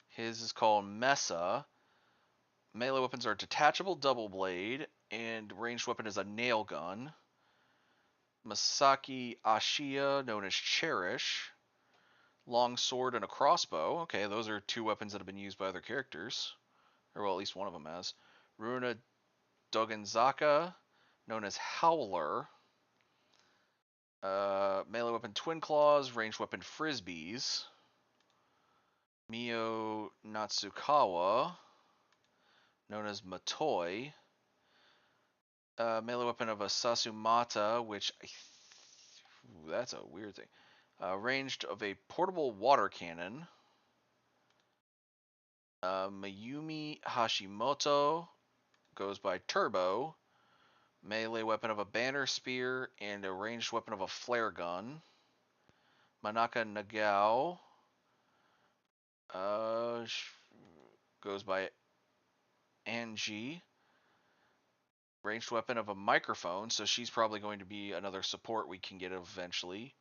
His is called Mesa. Melee weapons are detachable double blade, and ranged weapon is a nail gun. Masaki Ashiya, known as Cherish. Long sword and a crossbow. Okay, those are two weapons that have been used by other characters. Or, well, at least one of them has. Runa Dogenzaka, known as Howler. Melee weapon Twin Claws, ranged weapon Frisbees. Mio Natsukawa, known as Matoi. Melee weapon of a Sasumata, which ooh, that's a weird thing. Ranged of a portable water cannon. Mayumi Hashimoto goes by Turbo. Melee weapon of a banner spear and a ranged weapon of a flare gun. Manaka Nagao goes by Angie. Ranged weapon of a microphone, so she's probably going to be another support we can get eventually.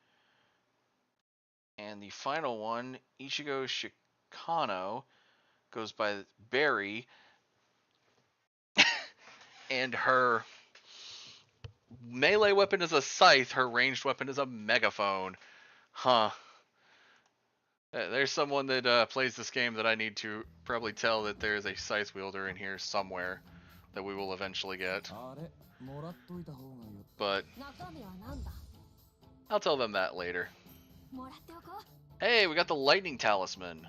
And the final one, Ichigo Shikano, goes by Barry. And her melee weapon is a scythe, her ranged weapon is a megaphone. Huh. There's someone that plays this game that I need to probably tell that there's a scythe wielder in here somewhere that we will eventually get. But I'll tell them that later. Hey, we got the lightning talisman.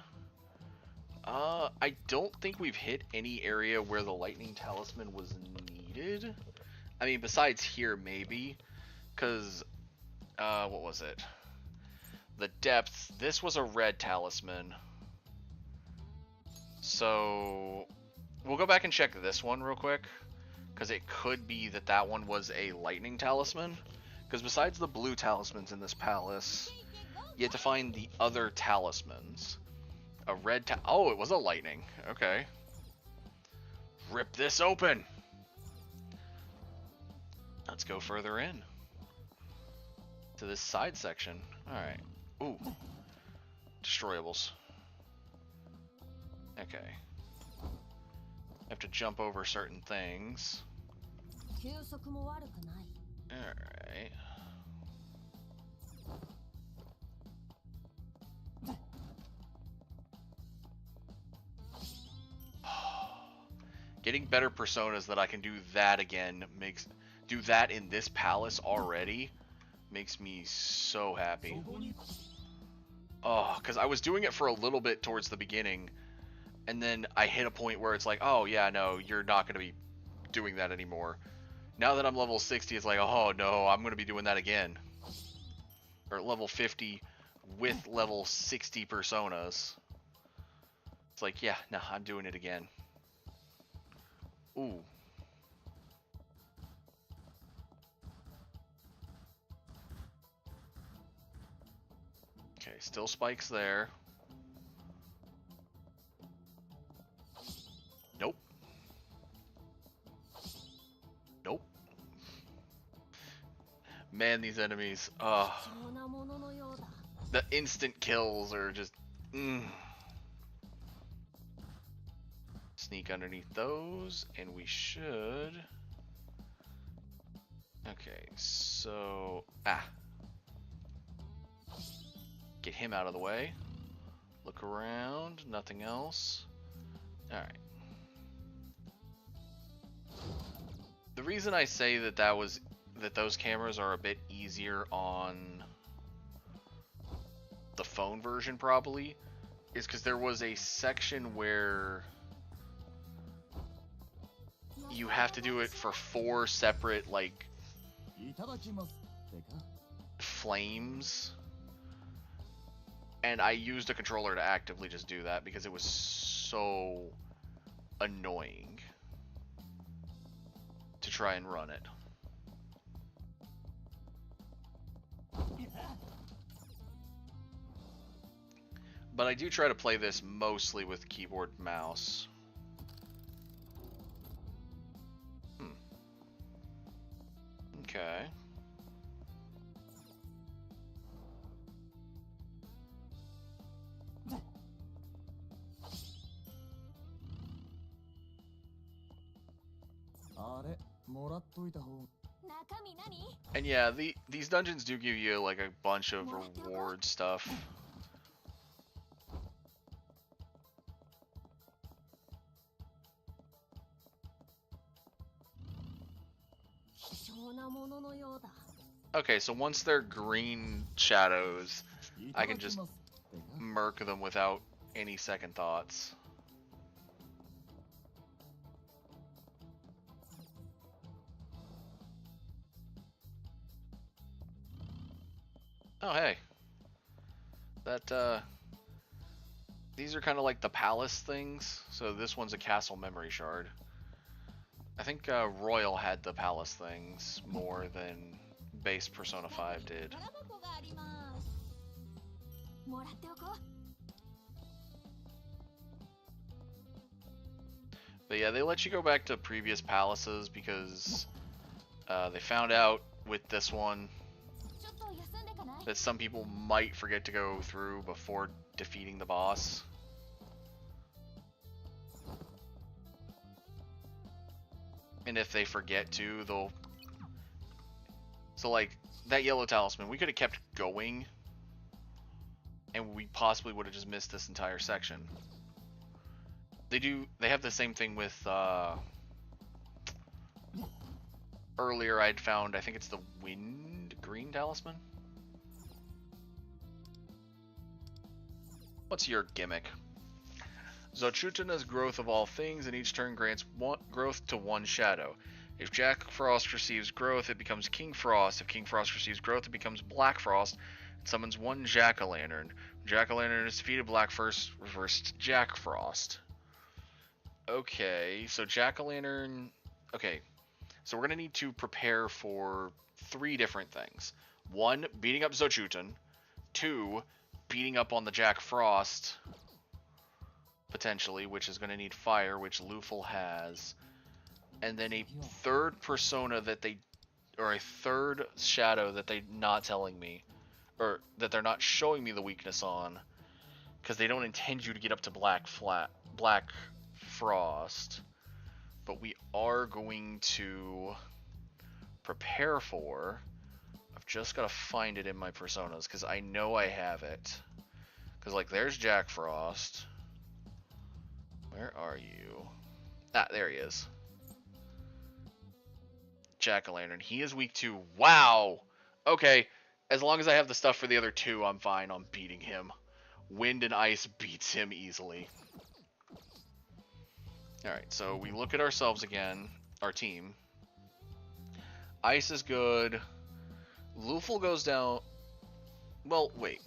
I don't think we've hit any area where the lightning talisman was needed. I mean, besides here, maybe. Because, what was it? The depths. This was a red talisman. So, we'll go back and check this one real quick. Because it could be that that one was a lightning talisman. Because besides the blue talismans in this palace, you have to find the other talismans. A red oh, it was a lightning. Okay. Rip this open. Let's go further in. To this side section. Alright. Ooh. Destroyables. Okay. I have to jump over certain things. Alright. Getting better personas that I can do that again do that in this palace already makes me so happy. Oh, because I was doing it for a little bit towards the beginning, and then I hit a point where it's like, oh yeah, no, you're not going to be doing that anymore. Now that I'm level 60, it's like, oh no, I'm going to be doing that again. Or level 50 with level 60 personas. It's like, yeah, no, I'm doing it again. Ooh. Okay, still spikes there. Nope. Nope. Man, these enemies, the instant kills are just, Sneak underneath those, and we should. Okay, so get him out of the way. Look around, nothing else. All right. The reason I say that those cameras are a bit easier on the phone version probably is because there was a section where you have to do it for 4 separate, like, flames. And I used a controller to actively just do that because it was so annoying to try and run it. But I do try to play this mostly with keyboard and mouse. Okay. And yeah, these dungeons do give you like a bunch of reward stuff. Okay, so once they're green shadows, I can just murk them without any second thoughts. Oh, hey. That, these are kind of like the palace things. So this one's a castle memory shard. I think Royal had the palace things more than base Persona 5 did. 宝箱があります。もらっておこう。 But yeah, they let you go back to previous palaces because they found out with this one ちょっと休んでかない？ that some people might forget to go through before defeating the boss. And if they forget to, they'll... So like, that yellow talisman, we could have kept going and we possibly would have just missed this entire section. They have the same thing with, earlier I'd found, I think it's the wind green talisman? What's your gimmick? Zochutena's growth of all things, and each turn grants growth to one shadow. If Jack Frost receives growth, it becomes King Frost. If King Frost receives growth, it becomes Black Frost. It summons one Jack-o'-lantern. When Jack-o'-lantern is defeated, Black First reversed Jack Frost. Okay, so Jack-o'-lantern... Okay, so we're going to need to prepare for 3 different things. 1, beating up Zochuten. 2, beating up on the Jack Frost... potentially, which is going to need fire, which Lufel has, and then a third persona that they, or a third shadow that they're not telling me, or that they're not showing me the weakness on, because they don't intend you to get up to Black Frost, but we are going to prepare for. I've just got to find it in my personas, because I know I have it, because like there's Jack Frost. Where are you? Ah, there he is. Jack-o'-lantern. He is weak to... Wow! Okay, as long as I have the stuff for the other 2, I'm fine on beating him. Wind and Ice beats him easily. Alright, so we look at ourselves again. Our team. Ice is good. Lufel goes down... Well, wait.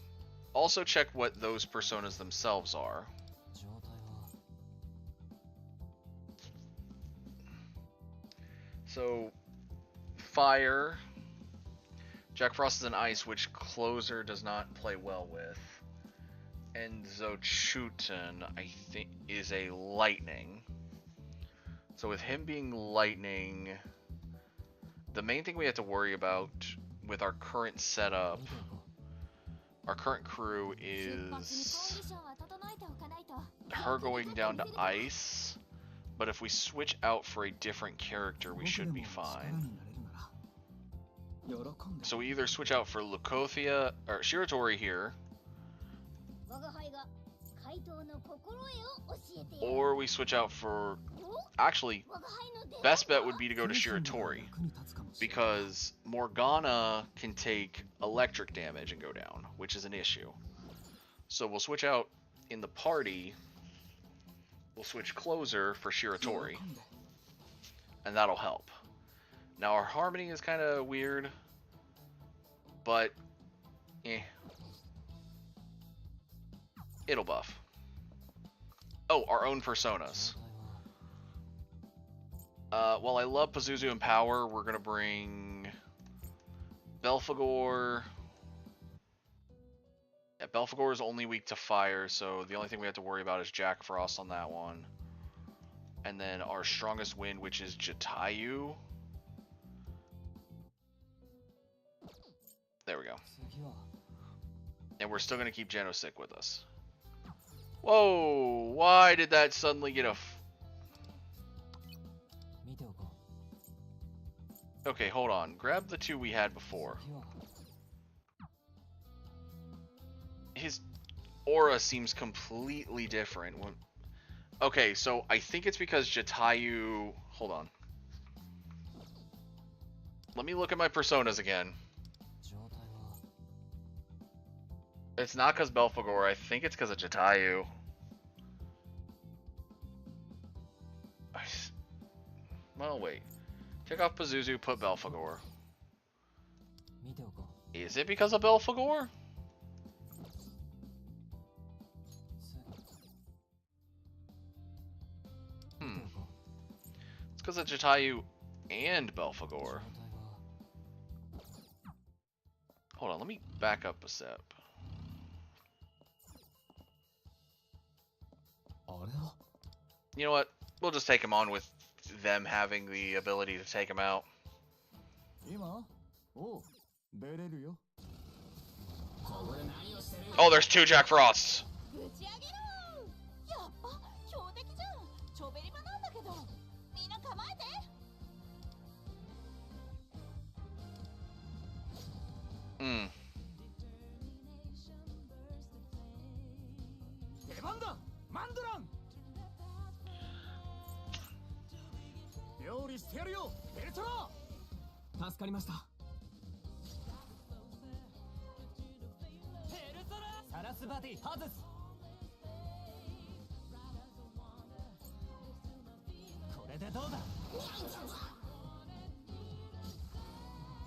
Also check what those personas themselves are. So, fire. Jack Frost is an ice, which Closer does not play well with. And Zochuten, I think, is a lightning. So with him being lightning, the main thing we have to worry about with our current setup, our current crew, is her going down to ice. But if we switch out for a different character, we should be fine. So we either switch out for Lucothea, or Shiratori here, or we switch out for... Actually, best bet would be to go to Shiratori, because Morgana can take electric damage and go down, which is an issue. So we'll switch out in the party. We'll switch Closer for Shiratori, and that'll help. Now our Harmony is kind of weird, but it'll buff. Oh, our own personas. While I love Pazuzu and Power, we're gonna bring Belphegor. Yeah, Belphegor is only weak to fire, so the only thing we have to worry about is Jack Frost on that one. And then our strongest wind, which is Jatayu. There we go. And we're still going to keep Genostic with us. Whoa! Why did that suddenly get a... Okay, hold on. Grab the 2 we had before. His aura seems completely different. Okay, so I think it's because Jatayu... Hold on. Let me look at my personas again. It's not because Belphegor. I think it's because of Jatayu. Well, wait. Take off Pazuzu, put Belphegor. 見ておこう Is it because of Belphegor? 見ておこ It's because of Jatayu and Belphegor. う状態は Hold on, let me back up a step. あれは You know what? We'll just take him on with them having the ability to take him out. 今おう出れるよ Oh, there's two Jack Frosts. ぶち上げろ。やっぱ強敵じゃん。チョベリバなんだけど。みんな構えて。Hmm. 出番だマンドラン料理してやるよベルトラ助かりましたペルトラサラスバティ外すこれでどうだ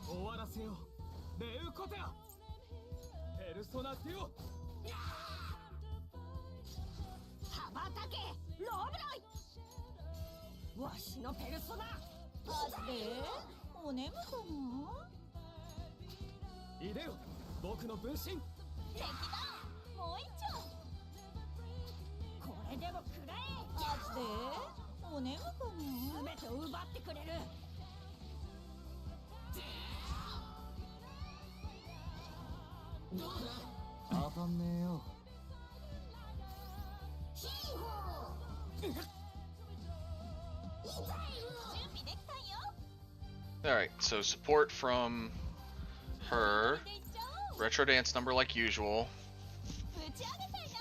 終わらせようレウコテアペルソナティオ羽ばたけローブロイわしのペルソナマジでお眠かな。いでよ僕の分身敵だ。もう一丁。これでも食らえマジでお眠かな。全てを奪ってくれる当たんねえよ 準備できたんよ。 Alright, so support from her. でいっちゃおう。 Retro dance number like usual. ぶち上げたいな。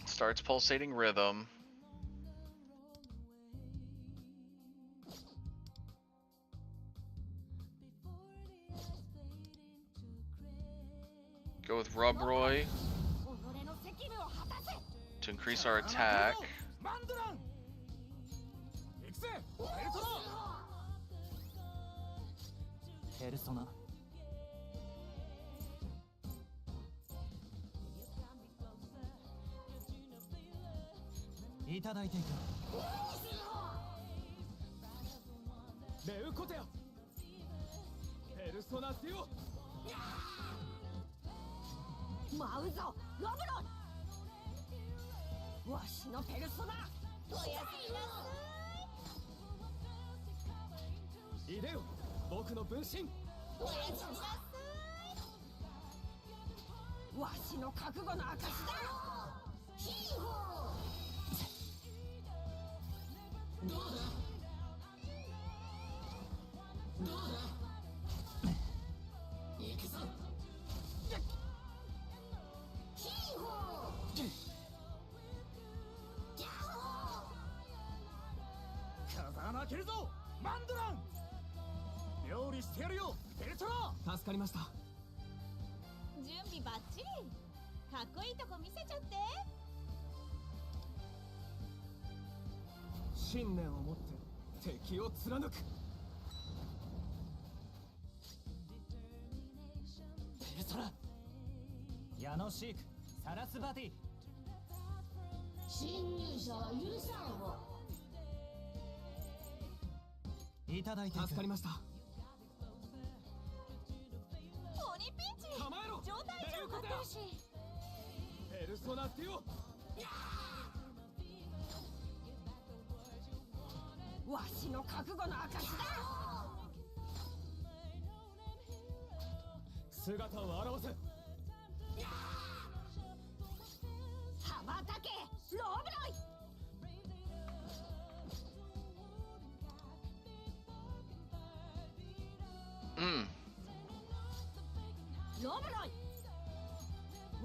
Starts pulsating rhythm. Go with Rubroy 己の責務を果たせ to increase our attack. マンドラン行くぜベルトラペルソナ いただいていく レウコテアペルソナティオ舞うぞロブロイわしのペルソナおやすみなさい。いでよ僕の分身おやすみなさい。わしの覚悟の証だヒーホ風穴開けるぞマンドラン料理してやるよベルトラ助かりました準備バッチリ。かっこいいとこ見せちゃって。信念を持って敵を貫くペルソナヤノシークサラスバティ侵入者は許さんわいただいていく助かりました鬼ピンチ。構えろ状態異常になってるし。ペルソナティオわしの覚悟の証だ姿を現せ羽ばたけローブロイ ロブロイ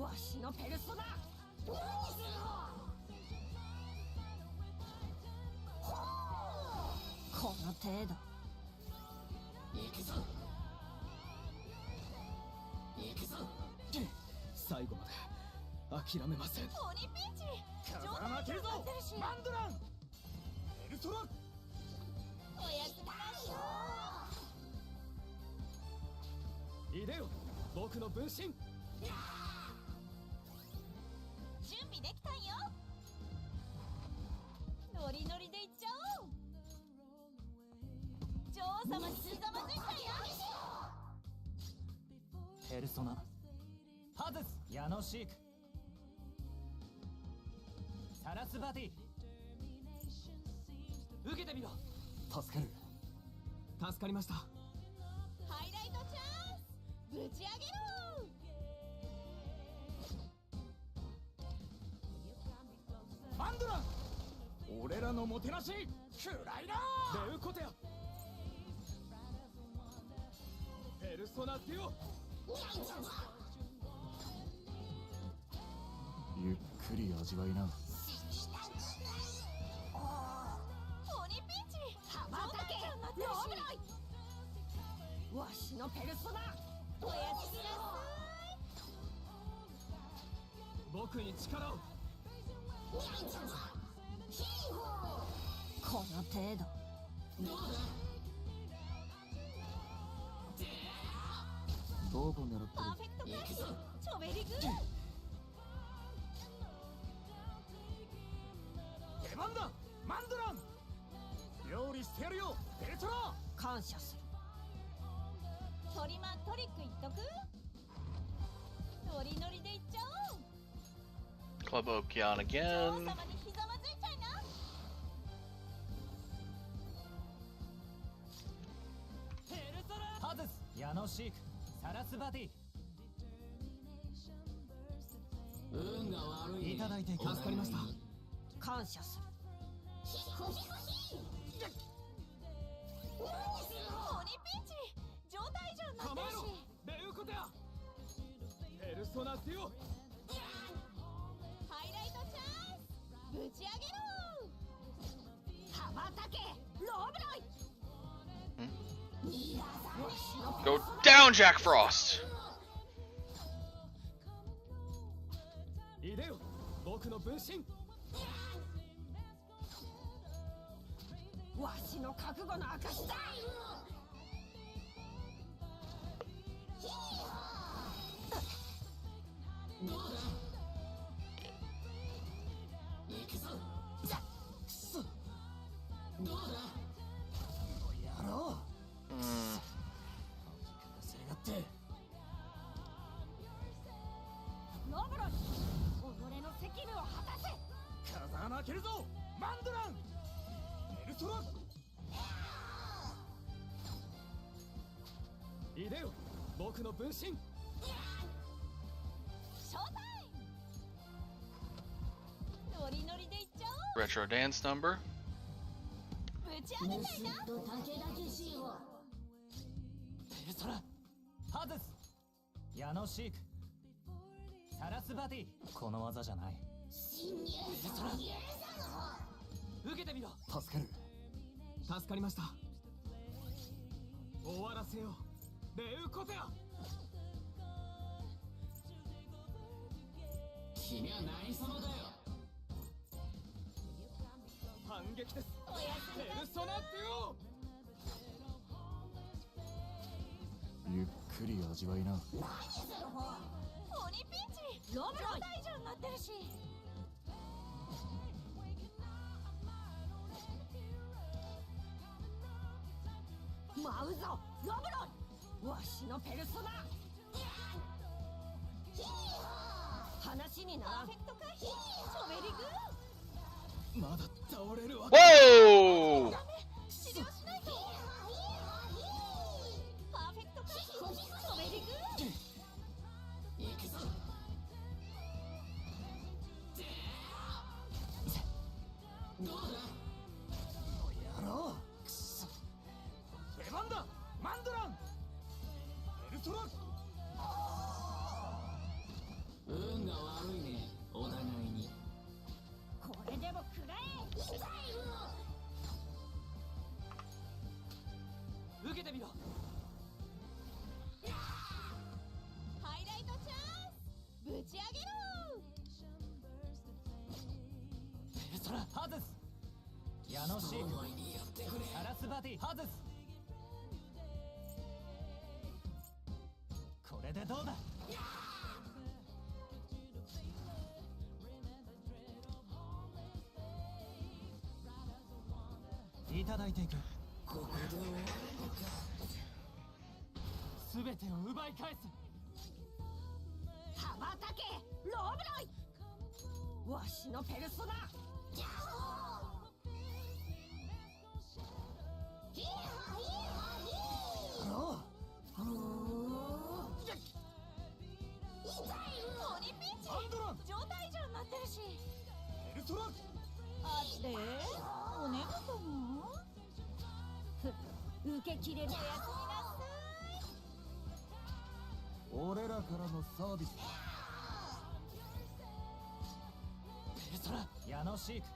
わしのペルソナこの程度最後まで諦めません。鬼ピンチ。風穴開けるぞマンドラン。ベルトラ。おやすみなさいでよ僕の分身。い。準備できたんよ。ノリノリでいっちゃおう。女王様にひざまずいたよ。ペルソナハズスヤノシークサラスバティ。受けてみろ。助かる。助かりました。ハイライトチャンス。ぶち上げろ。マンドラン俺らのもてなしくらいだ。レウコテアペルソナデュオ。ゆっくり味わいな。鬼ピンチ。羽ばたけローブロイ。わしのペルソナ。おやすみなさ僕に力を。この程度。どこ狙ってい。パーフェクト回避。チョベリグー。出番だマンドラン。料理してやるよベルトラ。感謝する。トリマントリック言っとく。ノリノリでいっちゃおう。 Club Okean 女王 again. 様にひざまずいちゃいな。ペルソナハズスヤノシークサラスバティ。運が悪いね。いただいて助かりました。感謝する。鬼ピンチ。状態異常になってるし。レウコテアペルソナデュオ。ハイライトチャンス。ぶち上げろ。羽ばたけローブロイ。 Go down, Jack Frost! いでよ僕の分身。わしの覚悟の証だ。やろう。せがってローブロイ。己の責務を果たせ。風穴開けるぞマンドラン。ベルトラ。いでよ僕の分身。ショータイム。ノリノリでいっちゃおう。 Retro dance number. ぶち上げたいな。と武田騎士を。ペルソナハズスヤノシークサラスバティ。この技じゃない。ペルソナ受けてみろ。助かる。助かりました。終わらせようレウコテア。君は何様だよ。反撃ですおやすみペなルソナデュオ。ゆっくり味わいな。鬼ピンチ。ローブロイ。状態異常になってるし。舞うぞロブロイ。わしのペルソナ。話にならんパーフェ。クト回避。チョベリグー。まだ倒れるわけ。 Whoa! 治療しないと。パーフェクト回避。チョベリグー。やろう。くそ出番だマンドラン。ペルトラ。運が悪いね。お互いに。これでも食らえ。矢野シークサラスバティ外す。これでどうだ。いただいていく。すべてを奪い返す。羽ばたけローブロイ、わしのペルソナ。鬼ピンチ状態異常になってるし。ペルソナあっておねがとも受け切れる。おやすみなさい。俺らからのサービス。ペルソナ矢野シーク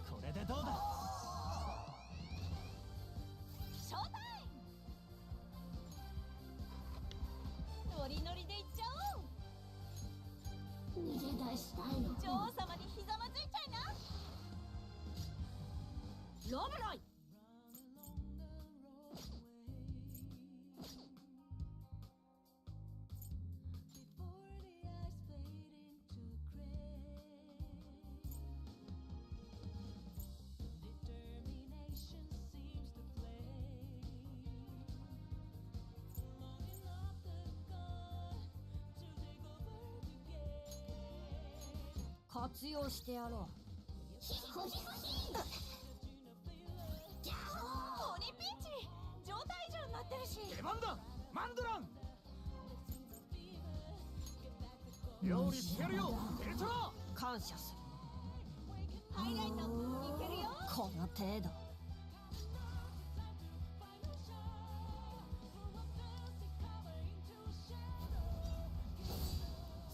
これでどうだ。ショータイム。ノリノリでいっちゃおう。逃げ出したいの。女王様にひざまずいちゃいな。ローブロイ。活用してやろう。鬼ピンチ状態異常になってるし。出番だマンドラン。料理してやるよペルソナ。感謝する。ハイライトいけるよ。この程度。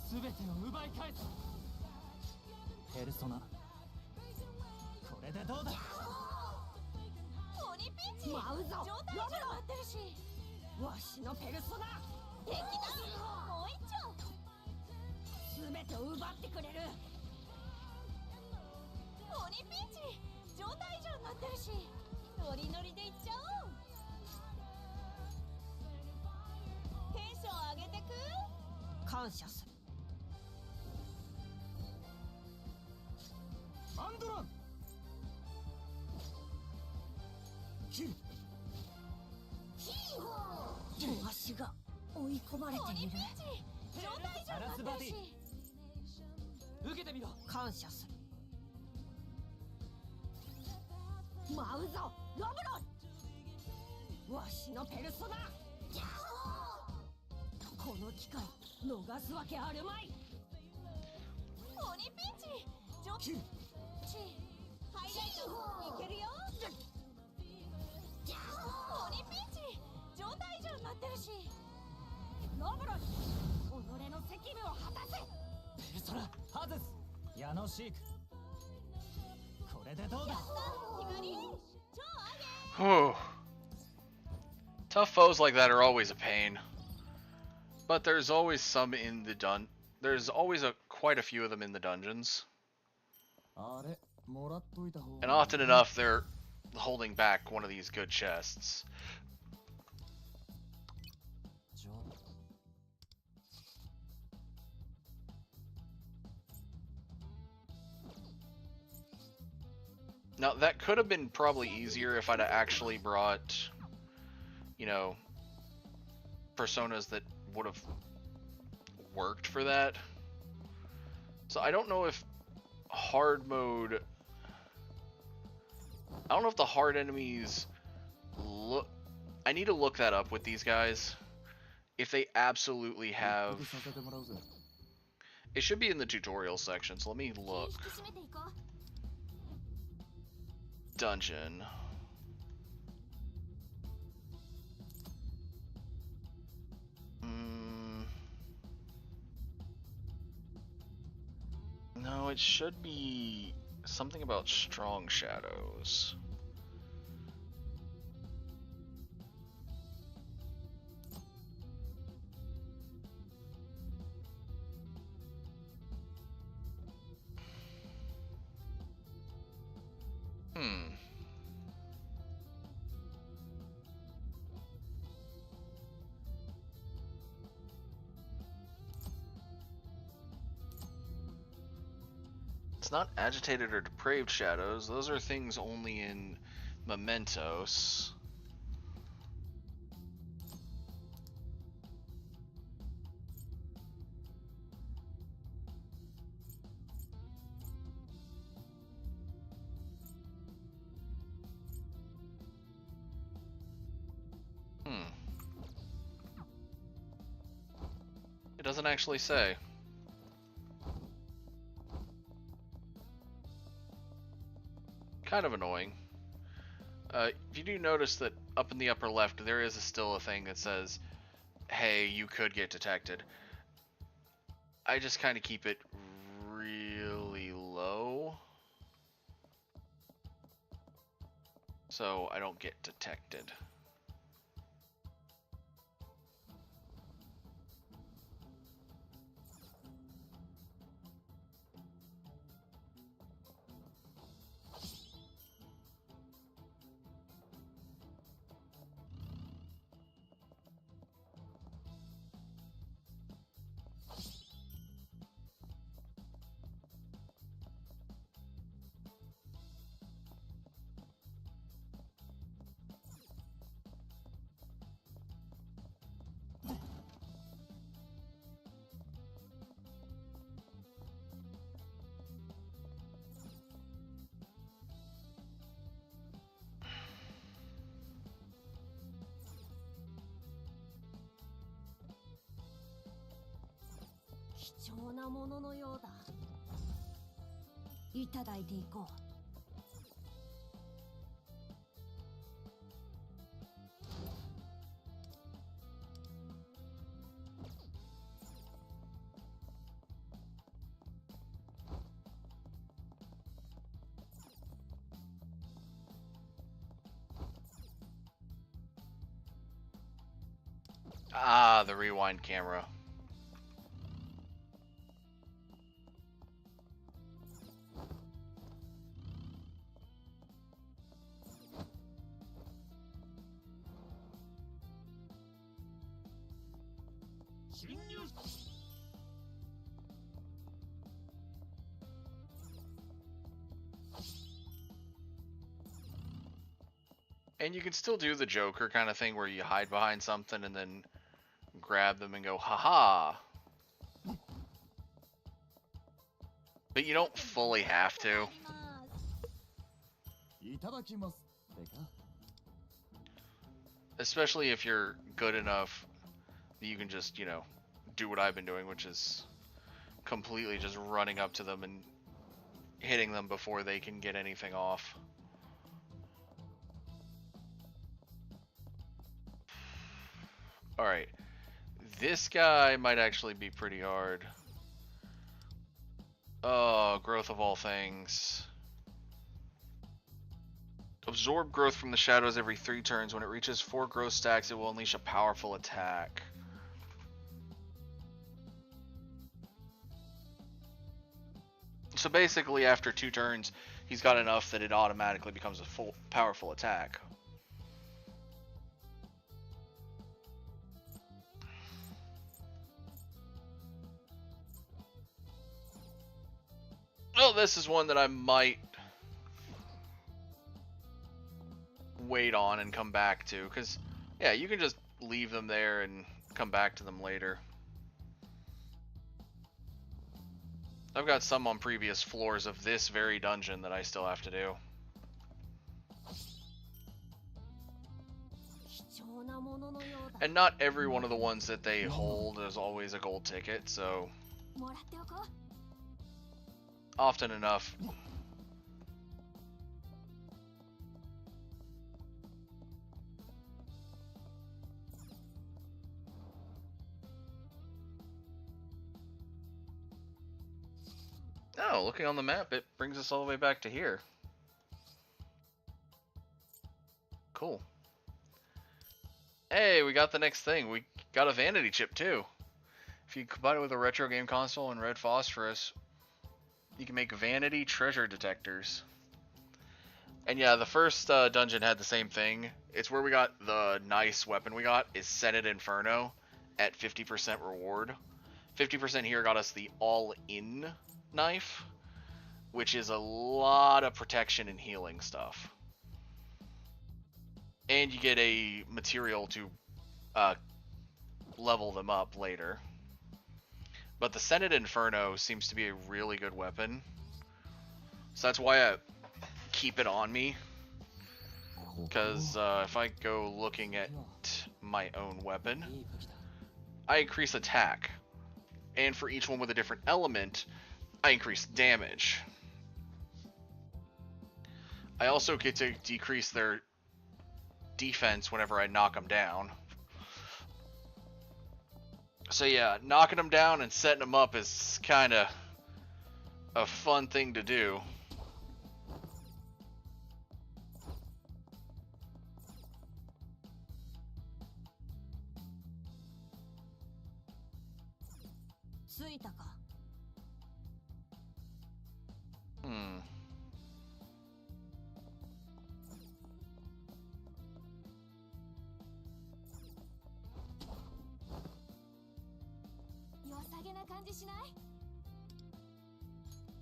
すべてを奪い返す。ペルソナこれでどうだ。鬼ピンチ舞うぞ状態異常になってるし。わしのペルソナ。敵だ。もう一丁。すべてを奪ってくれる。鬼ピンチ状態異常になってるし。ノリノリでいっちゃおう。テンション上げてく。感謝する。マンドランわしが追い込まれている。鬼ピンチ状態異常になってるし。受けてみろ。感謝する。舞うぞロブロイ、わしのペルソナ。この機会逃すわけあるまい。鬼ピンチ状態異常。ハイライトいけるよ。鬼ピンチ状態異常になってるし。ロブロイ、己の責務を果たせ。ペルソナ外す。矢野シークこれでどうだ。決まり。超上げ。 Whew. Tough foes like that are always a pain. But there's always some in the there's always quite a few of them in the dungeons. あれもらっといた方が。 And often enough they're holding back one of these good chests. じゃ Now that could have been probably easier if I'd actually brought, you know, personas that would have worked for that. So I don't know if hard mode, I don't know if the hard enemies look, I need to look that up with these guys. If they absolutely have, させてもらうぜ。 it should be in the tutorial section, so let me look. 引き締めていこう。 Dungeon. No, it should be something about strong shadows. It's not agitated or depraved shadows. Those are things only in Mementos. It doesn't actually say. Kind of annoying. If you do notice that up in the upper left, there is still a thing that says, hey, you could get detected. I just kind of keep it really low, so I don't get detected. Ah, the rewind camera. And you can still do the Joker kind of thing where you hide behind something and then grab them and go, haha. But you don't fully have to. Especially if you're good enough that you can just, you know, do what I've been doing, which is completely just running up to them and hitting them before they can get anything off. Alright. This guy might actually be pretty hard. Oh, growth of all things. Absorb growth from the shadows every 3 turns. When it reaches 4 growth stacks, it will unleash a powerful attack. So basically, after 2 turns, he's got enough that it automatically becomes a full powerful attack. Well, this is one that I might wait on and come back to, because, yeah, you can just leave them there and come back to them later. I've got some on previous floors of this very dungeon that I still have to do. And not every one of the ones that they hold is always a gold ticket, so often enough. Oh, looking on the map, it brings us all the way back to here. Cool. Hey, we got the next thing. We got a vanity chip too. If you combine it with a retro game console and red phosphorus, you can make vanity treasure detectors. And yeah, the first dungeon had the same thing. It's where we got the nice weapon we got, is Senate Inferno at 50% reward. 50% here got us the all-in knife. which is a lot of protection and healing stuff. And you get a material to level them up later. But the Senate Inferno seems to be a really good weapon. So that's why I keep it on me. Because if I go looking at my own weapon, I increase attack. And for each one with a different element, I increase damage. I also get to decrease their defense whenever I knock them down. So yeah, knocking them down and setting them up is kind of a fun thing to do. Hmm.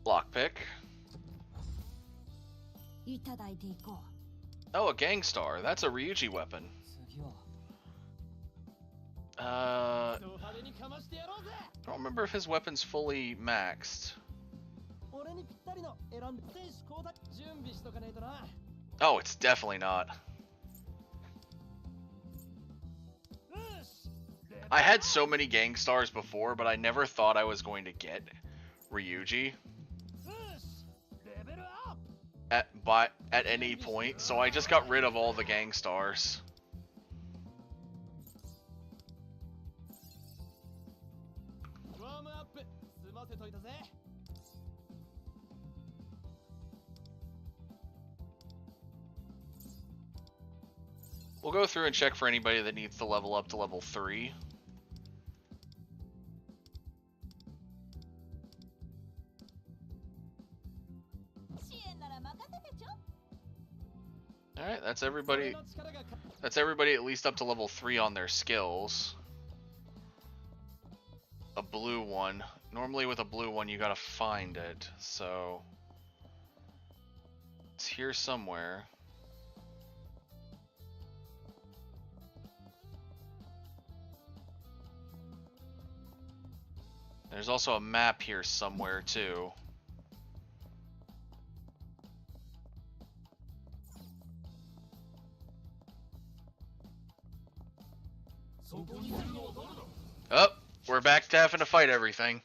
Lockpick. Oh, a Gangstar. That's a Ryuji weapon. I don't remember if his weapon's fully maxed. Oh, it's definitely not. I had so many Gangstars before, but I never thought I was going to get Ryuji at any point, so I just got rid of all the Gangstars. We'll go through and check for anybody that needs to level up to level 3. Alright, that's everybody. That's everybody at least up to level 3 on their skills. A blue one. Normally with a blue one you gotta find it, so it's here somewhere. There's also a map here somewhere too. Oh, we're back to having to fight everything.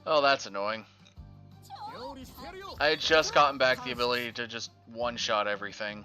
Oh, that's annoying. I had just gotten back the ability to just one-shot everything.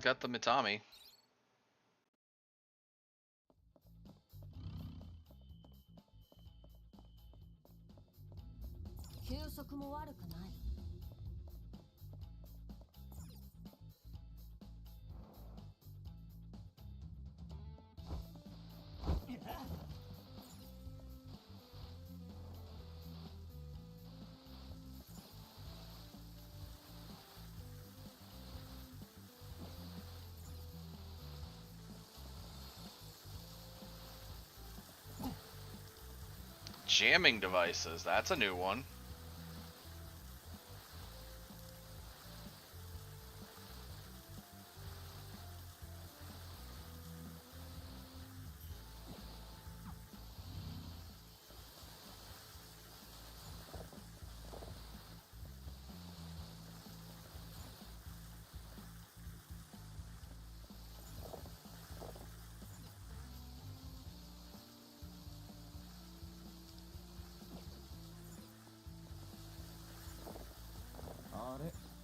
Got the Mitami. Jamming devices, that's a new one.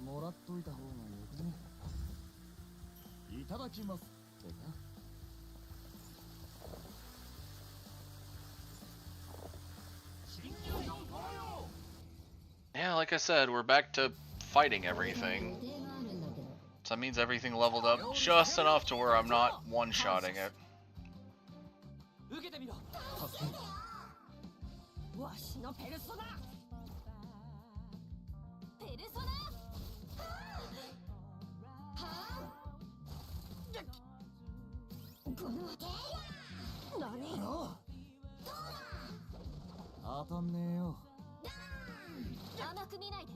もらっといた方がよくね。いただきますってか。Yeah, like I said, we're back to fighting everything. So that means everything leveled up just enough to where I'm not one-shotting it. 受けてみろ。わしのペルソナ。ペルソナ何よ。当たんねえよ。甘く見ないで。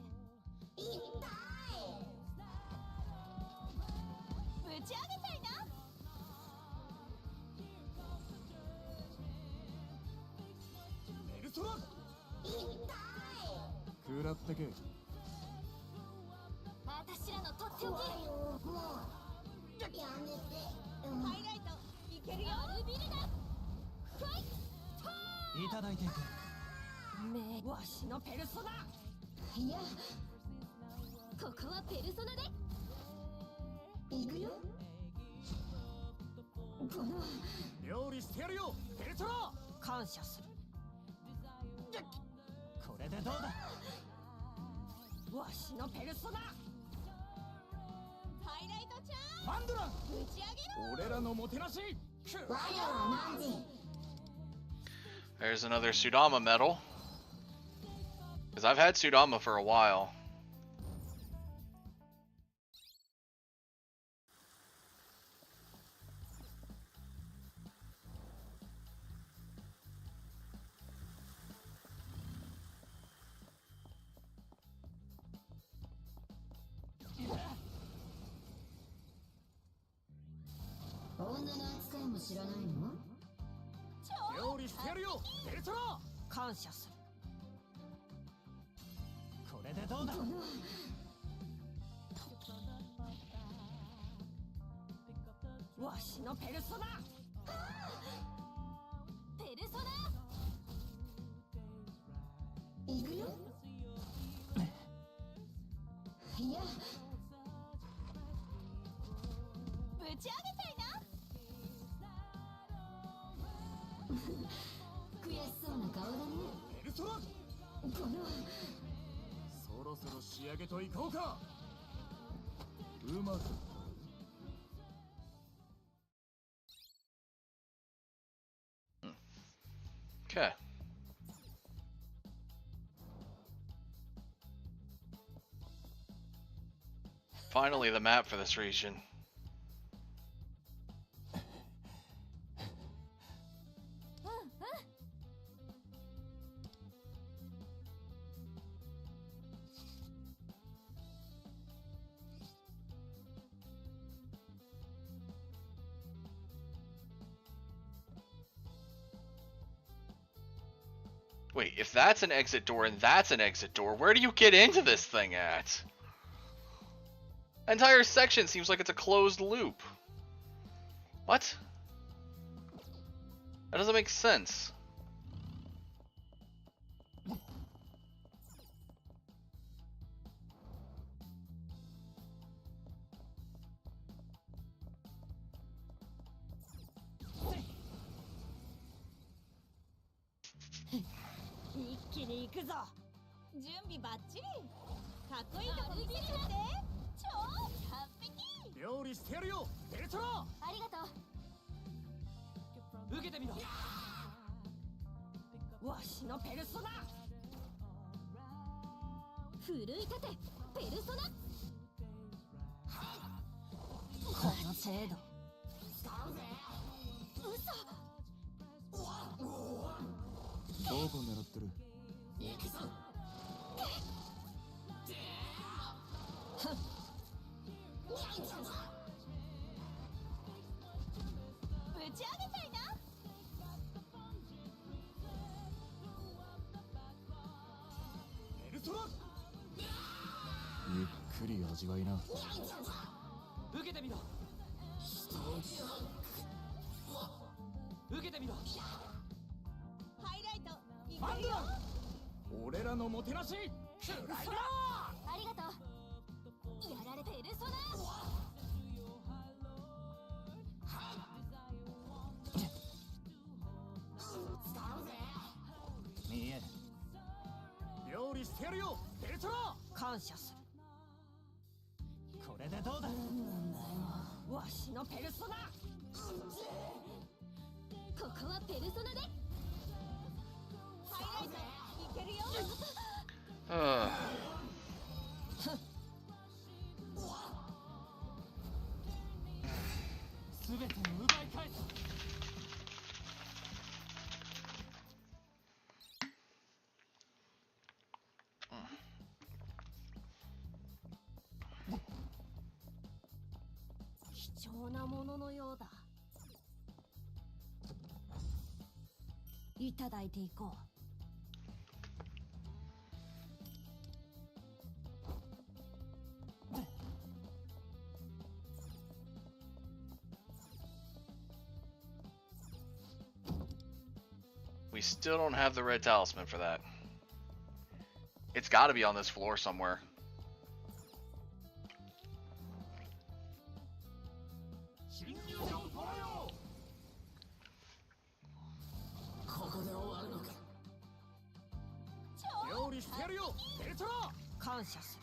ぶち上げちゃいな。ペルソナ食らってけ。私らのとっておき。ハイライトいけるよ。ルビルダファイト。いただいていく。めわしのペルソナ。いや、ここはペルソナで行くよ。この料理してやるよペルソナ。感謝する。これでどうだ。わしのペルソナ。ハイライトちゃんマンドラン、ぶち上げろ。俺らのもてなし。 There's another Sudama medal. Because I've had Sudama for a while.超料理してやるよペルソナ。感謝する。これでどうだ。わしのペルソナ。ペルソナ行くよ。いや、ぶち上げちゃいな。悔しそうな顔だね。ペルソナ、このそろそろ仕上げといこうか。うまく Okay. Finally, the map for this region. Wait, if that's an exit door and that's an exit door, where do you get into this thing at? The entire section seems like it's a closed loop. What? That doesn't make sense.準備バッチリ。かっこいいとこ見せちゃって。超完璧。料理してやるよペルソナ。ありがとう。受けてみろ。わしのペルソナ。奮い立てペルソナ。この程度。どこ狙ってる。ぶち上げちゃいな。ペルソナ。ゆっくり味わいな。受けてみろ。受けてみろ。ハイライトいマンドラけるよ。ン、俺らのもてなし。ありがとう。見える。料理してやるよベルトラ。感謝する。これでどうだ。わしのペルソナ。ここはペルソナでハイライトいけるよ。全てを奪い返す。貴重なもののようだ。いただいていこう。We still don't have the red talisman for that. It's got to be on this floor somewhere. Ultra! 感謝す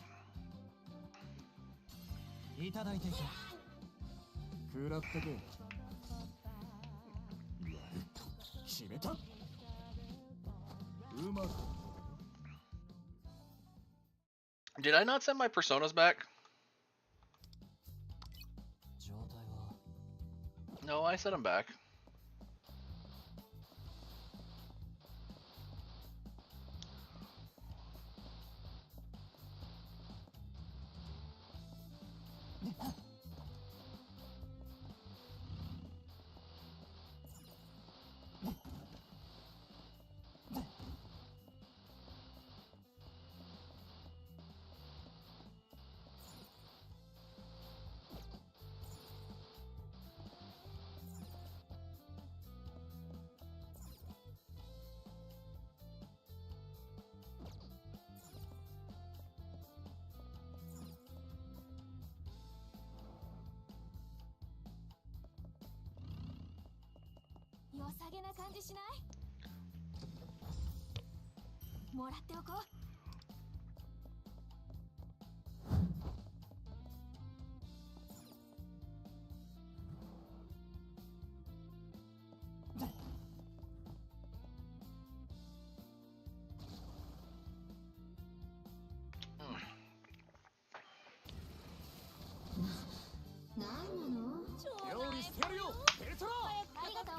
る。いただいていけ。食らってけ。やると決めた。うまく。Did I not send my personas back? 状態は No, I sent them back.良さげな感じしない？もらっておこう。なんなの？料理してやるよベルトラ。ありがとう。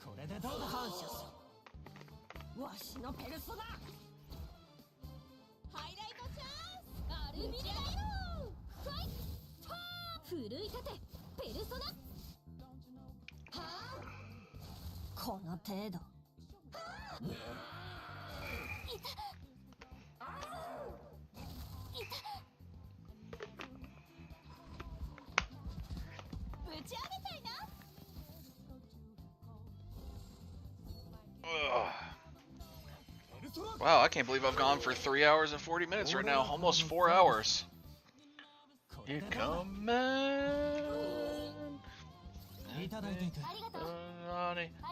これでどうだ。感謝する。わしのペルソナ。ハイライトチャンス。アルミレイロファイト。奮い立てペルソナ。はあ。この程度。ぶち上げたいな。Wow, I can't believe I've gone for 3 hours and 40 minutes right now. Almost 4 hours. Here come man. いただいていく。ありがとう。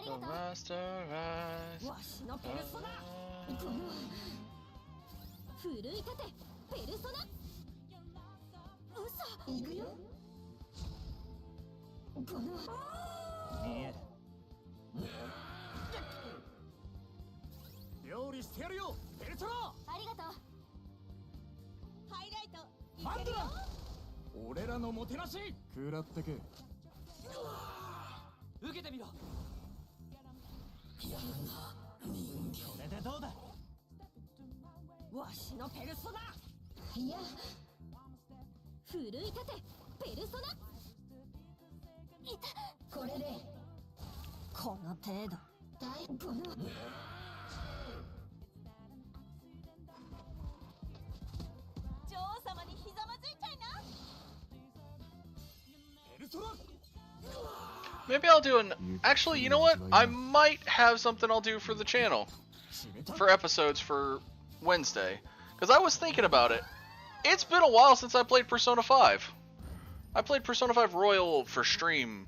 The master eyes. わしのペルソナ。奮い立てペルソナ。嘘。行くよ。見える。料理してやるよベルトラ。ありがとう。ハイライトマンドラいけるよ。俺らのもてなし食らってけ。受けてみろ。これでどうだ。わしのペルソナ。いや。奮い立てペルソナ。いた。これでこの程度。大この。女王様にひざまずいちゃいな。ペルソナ。 Maybe I'll do an... Actually, you know what? I might have something I'll do for the channel. For episodes for Wednesday. Because I was thinking about it. It's been a while since I played Persona 5. I played Persona 5 Royal for stream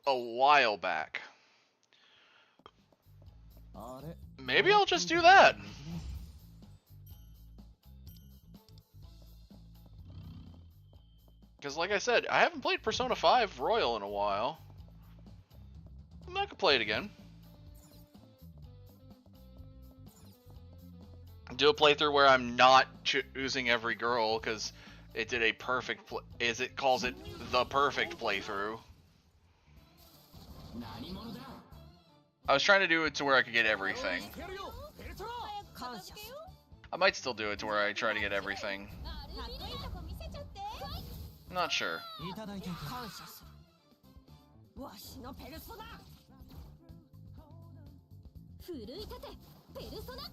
a while back. Maybe I'll just do that. Because like I said, I haven't played Persona 5 Royal in a while. I could play it again. Do a playthrough where I'm not choosing every girl, because it did a perfect, as it calls it, the perfect playthrough. I was trying to do it to where I could get everything. I might still do it to where I try to get everything. Not sure. 奮い立てペルソナ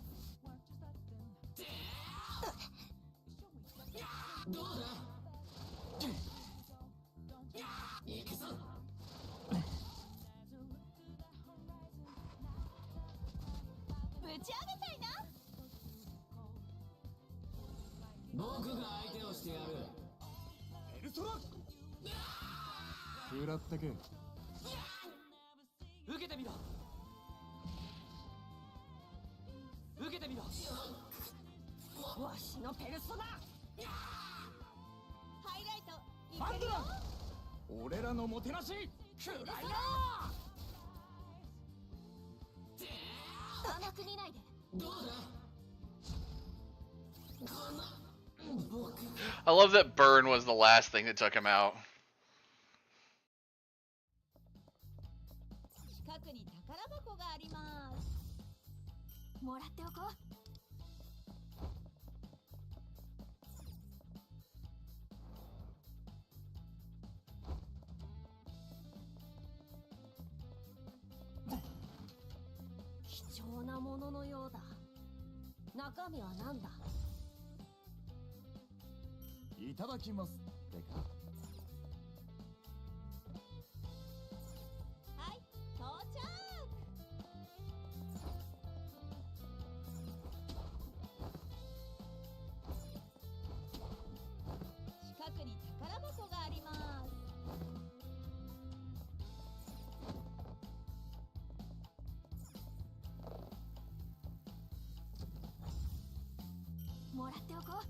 どうだ行くぞぶち上げたいな僕が相手をしてやるペルソナ食らってけ受けてみろ受けてみろわしのペルソナハイライトいファンドけるよ俺らのもてなし食らいな甘く見ないでどうだ I love that burn was the last thing that took him out. 近くに宝箱がありますもらっておこう貴重なもののようだ中身は何だいただきますってかはい到着近くに宝箱がありますもらっておこう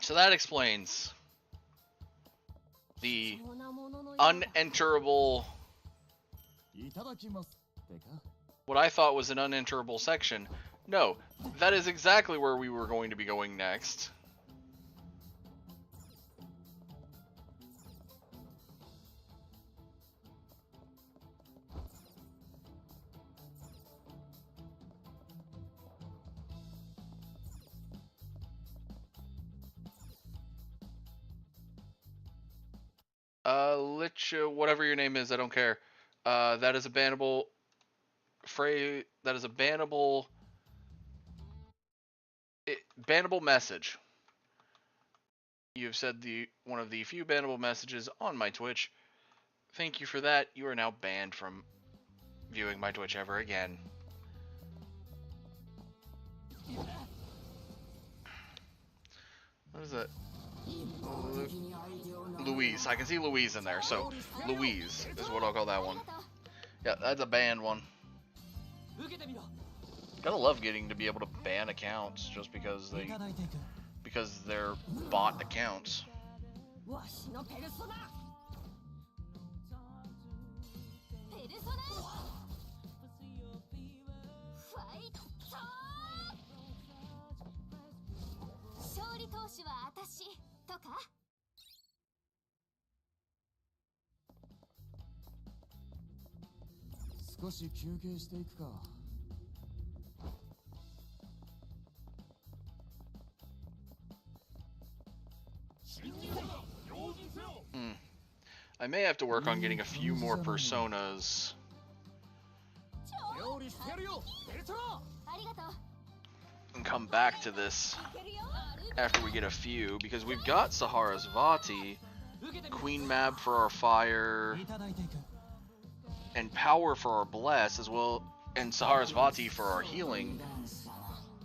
So that explains the 貴重なもののようだ unenterable, いただきますってか what I thought was an unenterable section. No, that is exactly where we were going to be going next. Licha, whatever your name is, I don't care. That is a bannable phrase. That is a bannable bannable message. You've said one of the few bannable messages on my Twitch. Thank you for that. You are now banned from viewing my Twitch ever again. What is that? Louise. I can see Louise in there, so Louise is what I'll call that one. Yeah, that's a banned one. 受けてみろ Gotta love getting to be able to ban accounts just because いただいていく they're bot accounts. わしのペルソナペルソナファイト勝利投手は私とか少し休憩していくか I may have to work on getting a few more personas. 料理してやるよベルトラ ありがとう And come back to this いけるよ after we get a few, because we've got Sahara's Vati, Queen Mab for our fire, いただいていく and Power for our bless, as well, and Sahara's Vati for our healing.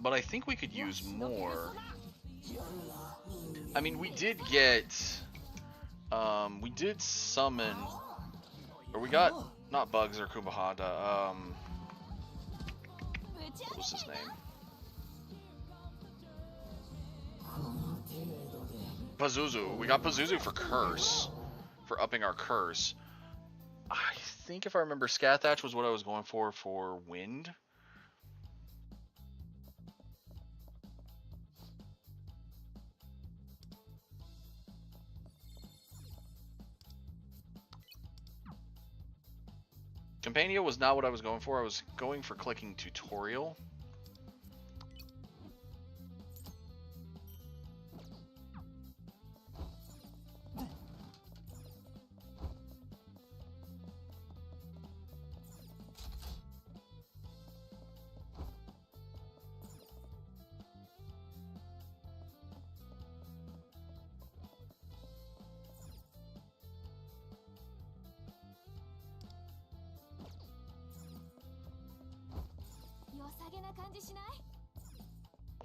But I think we could use more. I mean, we did get, we did summon, or we got, not Bugs or Kubahata, ぶち what was his name? Pazuzu. We got Pazuzu for Curse, for upping our Curse. I think if I remember, Scathach was what I was going for Wind. Campania was not what I was going for. I was going for clicking tutorial.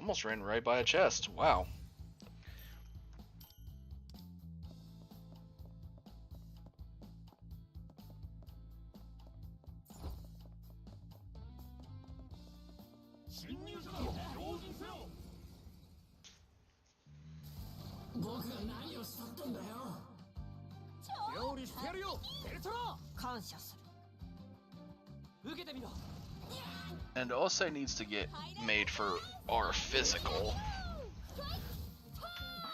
Almost ran right by a chest. Wow. And Osei needs to get made for our physical.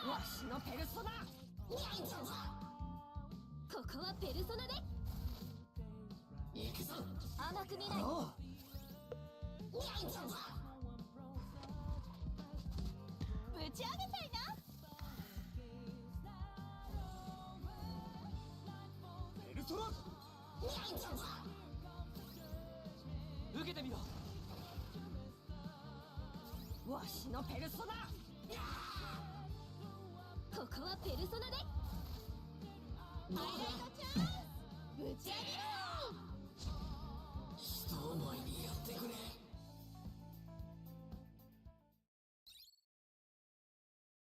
わしのペルソナここはペルソナで行くぞ甘く見ないぶち上げたいなベルトラ受けてみろわしのペルソナここはペルソナでハイライトチャンスぶち上げろ人思いにやってくれ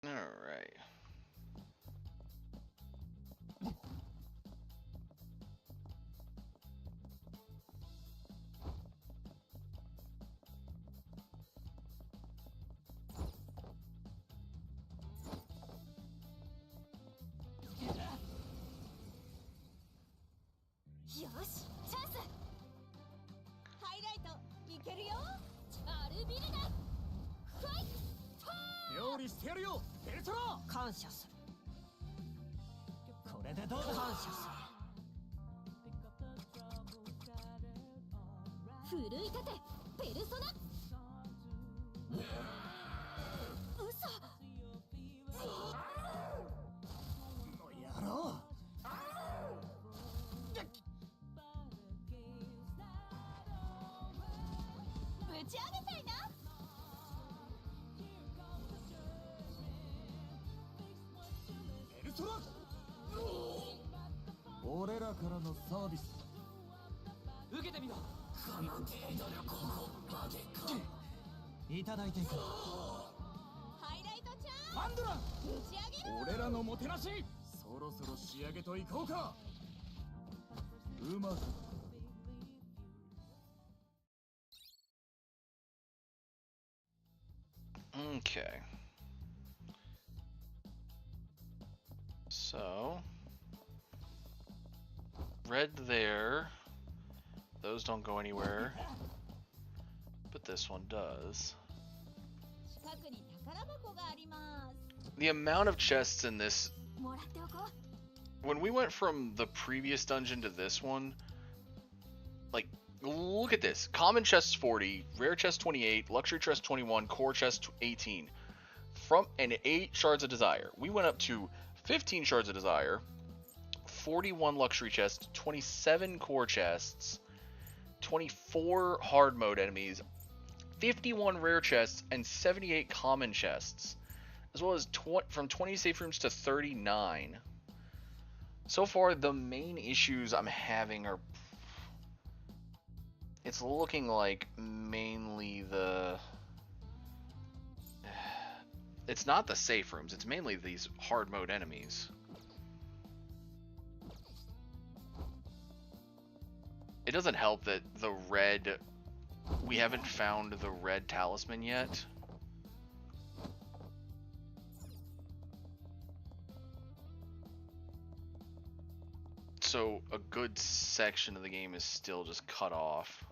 Alright.俺らからのサービス受けてみろこの程度のここまでかいただいていくハイライトチャンスハンドランぶち上げろ俺らのもてなしそろそろ仕上げといこうかうまく Okay. So, red there. Those don't go anywhere. But this one does. 近くに宝箱があります The amount of chests in this... もらっておこう When we went from the previous dungeon to this one, like, look at this. Common chest 40, rare chest 28, luxury chest 21, core chest 18. And 8 shards of desire. We went up to 15 shards of desire, 41 luxury chests, 27 core chests, 24 hard mode enemies, 51 rare chests, and 78 common chests, as well as from 20 safe rooms to 39. So far, the main issues I'm having are, it's looking like mainly the, it's not the safe rooms, it's mainly these hard mode enemies. It doesn't help that the red, we haven't found the red talisman yet. So a good section of the game is still just cut off.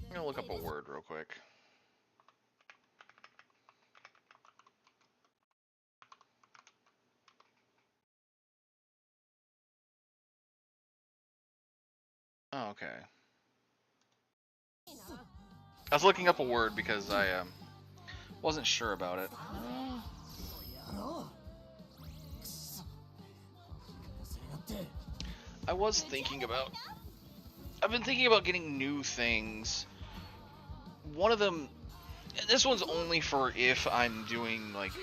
I'm gonna look up a word real quick. Oh, okay. I was looking up a word because I wasn't sure about it. I was thinking about, I've been thinking about getting new things. One of them, and this one's only for if I'm doing like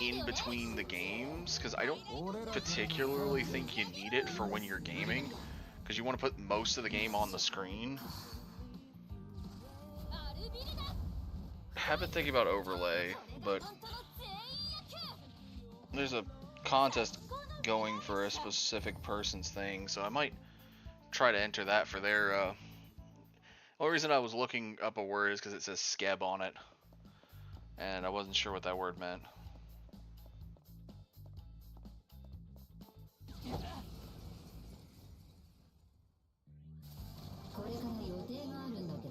in between the games, because I don't particularly think you need it for when you're gaming, because you want to put most of the game on the screen. Have been thinking about overlay, but there's a contest going for a specific person's thing, so I might try to enter that for their the only reason I was looking up a word is because it says skeb on it, and I wasn't sure what that word meant.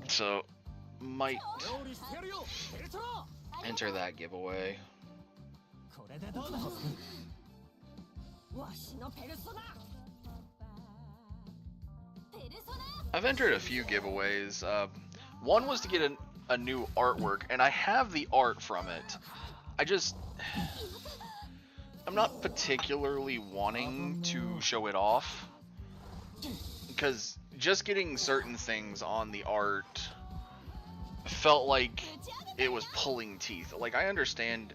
So might enter that giveaway. I've entered a few giveaways. One was to get a new artwork, and I have the art from it. I'm not particularly wanting to show it off, because just getting certain things on the art felt like it was pulling teeth. Like, I understand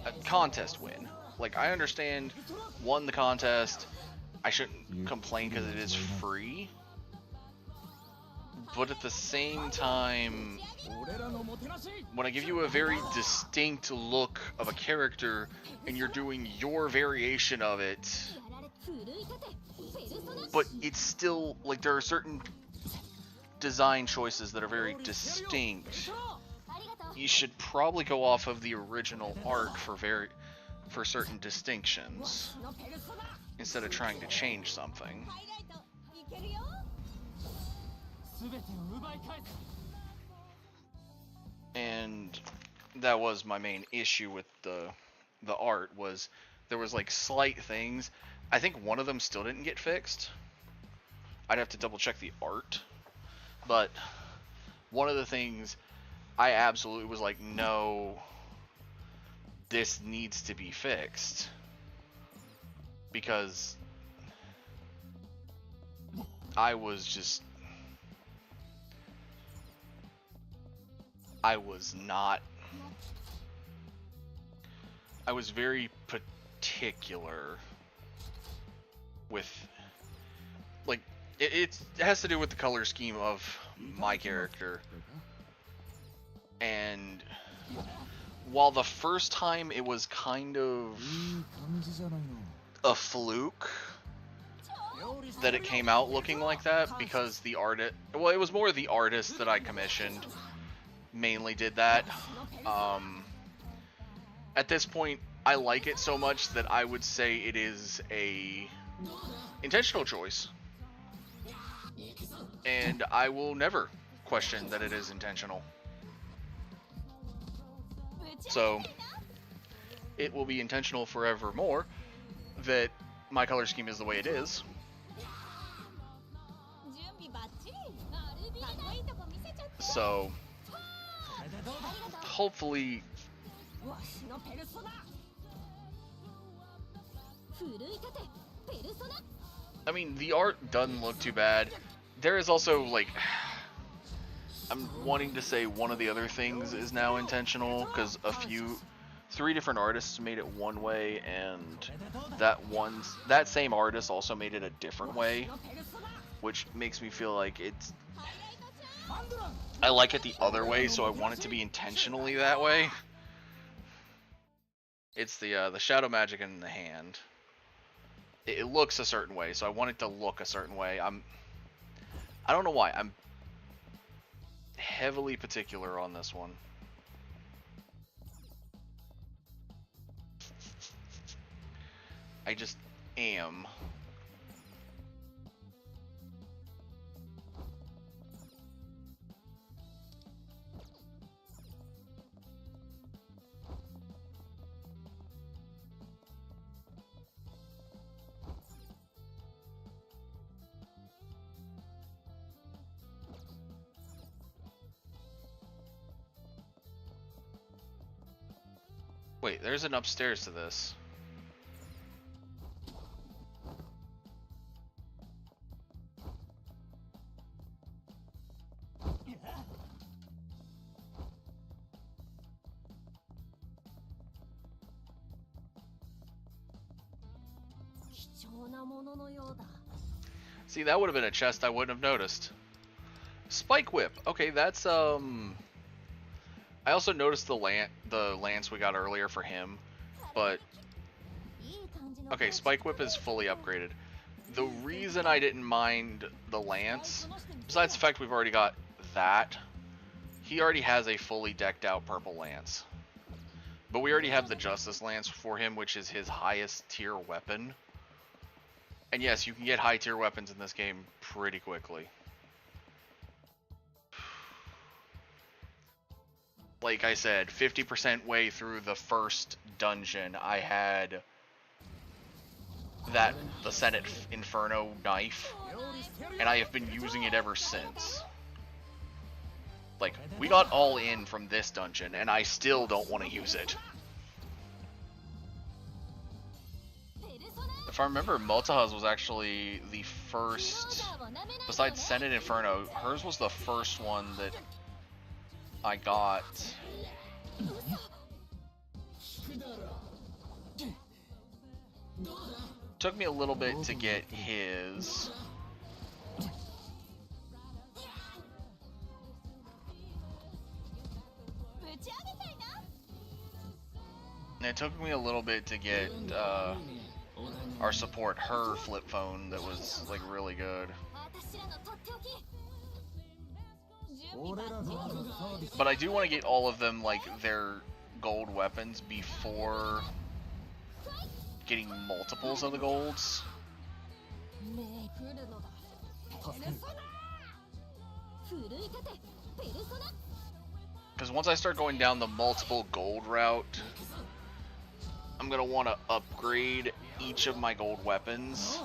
a contest win. Like, I understand won the contest. I shouldn't complain because it is free. But at the same time, when I give you a very distinct look of a character and you're doing your variation of it, but it's still, like, there are certain design choices that are very distinct. You should probably go off of the original art for certain distinctions, instead of trying to change something. And that was my main issue with the art, was there was like slight things. I think one of them still didn't get fixed. I'd have to double check the art, but one of the things I absolutely was like, no, this needs to be fixed, because I was very particular with, like, it has to do with the color scheme of my character. And while the first time it was kind of a fluke that it came out looking like that, because the artist, well, it was more the artist that I commissioned mainly did that. At this point, I like it so much that I would say it is a intentional choice, and I will never question that it is intentional. So it will be intentional forevermore that my color scheme is the way it is. 準備バッチリ。かっこいいとこ見せちゃった。 So これでどうだ。 hopefully, わしのペルソナ。奮い立てペルソナ。 I mean, the art doesn't look too bad. There is also, like, I'm wanting to say one of the other things is now intentional, because 3 different artists made it one way, and that same artist also made it a different way, which makes me feel like it's, I like it the other way, so I want it to be intentionally that way. It's the shadow magic in the hand. It looks a certain way, so I want it to look a certain way. I don't know why. I'm heavily particular on this one. I just am. Wait, there's an upstairs to this. See, that would have been a chest I wouldn't have noticed. Spike whip. Okay, that's I also noticed the lance we got earlier for him, but okay, Spike Whip is fully upgraded. The reason I didn't mind the lance, besides the fact we've already got that, he already has a fully decked out purple lance. But we already have the Justice Lance for him, which is his highest tier weapon. And yes, you can get high tier weapons in this game pretty quickly. Like I said, 50% way through the first dungeon, I had the Senate Inferno knife, and I have been using it ever since. Like, we got all in from this dungeon, and I still don't want to use it. If I remember, Multihuz was actually the first, besides Senate Inferno, hers was the first one that I got. Took me a little bit to get his. And it took me a little bit to get our support, her flip phone that was like really good. But I do want to get all of them, like, their gold weapons before getting multiples of the golds. Because once I start going down the multiple gold route, I'm going to want to upgrade each of my gold weapons.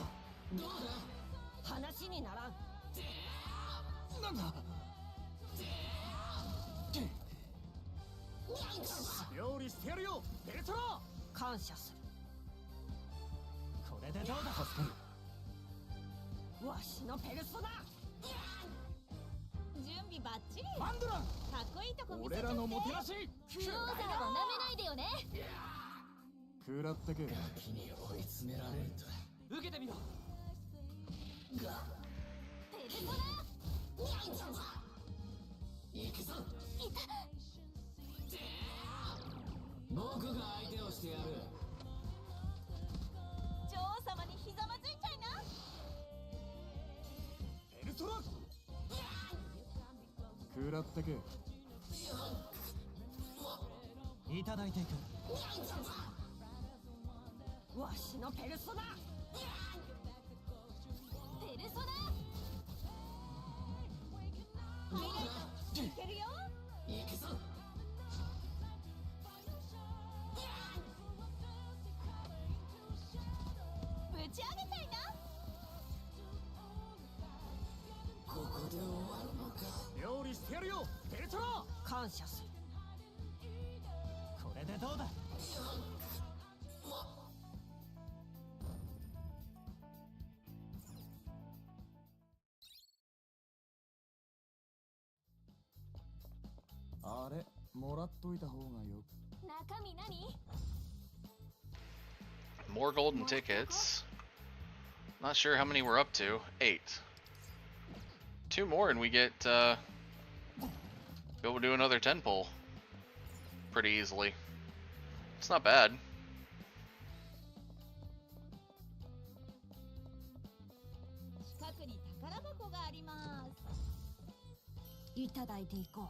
感謝する。これでどうだ。あれもらっといた方がよ。中身何？ More golden tickets. Not sure how many we're up to. 8. 2 more and we get be able to do another 10 pull pretty easily. It's not bad. 近くに宝箱があります。いただいていこう。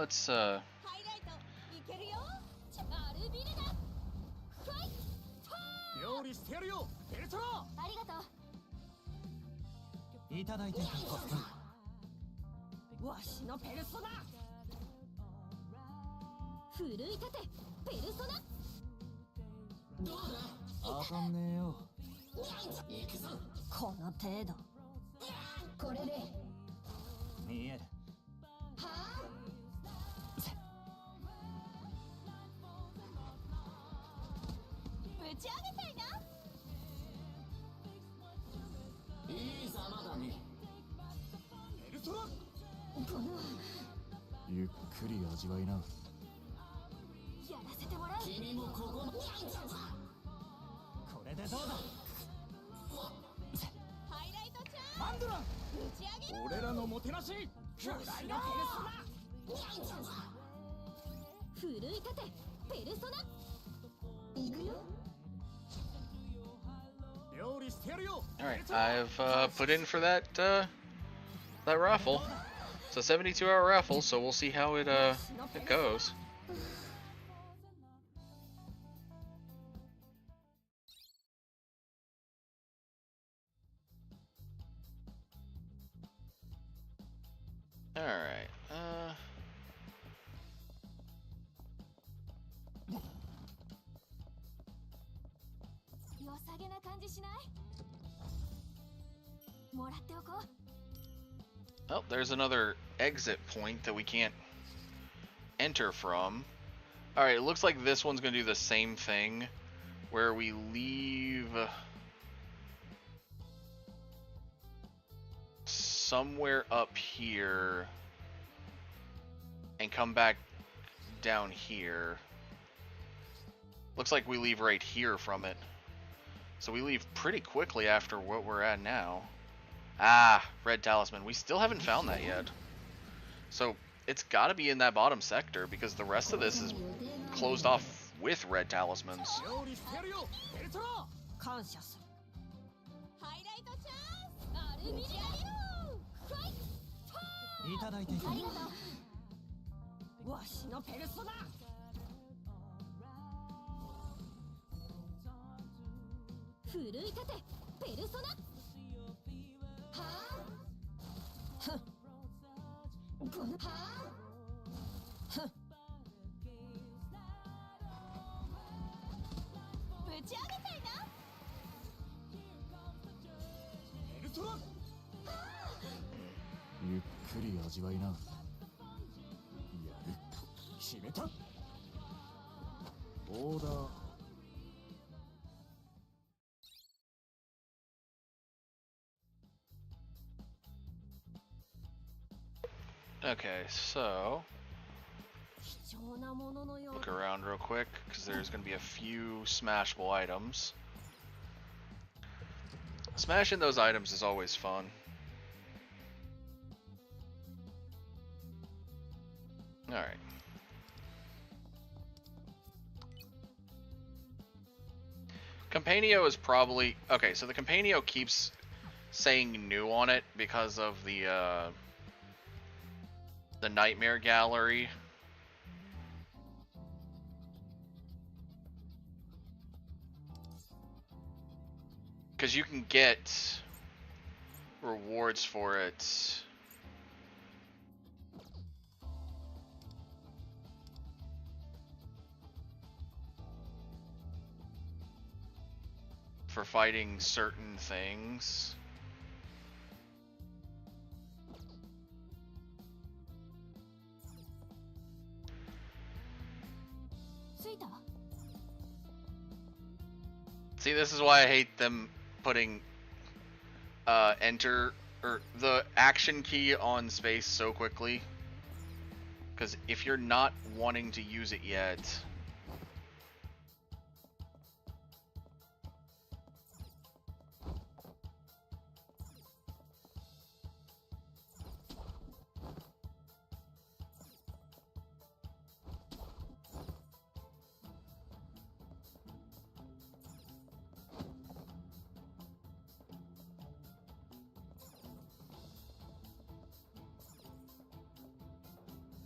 Let's ハイライトいけるよ。アルビレだ。ファイト。料理してやるよベルトラ。ありがとう。いただいていた。わしのペルソナ。奮い立てペルソナ。あかんねえよ。この程度。これで見える。打ち上げたいな。いいざまだね。ベルトラ。ゆっくり味わいな。やらせてもらう。君もここのこれでどうだ。ハイライトチャンマンドラン。打ち上げる。俺らのもてなし。巨大なペルソナ。奮い立てペルソナ。行くよ。料理してやるよ。Alright, I've put in for that that raffle. It's a 72-hour raffle, so we'll see how it goes. Alright, 良さげな感じしない？もらっておこう。 oh, there's another exit point that we can't enter from. Alright, it looks like this one's gonna do the same thing, where we leave somewhere up here and come back down here. Looks like we leave right here from it. So we leave pretty quickly after what we're at now. Ah, red talisman. We still haven't found that yet. So it's got to be in that bottom sector because the rest of this is closed off with red talismans. 料理してやるよベルトラ。感謝する。ハイライトチャンス。アルビレだよ。ファイト。いただいていた。ありがとう。わしのペルソナ。奮い立てペルソナ。はふん。このはふん。打ち上げたいな。ベルトラ。ゆっくり味わいな。やる。決めた。オーダー。Okay, so 貴重なもののよう look around real quick because there's going to be a few smashable items. Smashing those items is always fun. Alright. Campanio is probably... Okay, so the Campanio keeps saying new on it because of the Nightmare Gallery because you can get rewards for it. For fighting certain things. See, this is why I hate them putting enter or the action key on space so quickly. Because if you're not wanting to use it yet,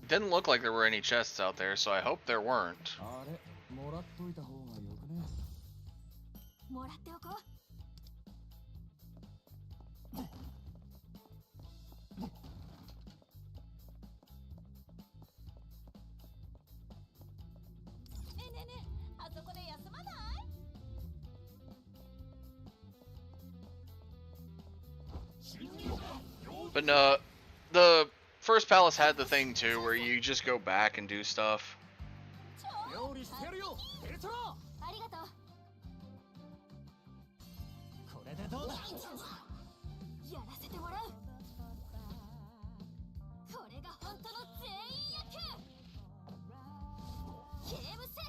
didn't look like there were any chests out there, so I hope there weren't. あれもらっといた方がよくね。もらっておこう。ねえねえねえ、あそこで休まない？ But no, the first palace had the thing too, where you just go back and do stuff. 料理してやるよベルトロ。ありがとう。これでどうだ。やらせてもらう。これが本当の全員野球。ゲームセッ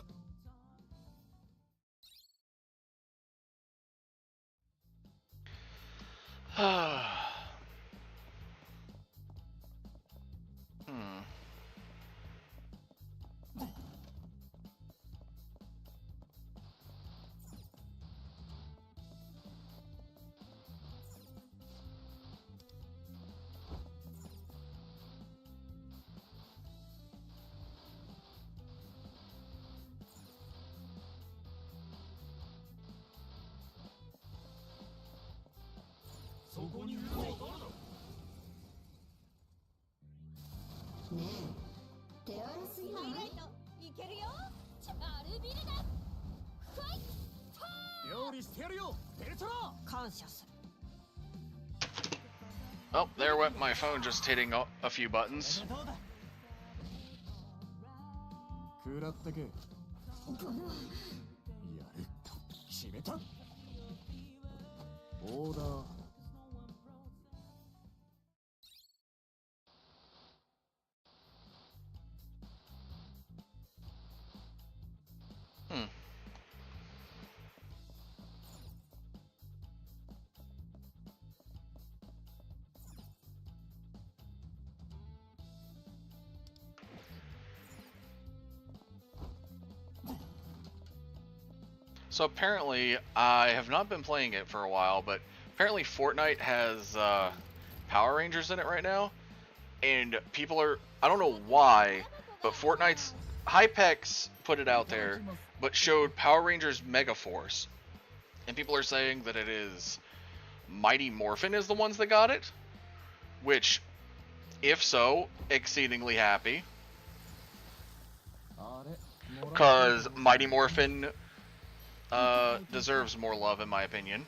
ト。 Hmm. Oh, there went my phone just hitting a few buttons. 食らってけ。やる。決めた。オーダー。 So apparently, I have not been playing it for a while, but apparently Fortnite has Power Rangers in it right now, and people are, I don't know why, but Fortnite's, Hypex put it out there, but showed Power Rangers Megaforce, and people are saying that it is Mighty Morphin is the ones that got it, which, if so, exceedingly happy, because Mighty Morphin deserves more love in my opinion.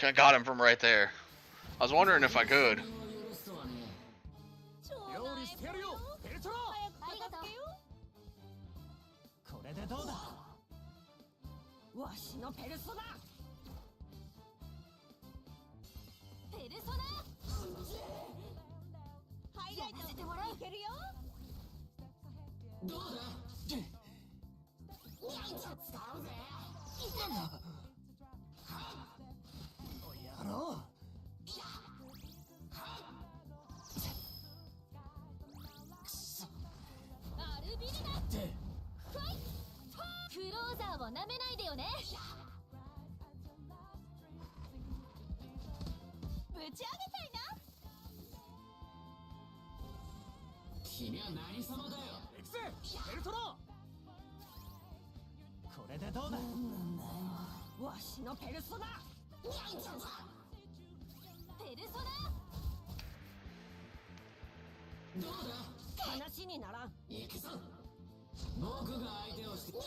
I got him from right there. I was wondering if I could. 料理してやるよベルトロ。ありがとう。これでどうだ。わしのペルソナ。ペルルソナハイライトいけるよ。どうだやろう。アルビルダファイト。クローザーをなめないでよね。ぶち上げたいな。君は何様だよ。行くぜベルトロ。これでどうだ。わしのペルソナ。ペルソナどうだ話にならん。行くぞ。僕が相手をして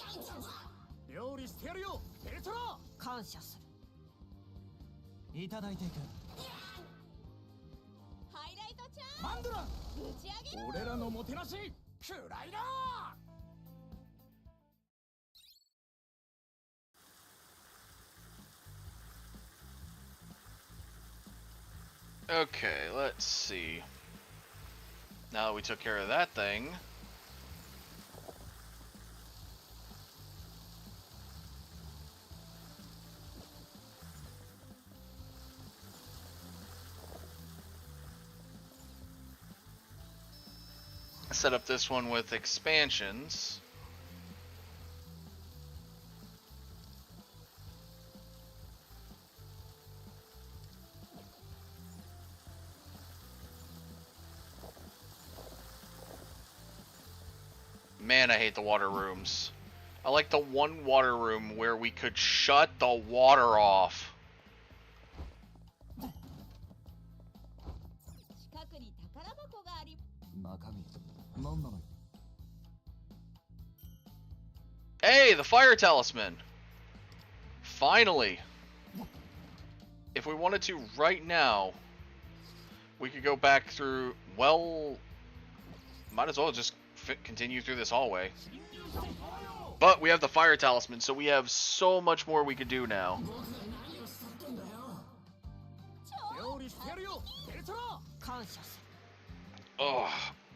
料理してやるよベルトロ。感謝する。いただいていく。ハイライトちゃんマンドラン、ぶち上げろ。俺らのもてなしくらいだ。Okay, let's see. Now that we took care of that thing. Set up this one with expansions. Man, I hate the water rooms. I like the one water room where we could shut the water off. 近くに宝箱があり。中身何なのよ。 Hey, the fire talisman! Finally! If we wanted to right now, we could go back through, well, might as well just continue through this hallway. But we have the fire talisman, so we have so much more we could do now. 料理してやるよベルトロ。感謝す Oh,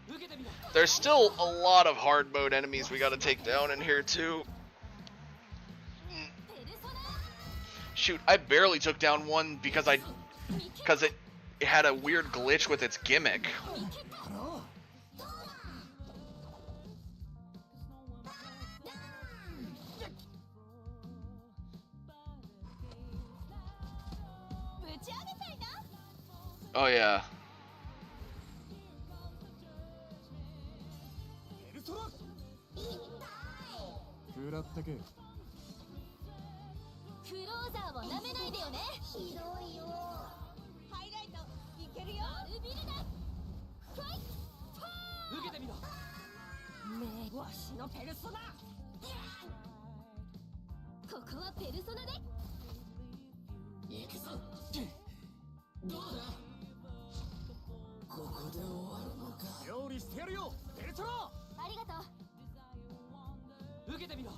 受けてみろ。 there's still a lot of hard mode enemies we gotta take down in here too. ペルソナ Shoot, I barely took down one because it had a weird glitch with its gimmick. ぶち上げたいな。 Oh yeah. ベルトロ。食らってけ。クローザーをなめないでよね。ひどいよ。ハイライトいけるよ。アルビルダファイト。受けてみろ。めわしのペルソナ。ここはペルソナで。行くぞ。どうだここで終わるのか。料理してやるよベルトロ。ありがとう。受けてみろ。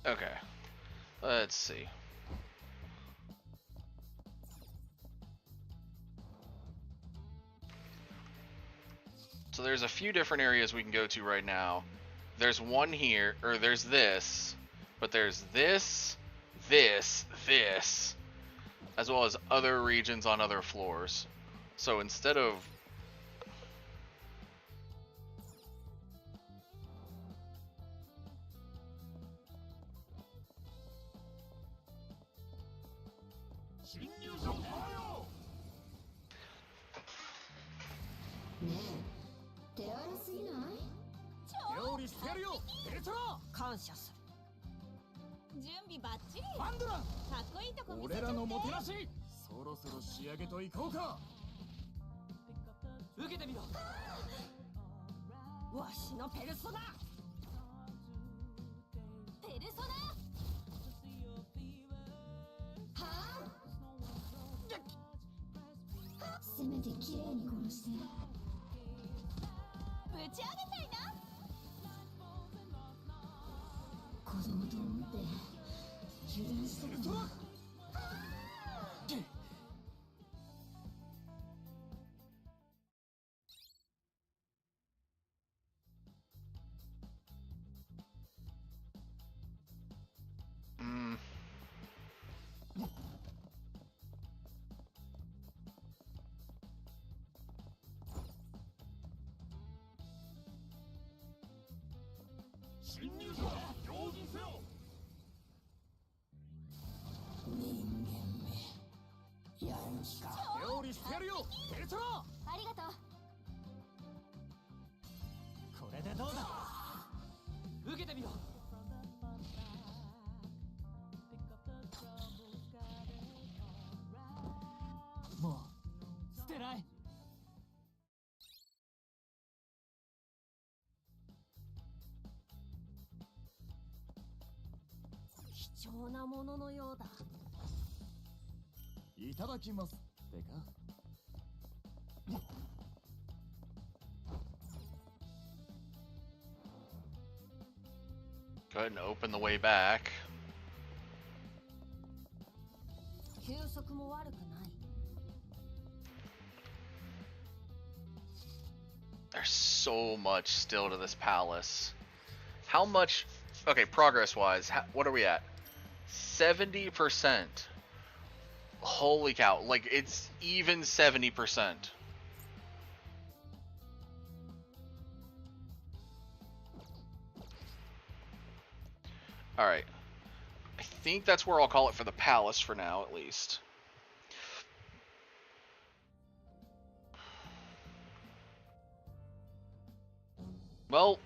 Okay. Let's see. So there's a few different areas we can go to right now. There's one here, or there's this, but there's this, this, as well as other regions on other floors. So instead of...料理してやるよベルトロ。感謝す準備バッチリ。マンドラン、かっこいいとこ見せちゃって。俺らのもてなし。そろそろ仕上げといこうか。受けてみろ。る。わしのペルソナ。ペルソナせめてて綺麗に殺してぶち上げたいな。子供と思って油断したかな。料理してやるよペルトロ。ありがとう。これでどうだ。受けてみろ。もう捨てない。貴重なもののようだ。いただきますってか。Go ahead and open the way back. 休息も悪くない。There's so much still to this palace. How much? Okay, progress-wise, what are we at? 70%. Holy cow! Like it's even 70%. All right. I think that's where I'll call it for the palace for now, at least. Well,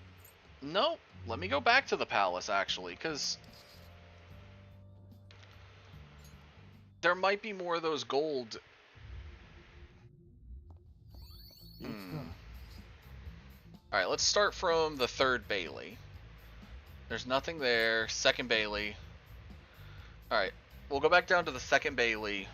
no. Let me go back to the palace, actually, because there might be more of those gold. Alright, let's start from the third Bailey. There's nothing there. Second Bailey. Alright, we'll go back down to the second Bailey.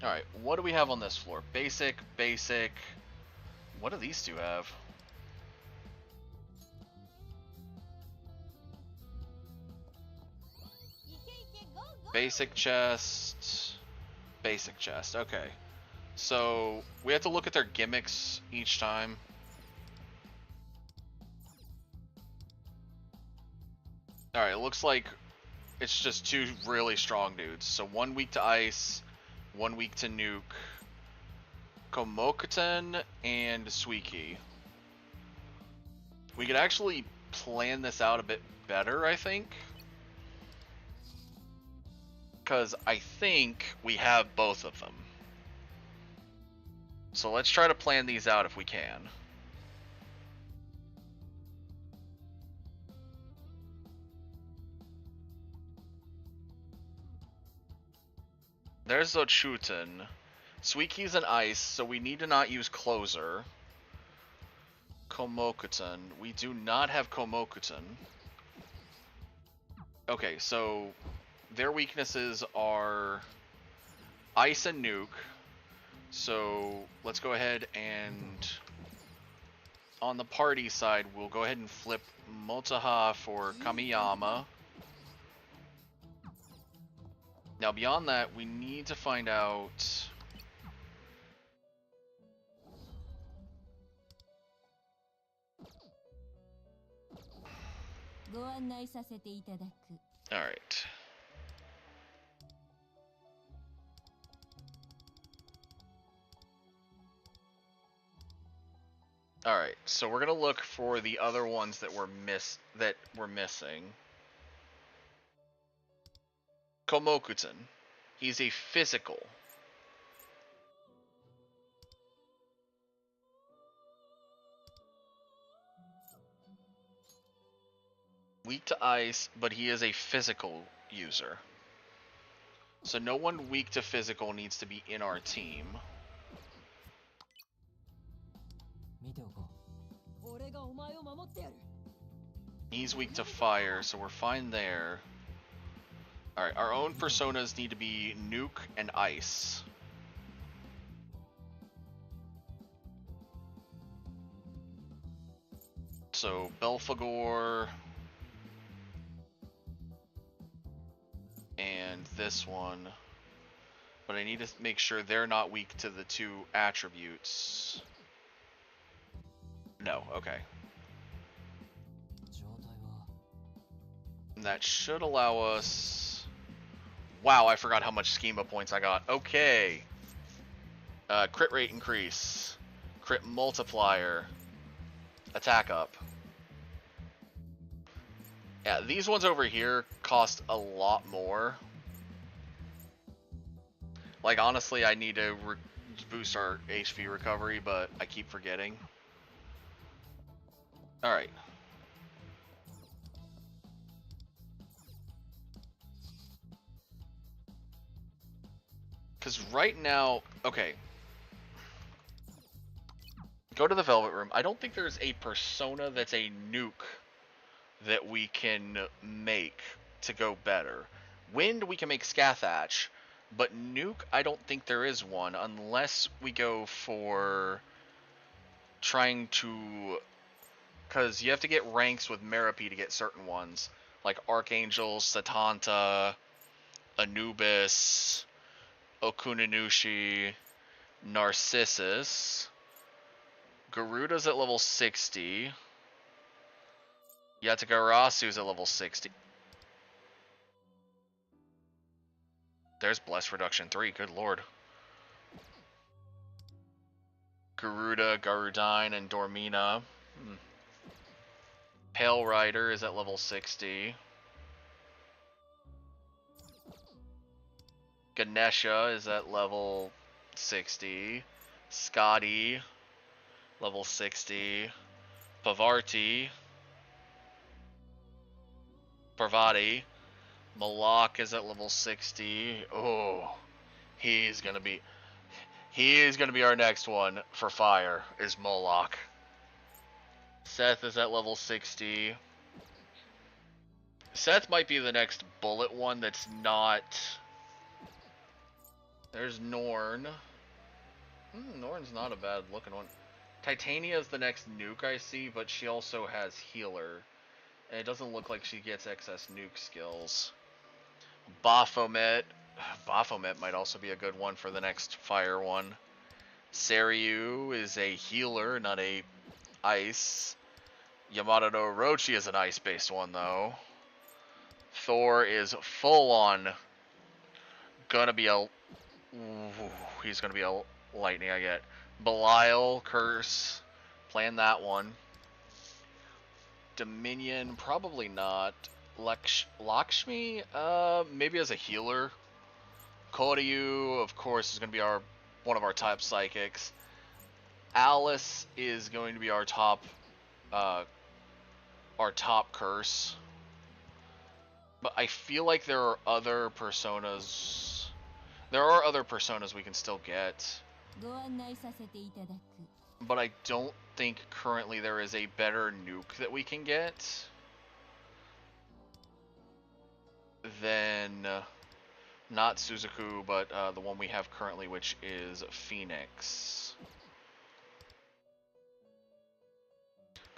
Alright, what do we have on this floor? Basic, basic. What do these two have? Basic chest. Basic chest, okay. So, we have to look at their gimmicks each time. Alright, it looks like it's just two really strong dudes. So one weak to ice, one weak to nuke. Komokuten and Suiki. We could actually plan this out a bit better, I think. Because I think we have both of them. So let's try to plan these out if we can. There's Zochuten. Suiki's an ice, so we need to not use Closer. Komokuten. We do not have Komokuten. Okay, so their weaknesses are ice and nuke. So let's go ahead and on the party side, we'll go ahead and flip Motaha for Kamiyama. Now beyond that, we need to find out... Alright. Alright, so we're gonna look for the other ones that we're missing. Komokuten. He's a physical. Weak to ice, but he is a physical user. So no one weak to physical needs to be in our team. 見ておこう。俺がお前を守ってやる。 He's weak to fire, so we're fine there. Alright, our own personas need to be Nuke and Ice. So, Belphegor... and this one. But I need to make sure they're not weak to the two attributes. No, okay. 状態は And that should allow us... Wow, I forgot how much schema points I got. Okay. Crit rate increase. Crit multiplier. Attack up. Yeah, these ones over here cost a lot more. Like, honestly, I need to boost our HP recovery, but I keep forgetting. Alright. Because right now... Okay. Go to the Velvet Room. I don't think there's a persona that's a nuke that we can make to go better. Wind, we can make Scathach, but Nuke, I don't think there is one, unless we go for trying to... Because you have to get ranks with Merope to get certain ones, like Archangel, Satanta, Anubis, Okunanushi, Narcissus. Garuda's at level 60. Yatagarasu's at level 60. There's Bless Reduction 3, good lord. Garuda, Garudine, and Dormina. Pale Rider is at level 60. Ganesha is at level 60. Scotty, level 60. Parvati. Malak is at level 60. Oh, he is gonna be our next one for fire, is Moloch. Seth is at level 60. Seth might be the next bullet one that's not... There's Norn. Norn's not a bad looking one. Titania is the next nuke I see, but she also has healer. And it doesn't look like she gets excess nuke skills. Baphomet. Baphomet might also be a good one for the next fire one. Seiryu is a healer, not a ice. Yamato no Orochi is an ice-based one, though. Thor is full-on gonna be a... Ooh, he's gonna be a lightning, I get. Belial, Curse. Plan that one. Dominion, probably not. Lakshmi, maybe as a healer. Koryu, of course, is going to be one of our top psychics. Alice is going to be our top curse. But I feel like there are other personas. There are other personas we can still get. ご案内させていただく。 But I don't think currently there is a better nuke that we can get than not Suzaku, but the one we have currently, which is Phoenix.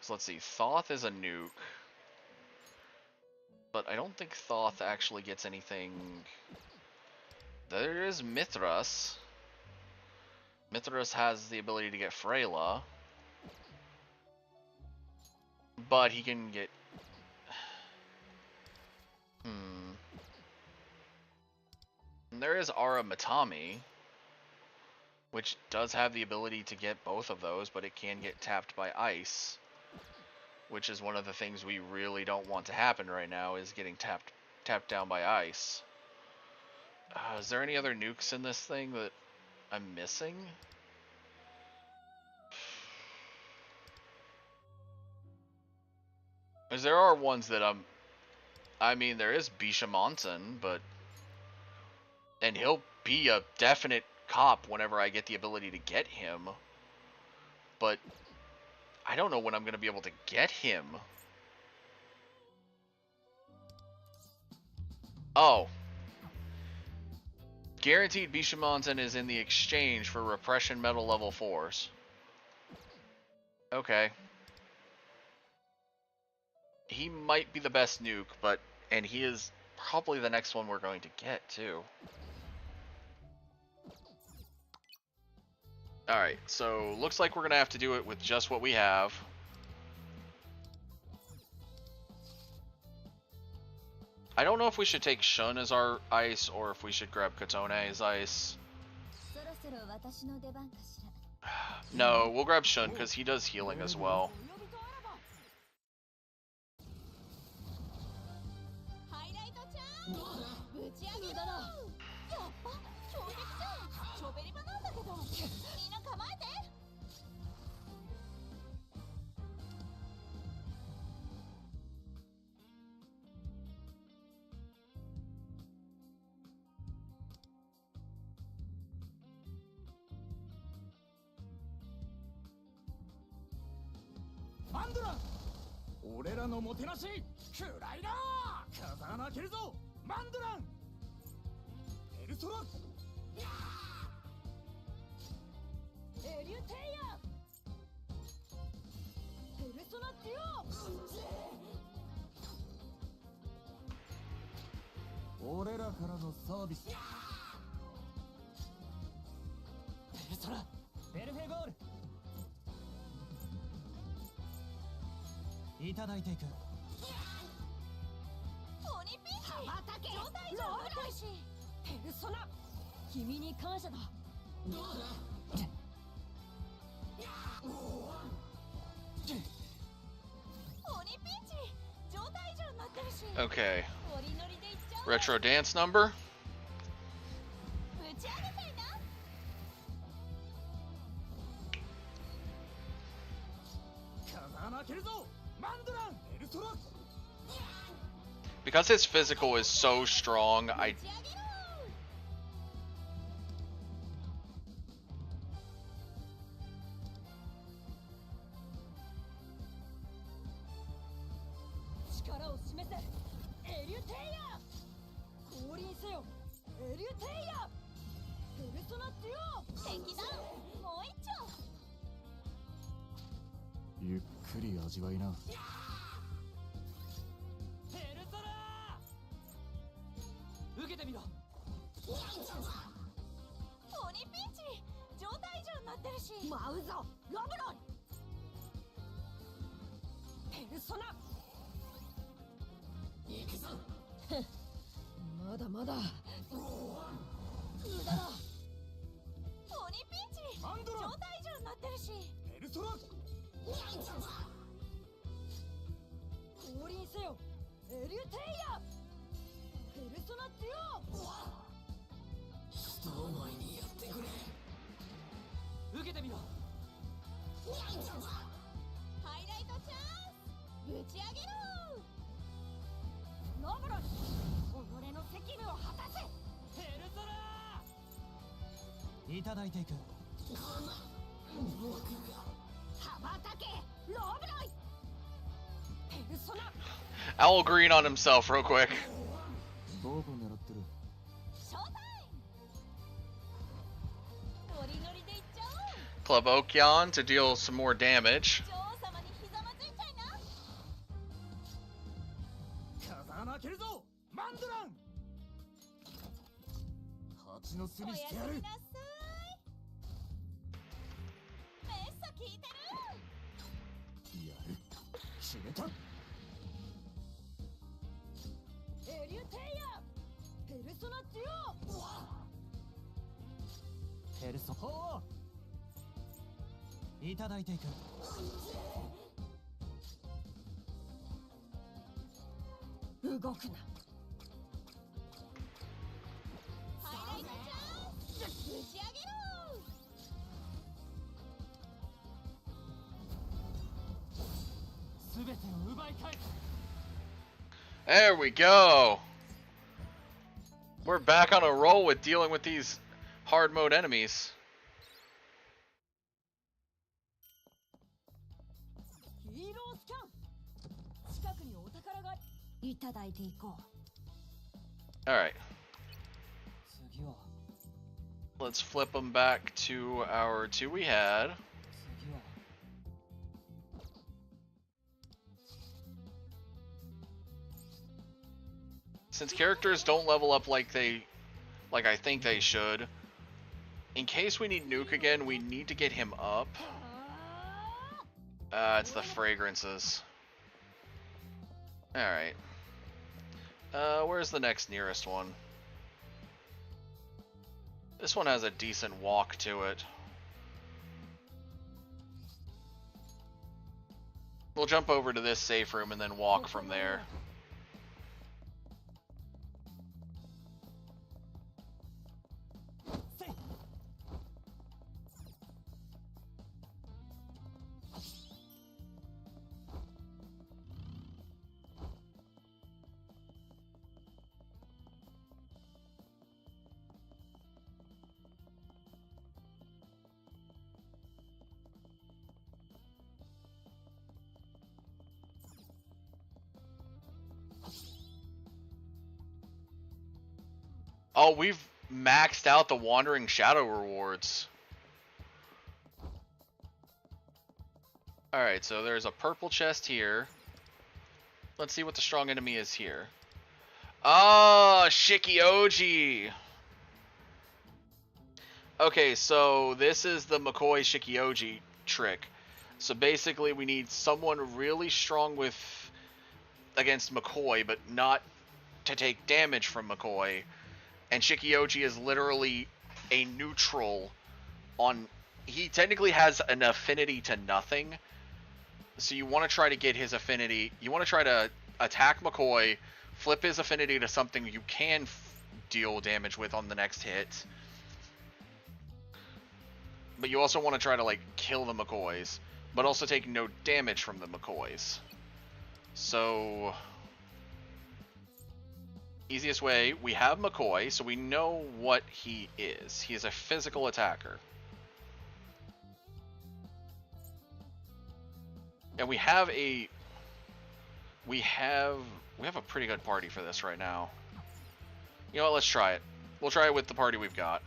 So let's see, Thoth is a nuke, but I don't think Thoth actually gets anything. There is Mithras. Mithras has the ability to get Freyla, but he can get... And there is Ara Matami, which does have the ability to get both of those, but it can get tapped by ice, which is one of the things we really don't want to happen right now, is getting tapped down by ice. Is there any other nukes in this thing that I'm missing? Because there are ones that I mean, there is Bishamonten, but... And he'll be a definite cop whenever I get the ability to get him. But I don't know when I'm going to be able to get him. Oh. Guaranteed Bishamonten is in the exchange for Repression Metal level 4s. Okay. He might be the best nuke, and he is probably the next one we're going to get, too. Alright, so looks like we're going to have to do it with just what we have. I don't know if we should take Shun as our ice or if we should grab Katone as ice. No, we'll grab Shun because he does healing as well. Okay. Retro dance number. Because his physical is so strong, Owl Green on himself real quick. Club Okyan to deal some more damage. There we go. We're back on a roll with dealing with these hard mode enemies. いただいていこう。 Alright, 次は let's flip them back to our two we had. 次は Since characters don't level up like I think they should, in case we need Nuke again, we need to get him up. It's the fragrances. Alright. Where's the next nearest one? This one has a decent walk to it. We'll jump over to this safe room and then walk from there. Oh, we've maxed out the Wandering Shadow rewards. Alright, so there's a purple chest here. Let's see what the strong enemy is here. Ah, Shikioji! Okay, so this is the McCoy Shikioji trick. So basically we need someone really strong against McCoy, but not to take damage from McCoy. And Shikioji is literally a neutral on... He technically has an affinity to nothing. So you want to try to get his affinity... You want to try to attack McCoy, flip his affinity to something you can deal damage with on the next hit. But you also want to try to, like, kill the McCoys. But also take no damage from the McCoys. So... Easiest way, we have McCoy, so we know what he is. He is a physical attacker. And we have a pretty good party for this right now. You know what, let's try it. We'll try it with the party we've got.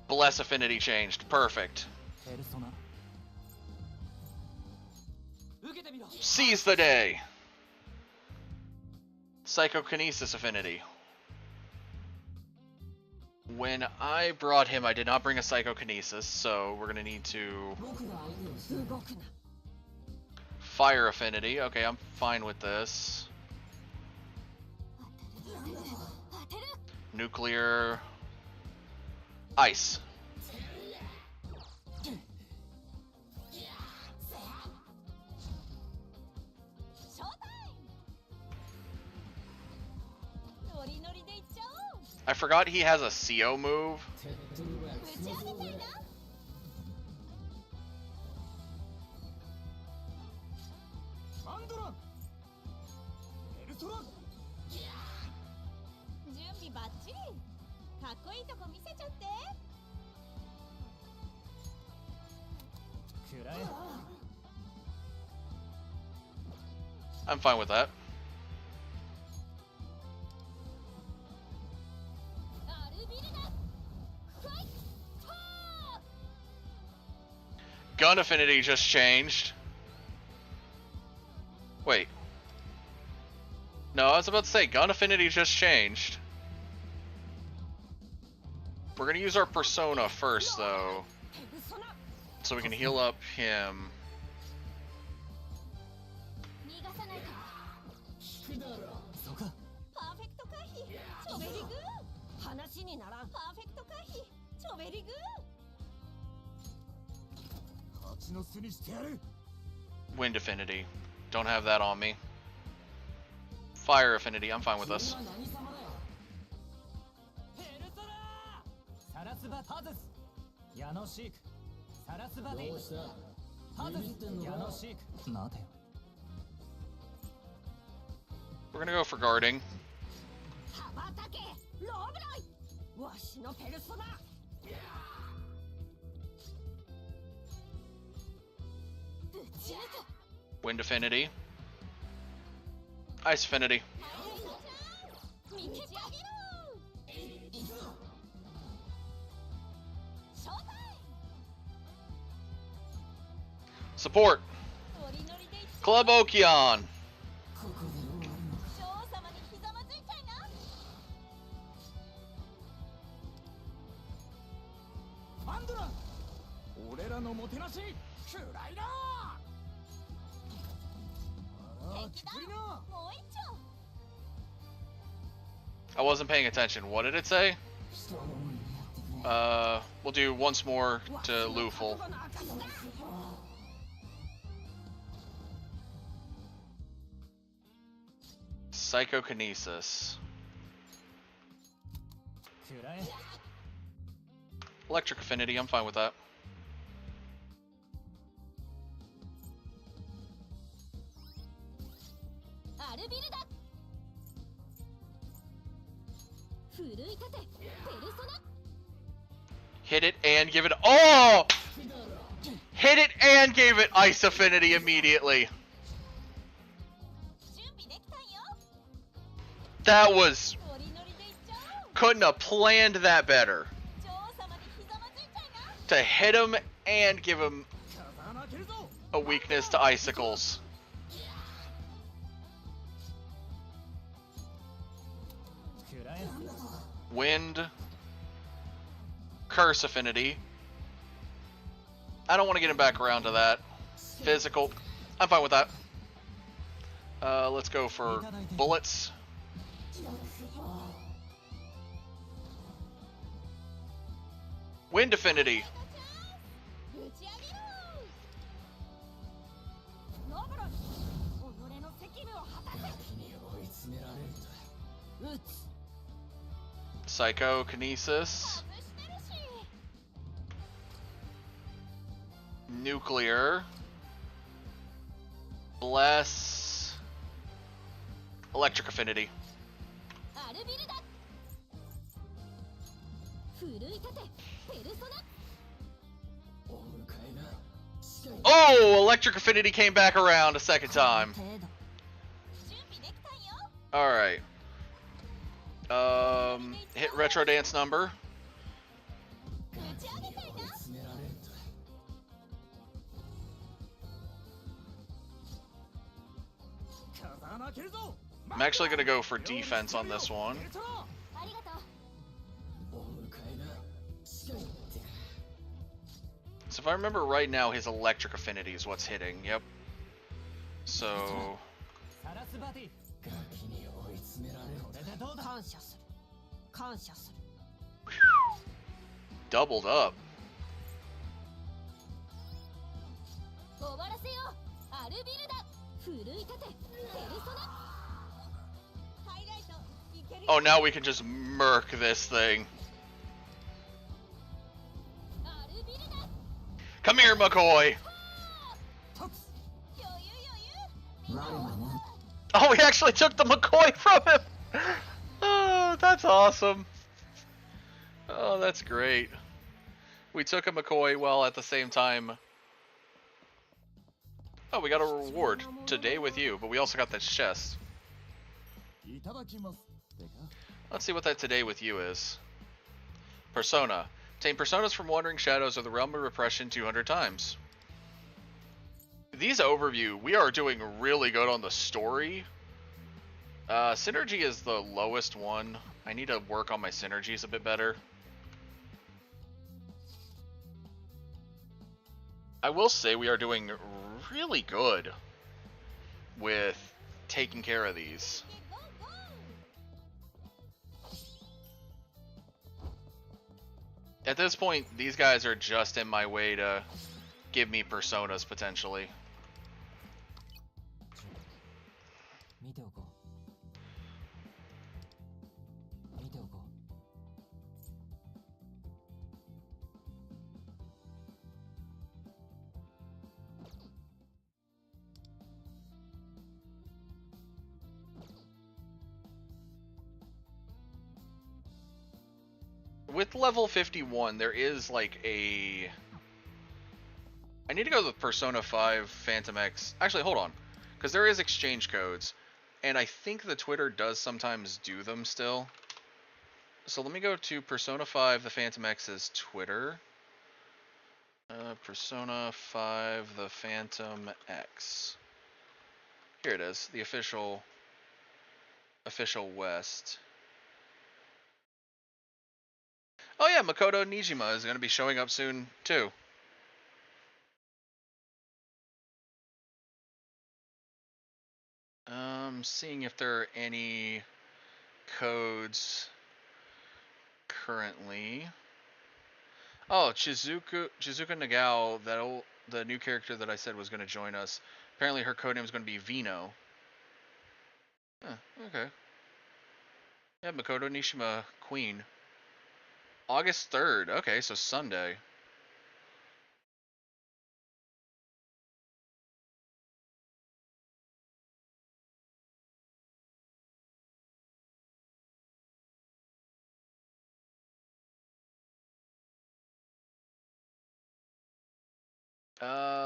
Bless affinity changed. Perfect. ペルソナ受けてみろ。 Seize the day. Psychokinesis affinity. When I brought him, I did not bring a psychokinesis, so we're gonna need to... 僕が相手をする。動くな。 Fire affinity. Okay, I'm fine with this. Nuclear... Ice. I forgot he has a CO move. I'm fine with that. Gun affinity just changed. Wait. No, I was about to say, gun affinity just changed. We're gonna use our persona first, though. So we can heal up him. Wind affinity. Don't have that on me. Fire affinity. I'm fine with this. We're gonna go for guarding. 羽ばたけローブロイ、わしのペルソナ。ぶち抜く。 Wind Affinity. Ice Affinity. 見ててあげろ。ショータイ Support. ム。ノリノリでいっちゃ Club Okeon. ここで終わるのか。女王様にひざまずいちゃいな。アンドラン、俺らのもてなしくらいだ。敵だ。もう一丁。 I wasn't paying attention. What did it say? We'll do once more to Luful. Psychokinesis. くらえ。 Electric Affinity, I'm fine with that. アルビルだ。奮い立てペルソナ。 Hit it and give it. Oh! Hit it and gave it Ice Affinity immediately. 準備できたんよ。 That was. ノリノリでいっちゃおう。 Couldn't have planned that better. 女王様にひざまずいちゃいな。 To hit him and give him 風穴開けるぞ。 a weakness to icicles. くらえ。 Wind. Curse Affinity. I don't want to get him back around to that. Physical. I'm fine with that. Let's go for bullets. Wind Affinity. ぶち上げろ。ローブロイ、己の責務を果たせ。に追い詰められると。撃つ。 Psychokinesis. 外してるし。 Nuclear. Bless. Electric Affinity. アルビルだ。奮い立てペルソナ。 お迎えが近い。 Oh! Electric Affinity came back around a second time. 程度。準備できたんよ。 Alright. Hit Retro Dance Number. ぶち上げたいな。詰められると。 風穴開けるぞ。 I'm actually gonna go for defense on this one. ペルソナ。ありがとう。お迎えが近いってか。 So if I remember right now, his Electric Affinity is what's hitting. Yep. So サラスバティ、ガキに追い詰められるこれでどうだ。感謝する。感謝する。 doubled up. 終わらせよう。アルビルだ。奮い立てペルソナ。ハイライトいけるよ。 Oh, now we can just murk this thing. アルビルだ。 Come here, McCoy. トツ。余裕余裕。我はな。 Oh, we actually took the McCoy from him. Oh, that's awesome. Oh, that's great. We took a McCoy while at the same time. Oh, we got a reward today with you, but we also got this chest. いただきます。でか。 Let's see what that today with you is. Persona. Obtain personas from Wandering Shadows of the Realm of Repression 200 times. These overview, we are doing really good on the story. Synergy is the lowest one. I need to work on my synergies a bit better. I will say we are doing really good with taking care of these. Go, go. At this point, these guys are just in my way to give me personas potentially. 見ておこう。見ておこう。with level 51, there is like a... I need to go with Persona 5 Phantom X. Actually, hold on. Because there is exchange codes. And I think the Twitter does sometimes do them still. So let me go to Persona 5 the Phantom X's Twitter. Persona 5 the Phantom X. Here it is. The official West. Oh yeah, Makoto Nijima is going to be showing up soon too. Seeing if there are any codes currently. Oh, Chizuka Nagao, the new character that I said was going to join us. Apparently her codename is going to be Vino. Huh, okay. Yeah, Makoto Nishima, Queen. August 3rd. Okay, so Sunday.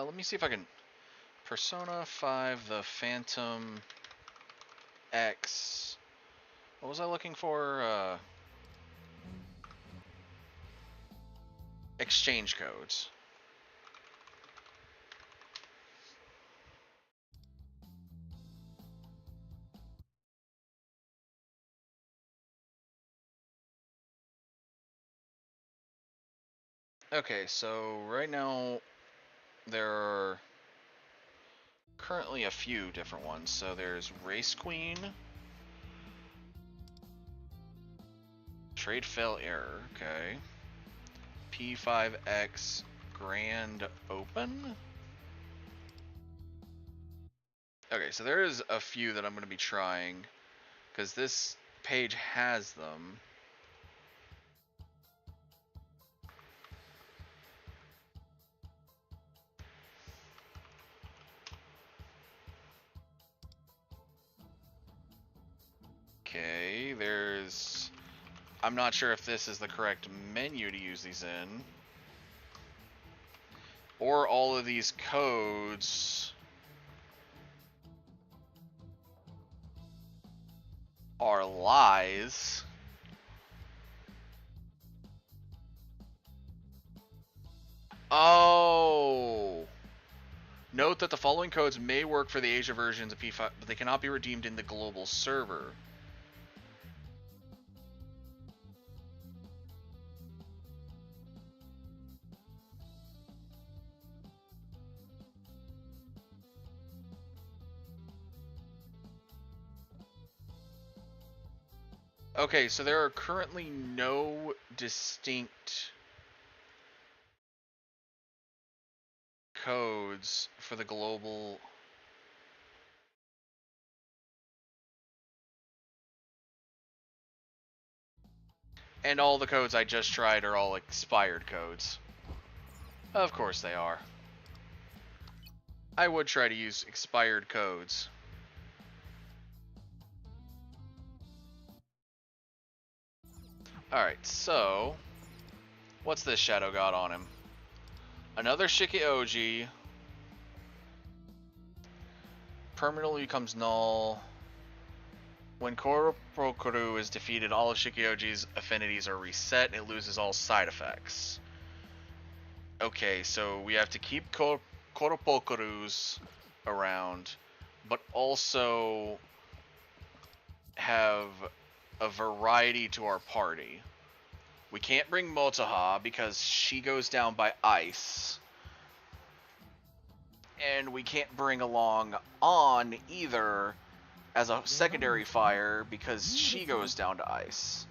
Let me see if I can... Persona 5, the Phantom X. What was I looking for? Exchange codes. Okay, so right now there are currently a few different ones. So there's Race Queen, Trade Fail Error, okay. P5X Grand Open. Okay, so there is a few that I'm going to be trying because this page has them. Okay, there's... I'm not sure if this is the correct menu to use these in. Or all of these codes are lies. Oh! Note that the following codes may work for the Asia versions of P5, but they cannot be redeemed in the global server. Okay, so there are currently no distinct codes for the global. And all the codes I just tried are all expired codes. Of course they are. I would try to use expired codes. Alright, so... what's this Shadow got on him? Another Shiki-Oji. Permanently becomes null. When Koropokoru is defeated, all of Shiki-Oji's affinities are reset and it loses all side effects. Okay, so we have to keep Koropokorus around, but also have a variety to our party. We can't bring Motoha because she goes down by ice. And we can't bring along On either as a secondary fire because she goes down to ice.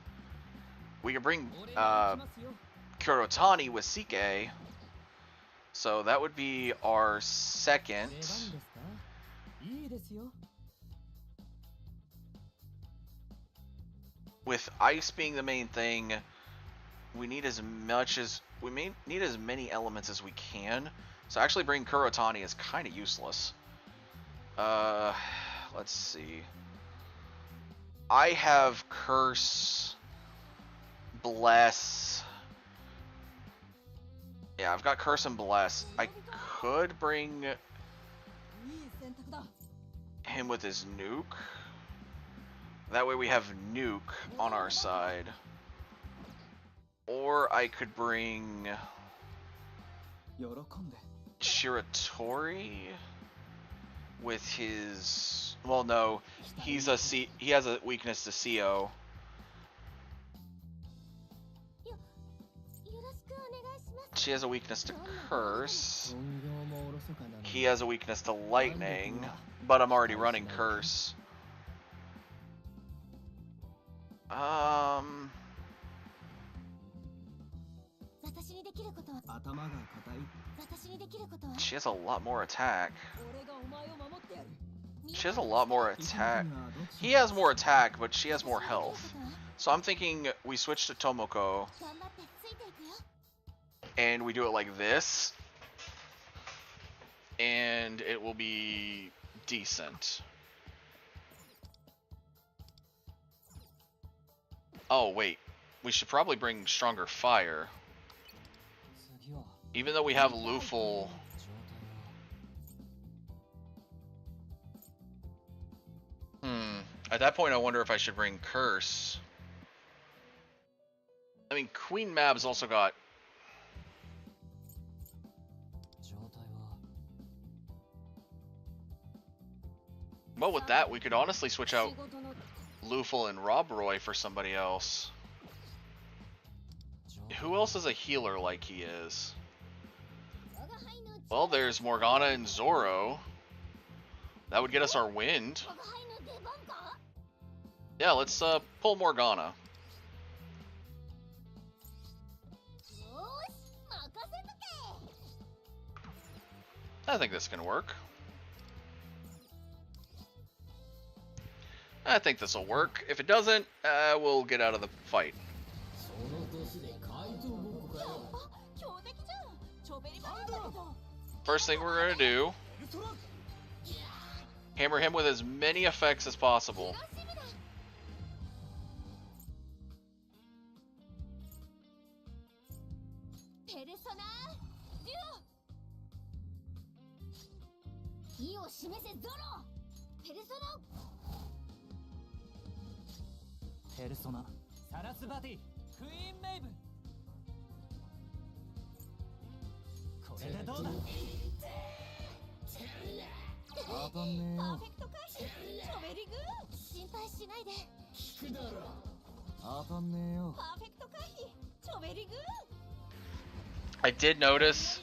We can bring Kurotani with Sike. So that would be our second. With ice being the main thing, we need as many elements as we can. So actually bringing Kurotani is kind of useless. Let's see. I have Curse Bless. Yeah, I've got Curse and Bless. I could bring いい選択だ。 him with his nuke. That way we have nuke on our side. Or I could bring 喜んで Shiratori with his. Well, no, he has a weakness to CO. よろしくお願いします。 She has a weakness to Curse. 本業もおろそかなのに He has a weakness to Lightning, but I'm already running Curse. 私にできることは、頭が硬い。私にできることは、 She has a lot more attack. 俺がお前を守ってやる。 She has a lot more attack. He has more attack, but she has more health. So I'm thinking we switch to Tomoko 頑張ってついていくよ。 and we do it like this. And it will be decent. Oh, wait. We should probably bring Stronger Fire. 次は Even though we have Luful. 状態は At that point, I wonder if I should bring Curse. I mean, Queen Mab's also got... 状態は Well, with that, we could honestly switch out 仕事の Luful and Rob Roy for somebody else. Who else is a healer like he is? 我が輩の Well, there's Morgana and Zoro. That would get us our wind. 我が輩の出番か。 Yeah, let's pull Morgana. よーし、任せとけ。 I think this can work. I think this will work. If it doesn't, we'll get out of the fight. その年で怪盗ごっこかよ。あ、強敵じゃん。チョベリバなんだけど。 First thing we're gonna do, hammer him with as many effects as possible. 楽しみだ。ペルソナデュオ。意を示せゾロ。ペルソナ。ペルソナサラスバティクイーンメイブンこれでどうだ当たんねえよパーフェクト回避。チョベリグー。心配しないで。聞くだろ。当たんねえよ。パーフェクト回避。チョベリグー。 I did notice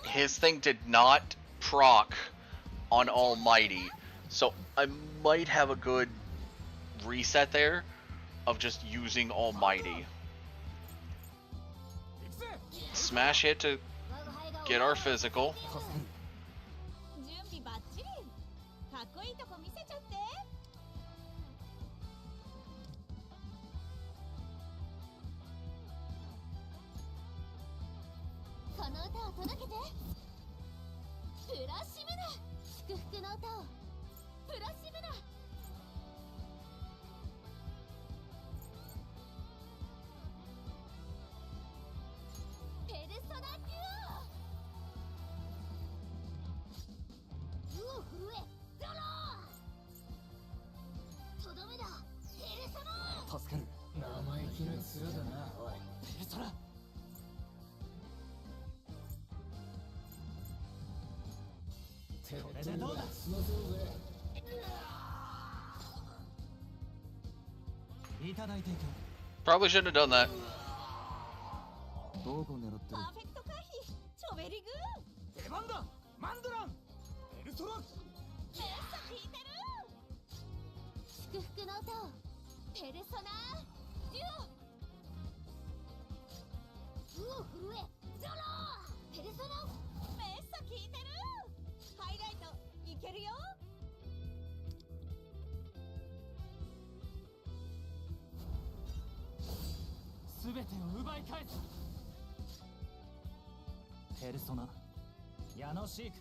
his thing did not proc on Almighty, so I might have a good reset there of just using Almighty. Smash hit to get our physical. 準備バッチリ。かっこいいとこ見せちゃって。この歌を届けて。プラシムナ。祝福の歌を。プラシムナ。ペルソナデュオ。うを震えゾロー。とどめだ。ペルソナ。助かる。生意気な面だな、おい。ペルソナこれでどうだ済ませようぜ。いただいていく Probably shouldn't have done that. どこ狙ってるパーフェクト回避。チョベリグー。出番だマンドランペルソナめっちゃ効いてる。祝福の歌を。ペルソナデュオ。うを震えゾロー。ペルソナめっちゃ効いてる。ハイライトいけるよ。全てを奪い返すペルソナヤノシーク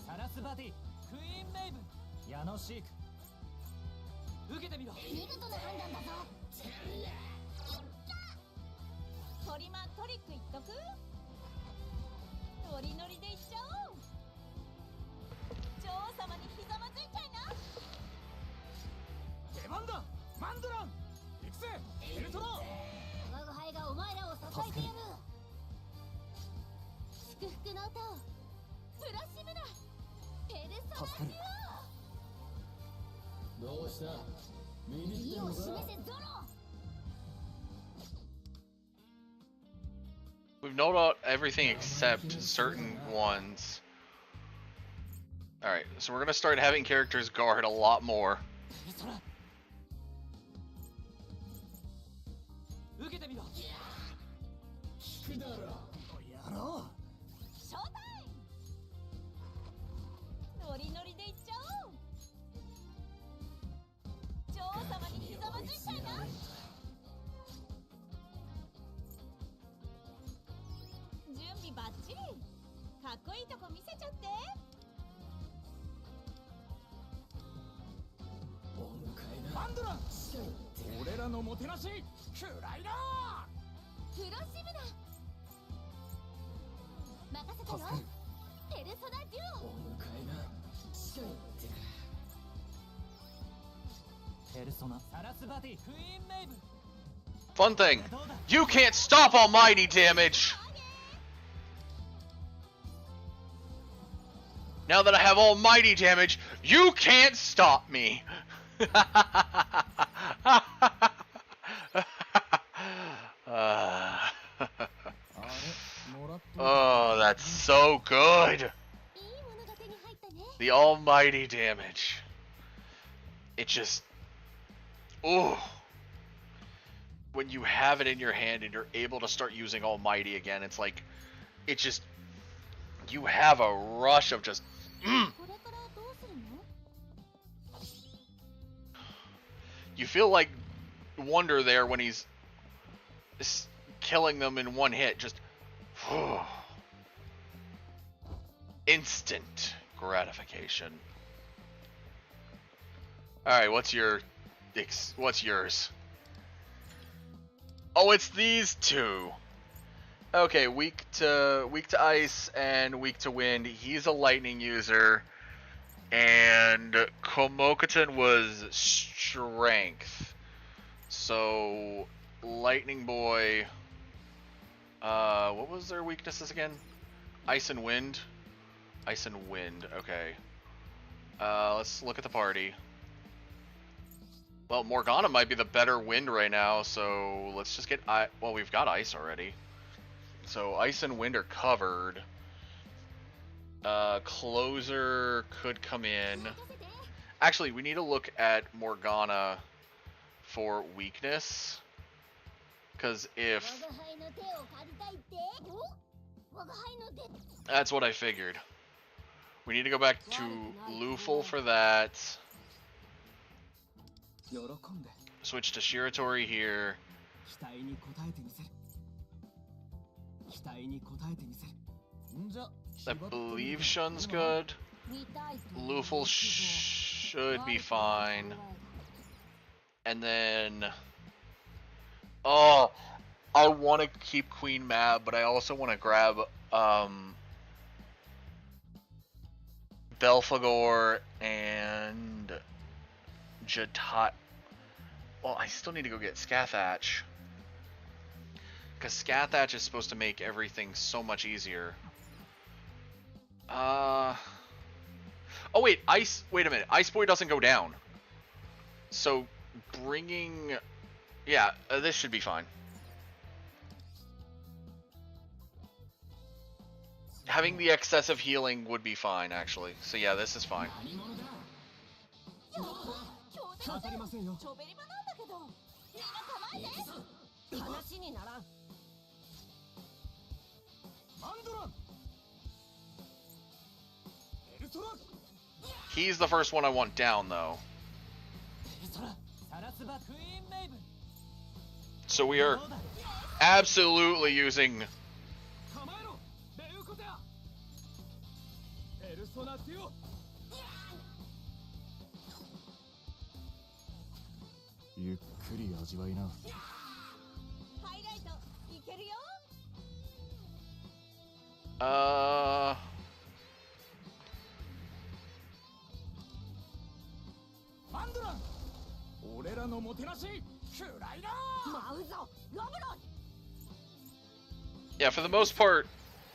サラスバティクイーンメイブンヤノシーク受けてみろ見事な判断だぞ。トリマントリック言っとく。ノリノリでいっちゃおう。女王様にひざまずいちゃいな。出番だマンドラン。行くぜエルトラ。我が輩がお前らを支えてやる。祝福の歌を。プラシムだ。ペルソナ助かる。どうした？見に来意をたのか？示せゾロ。 We've known about everything except certain ones. Alright, so we're gonna start having characters guard a lot more. ペルソナ。受けてみろ。聞くだろ。やろショータイム。ノリノリでいっちゃおう。女王様にひざまずいちゃいな。準備バッチリ。かっこいいとこ見せちゃって。お迎えう。な。マンドラン。俺らのもてなし。くらいな。プロシムだ。任せたよ。助かる。ペルソナデュお迎えな。ペルソナ。サラスバティ。クイーンメイブ。 Fun thing, どうだ。 you can't stop almighty damage! Now that I have almighty damage, you can't stop me! Oh, that's so good! いいものが手に入ったね。 The almighty damage. It just... Ooh. When you have it in your hand and you're able to start using almighty again, it's like... It just... You have a rush of just... これからどうするの？ You feel like Wonder there when he's killing them in one hit. Just... Instant gratification. Alright, what's yours? Oh, it's these two. Okay, weak to ice and weak to wind. He's a lightning user. And Komokatan was strength. So Lightning Boy, what was their weaknesses again? Ice and wind? Ice and wind, okay. Let's look at the party. Well, Morgana might be the better wind right now, so let's just get well, we've got ice already. So ice and wind are covered. Closer could come in. Actually, we need to look at Morgana for weakness. Because if... 我が輩の手を借りたいって？お？我が輩の手。 That's what I figured. We need to go back to Luful for that. 喜んで。 Switch to Shiratori here. 期待に応えてみせる。期待に応えてみせる。んじゃ。 I believe Shun's good. 見たいと。 Luful should be fine. And then... Oh, I want to keep Queen Mab, but I also want to grab Belphegor and Jatat. Well, I still need to go get Scathach. Because Scathach is supposed to make everything so much easier. Oh wait, wait a minute. Ice Boy doesn't go down. So, bringing... Yeah, this should be fine. Having the excessive healing would be fine, actually. So yeah, this is fine. 当たりませんよ。チョベリバなんだけど。みんな構えて。話にならん。マンドラン。エルトラ。 He's the first one I want down, though. エルトラ。サラスバクイーンメイブ。 So we are どうだ。 absolutely using... 構えろ。ベウコテア。ペルソナデュオ。ゆっくり味わいな。ハイライトいけるよ。Uh, マンドラン俺らのもてなし食らいな舞うぞロブロ yeah, for the most part,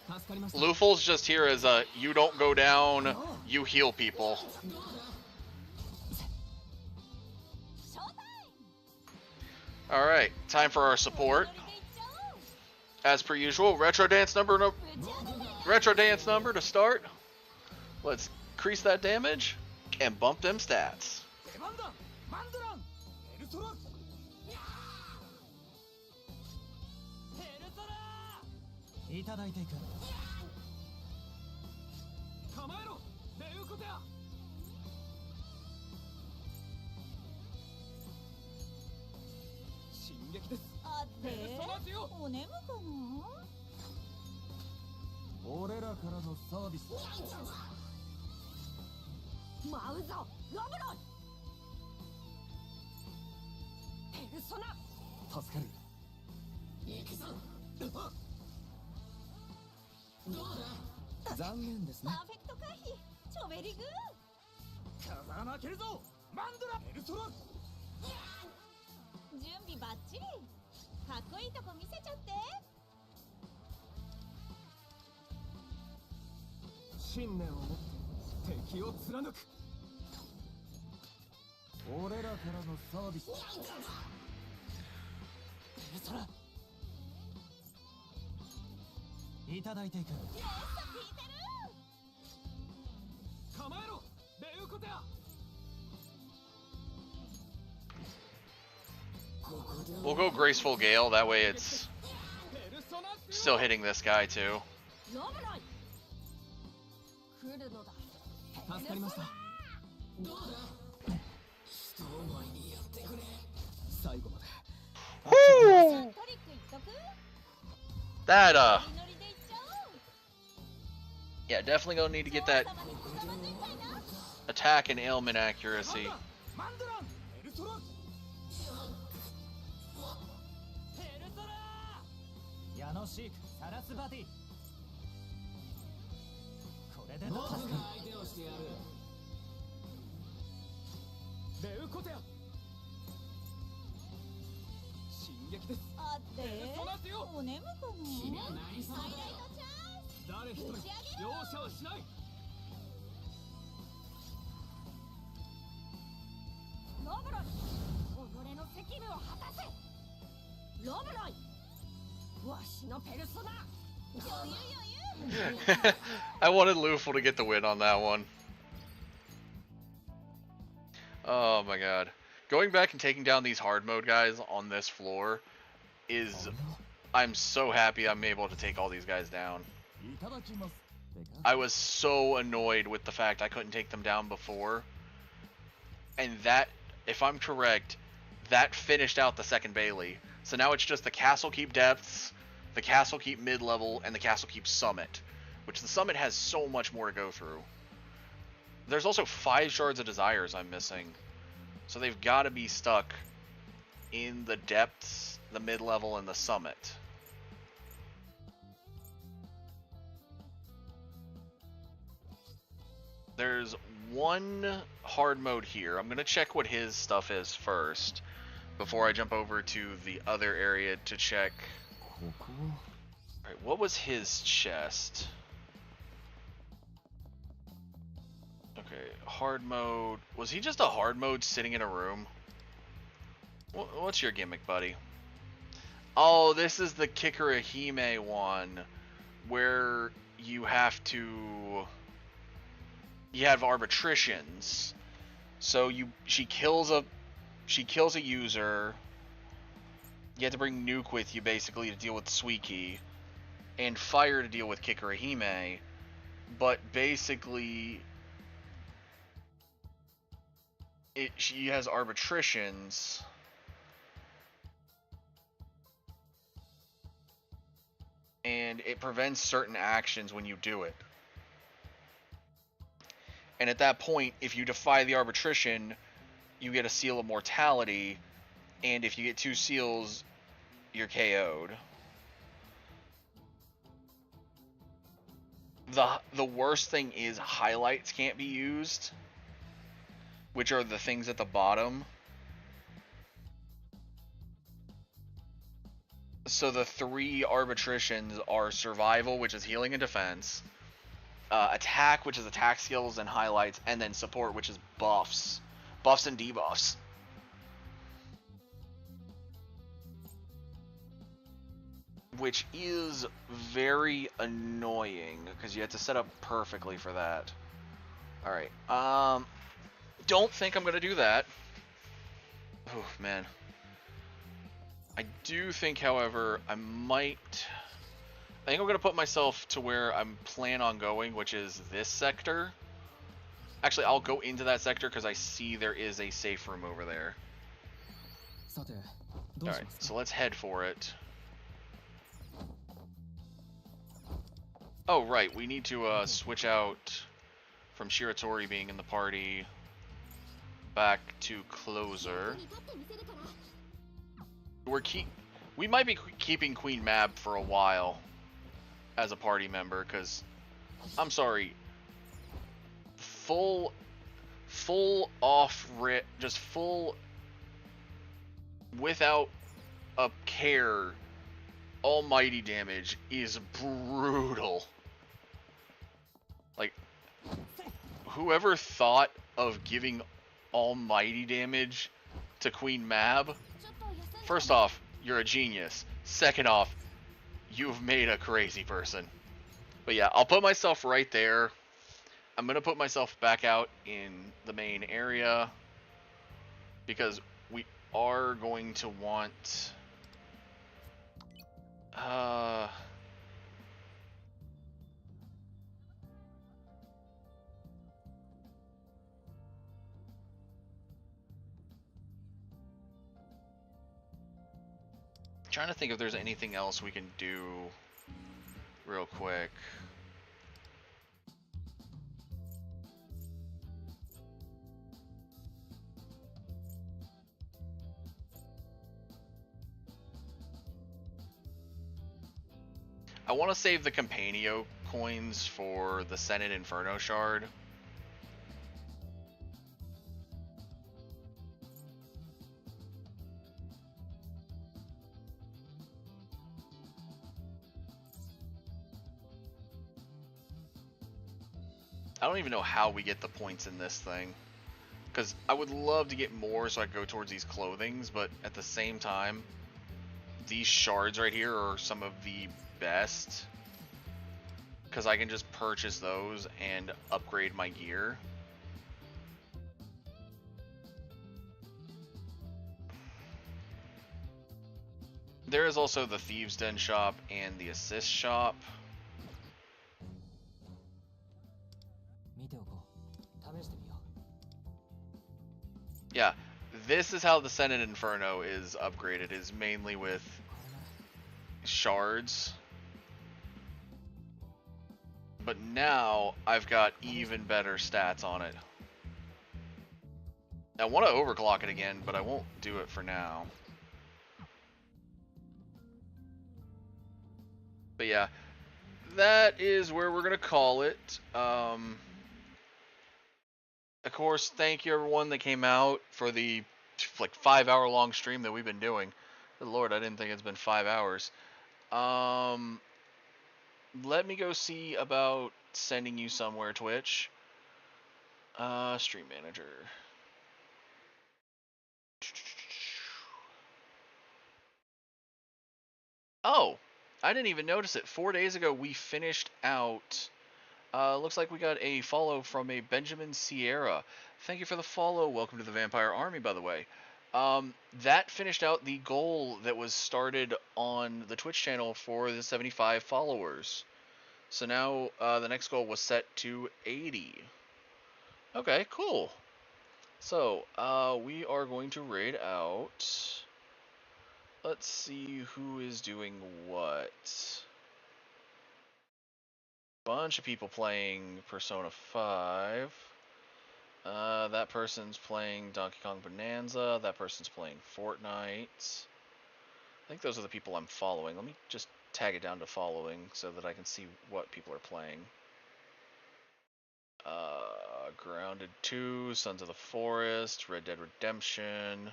助かりました Luful's just here as a you don't go down, you heal people. ショータイム Alright, time for our support. ノリでいっちゃおう As per usual, retro dance numberぶち当てて retro dance number to start. Let's increase that damage and bump them stats. 出番だマンドランエルソラエルソラいただいていく構えろレウコテア進撃ですあってお眠かな俺らからのサービス舞うぞロブロペルソナ助かる残念ですねパーフェクト回避チョベリグ風穴開けるぞマンドラエルソラ準備バッチリかっこいいとこ見せちゃって信念を持って敵を貫く俺らからのサービスペルソラいただいていくレッサ聞いてる構えろレウコテア We'll go Graceful Gale, that way it's ペルソナ still hitting this guy too. ロブロイ来るのだ助かりました最後まで Woo! トリックいっとく That, ノリでいっちゃおう yeah, definitely gonna need to get that 様にひざまずいたいな attack and ailment accuracy. マンドランエルソラエルソラヤノシークサラスバティこれでどう助かる相手をしてやるレウコテア進撃ですあってお眠かなハイライトチャンス誰一人打ち上げろ容赦はしないロブロイ己の責務を果たせロブロイわしのペルソナ 余裕余裕 I wanted Luful to get the win on that one. Oh my god. Going back and taking down these hard mode guys on this floor is... I'm so happy I'm able to take all these guys down. いただきます I was so annoyed with the fact I couldn't take them down before. And that, if I'm correct, that finished out the second Bailey. So now it's just the Castle Keep Depths, the Castle Keep Mid-Level, and the Castle Keep Summit. Which the Summit has so much more to go through. There's also 5 Shards of Desires I'm missing. So they've got to be stuck in the Depths, the Mid-Level, and the Summit. There's one hard mode here. I'm going to check what his stuff is first before I jump over to the other area to check. Alright, what was his chest? Okay, hard mode. Was he just a hard mode sitting in a room? What's your gimmick, buddy? Oh, this is the Kikurahime one where you have to... You have arbitritions. So she kills a user. You have to bring Nuke with you basically to deal with Suiki, and Fire to deal with Kikurahime. But basically, she has arbitritions. And it prevents certain actions when you do it. And at that point, if you defy the arbitration, you get a seal of mortality, and if you get 2 seals, you're KO'd. The worst thing is highlights can't be used, which are the things at the bottom. So the 3 arbitritions are survival, which is healing and defense, attack, which is attack skills and highlights, and then support, which is buffs and debuffs. Which is very annoying because you have to set up perfectly for that. All right. Don't think I'm gonna do that. Oh man. I do think, however, I think I'm gonna put myself to where I'm plan on going, which is this sector. Actually, I'll go into that sector because I see there is a safe room over there. Alright, so let's head for it. Oh, right, we need to switch out from Shiratori being in the party back to Closer. We might be keeping Queen Mab for a while as a party member, because, I'm sorry, full off rip, just full without a care almighty damage is brutal. Like, whoever thought of giving almighty damage to Queen Mab, first off, you're a genius. Second off, you've made a crazy person. But yeah, I'll put myself right there. I'm gonna put myself back out in the main area because we are going to want trying to think if there's anything else we can do real quick. I want to save the Campanio coins for the Senate Inferno Shard. I don't even know how we get the points in this thing. Because I would love to get more so I can go towards these clothings, but at the same time, these shards right here are some of the best. Because I can just purchase those and upgrade my gear. There is also the Thieves' Den shop and the Assist shop. Yeah, this is how the Senate Inferno is upgraded, is mainly with shards. But now I've got even better stats on it. I want to overclock it again, but I won't do it for now. But yeah, that is where we're going to call it. Of course, thank you everyone that came out for the like 5-hour long stream that we've been doing. Good Lord, I didn't think it's been 5 hours. Let me go see about sending you somewhere, Twitch. Stream manager. Oh, I didn't even notice it. 4 days ago, we finished out. Looks like we got a follow from a Benjamin Sierra. Thank you for the follow. Welcome to the Vampire Army, by the way. That finished out the goal that was started on the Twitch channel for the 75 followers. So now the next goal was set to 80. Okay, cool. So we are going to raid out. Let's see who is doing what. Bunch of people playing Persona 5. That person's playing Donkey Kong Bonanza. That person's playing Fortnite. I think those are the people I'm following. Let me just tag it down to following so that I can see what people are playing. Grounded 2, Sons of the Forest, Red Dead Redemption.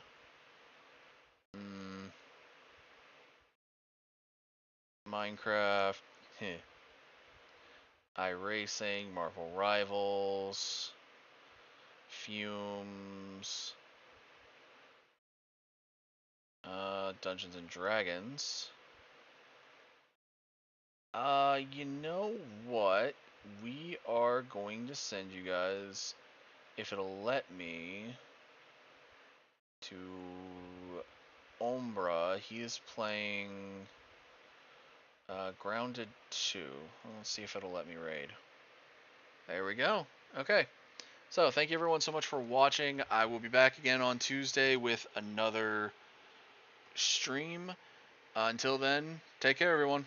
Minecraft. iRacing, Marvel Rivals, Fumes, Dungeons and Dragons. You know what? We are going to send you guys, if it'll let me, to Ombra. He is playing Grounded 2. Let's see if it'll let me raid. There we go. Okay. So, thank you everyone so much for watching. I will be back again on Tuesday with another stream. Until then, take care everyone.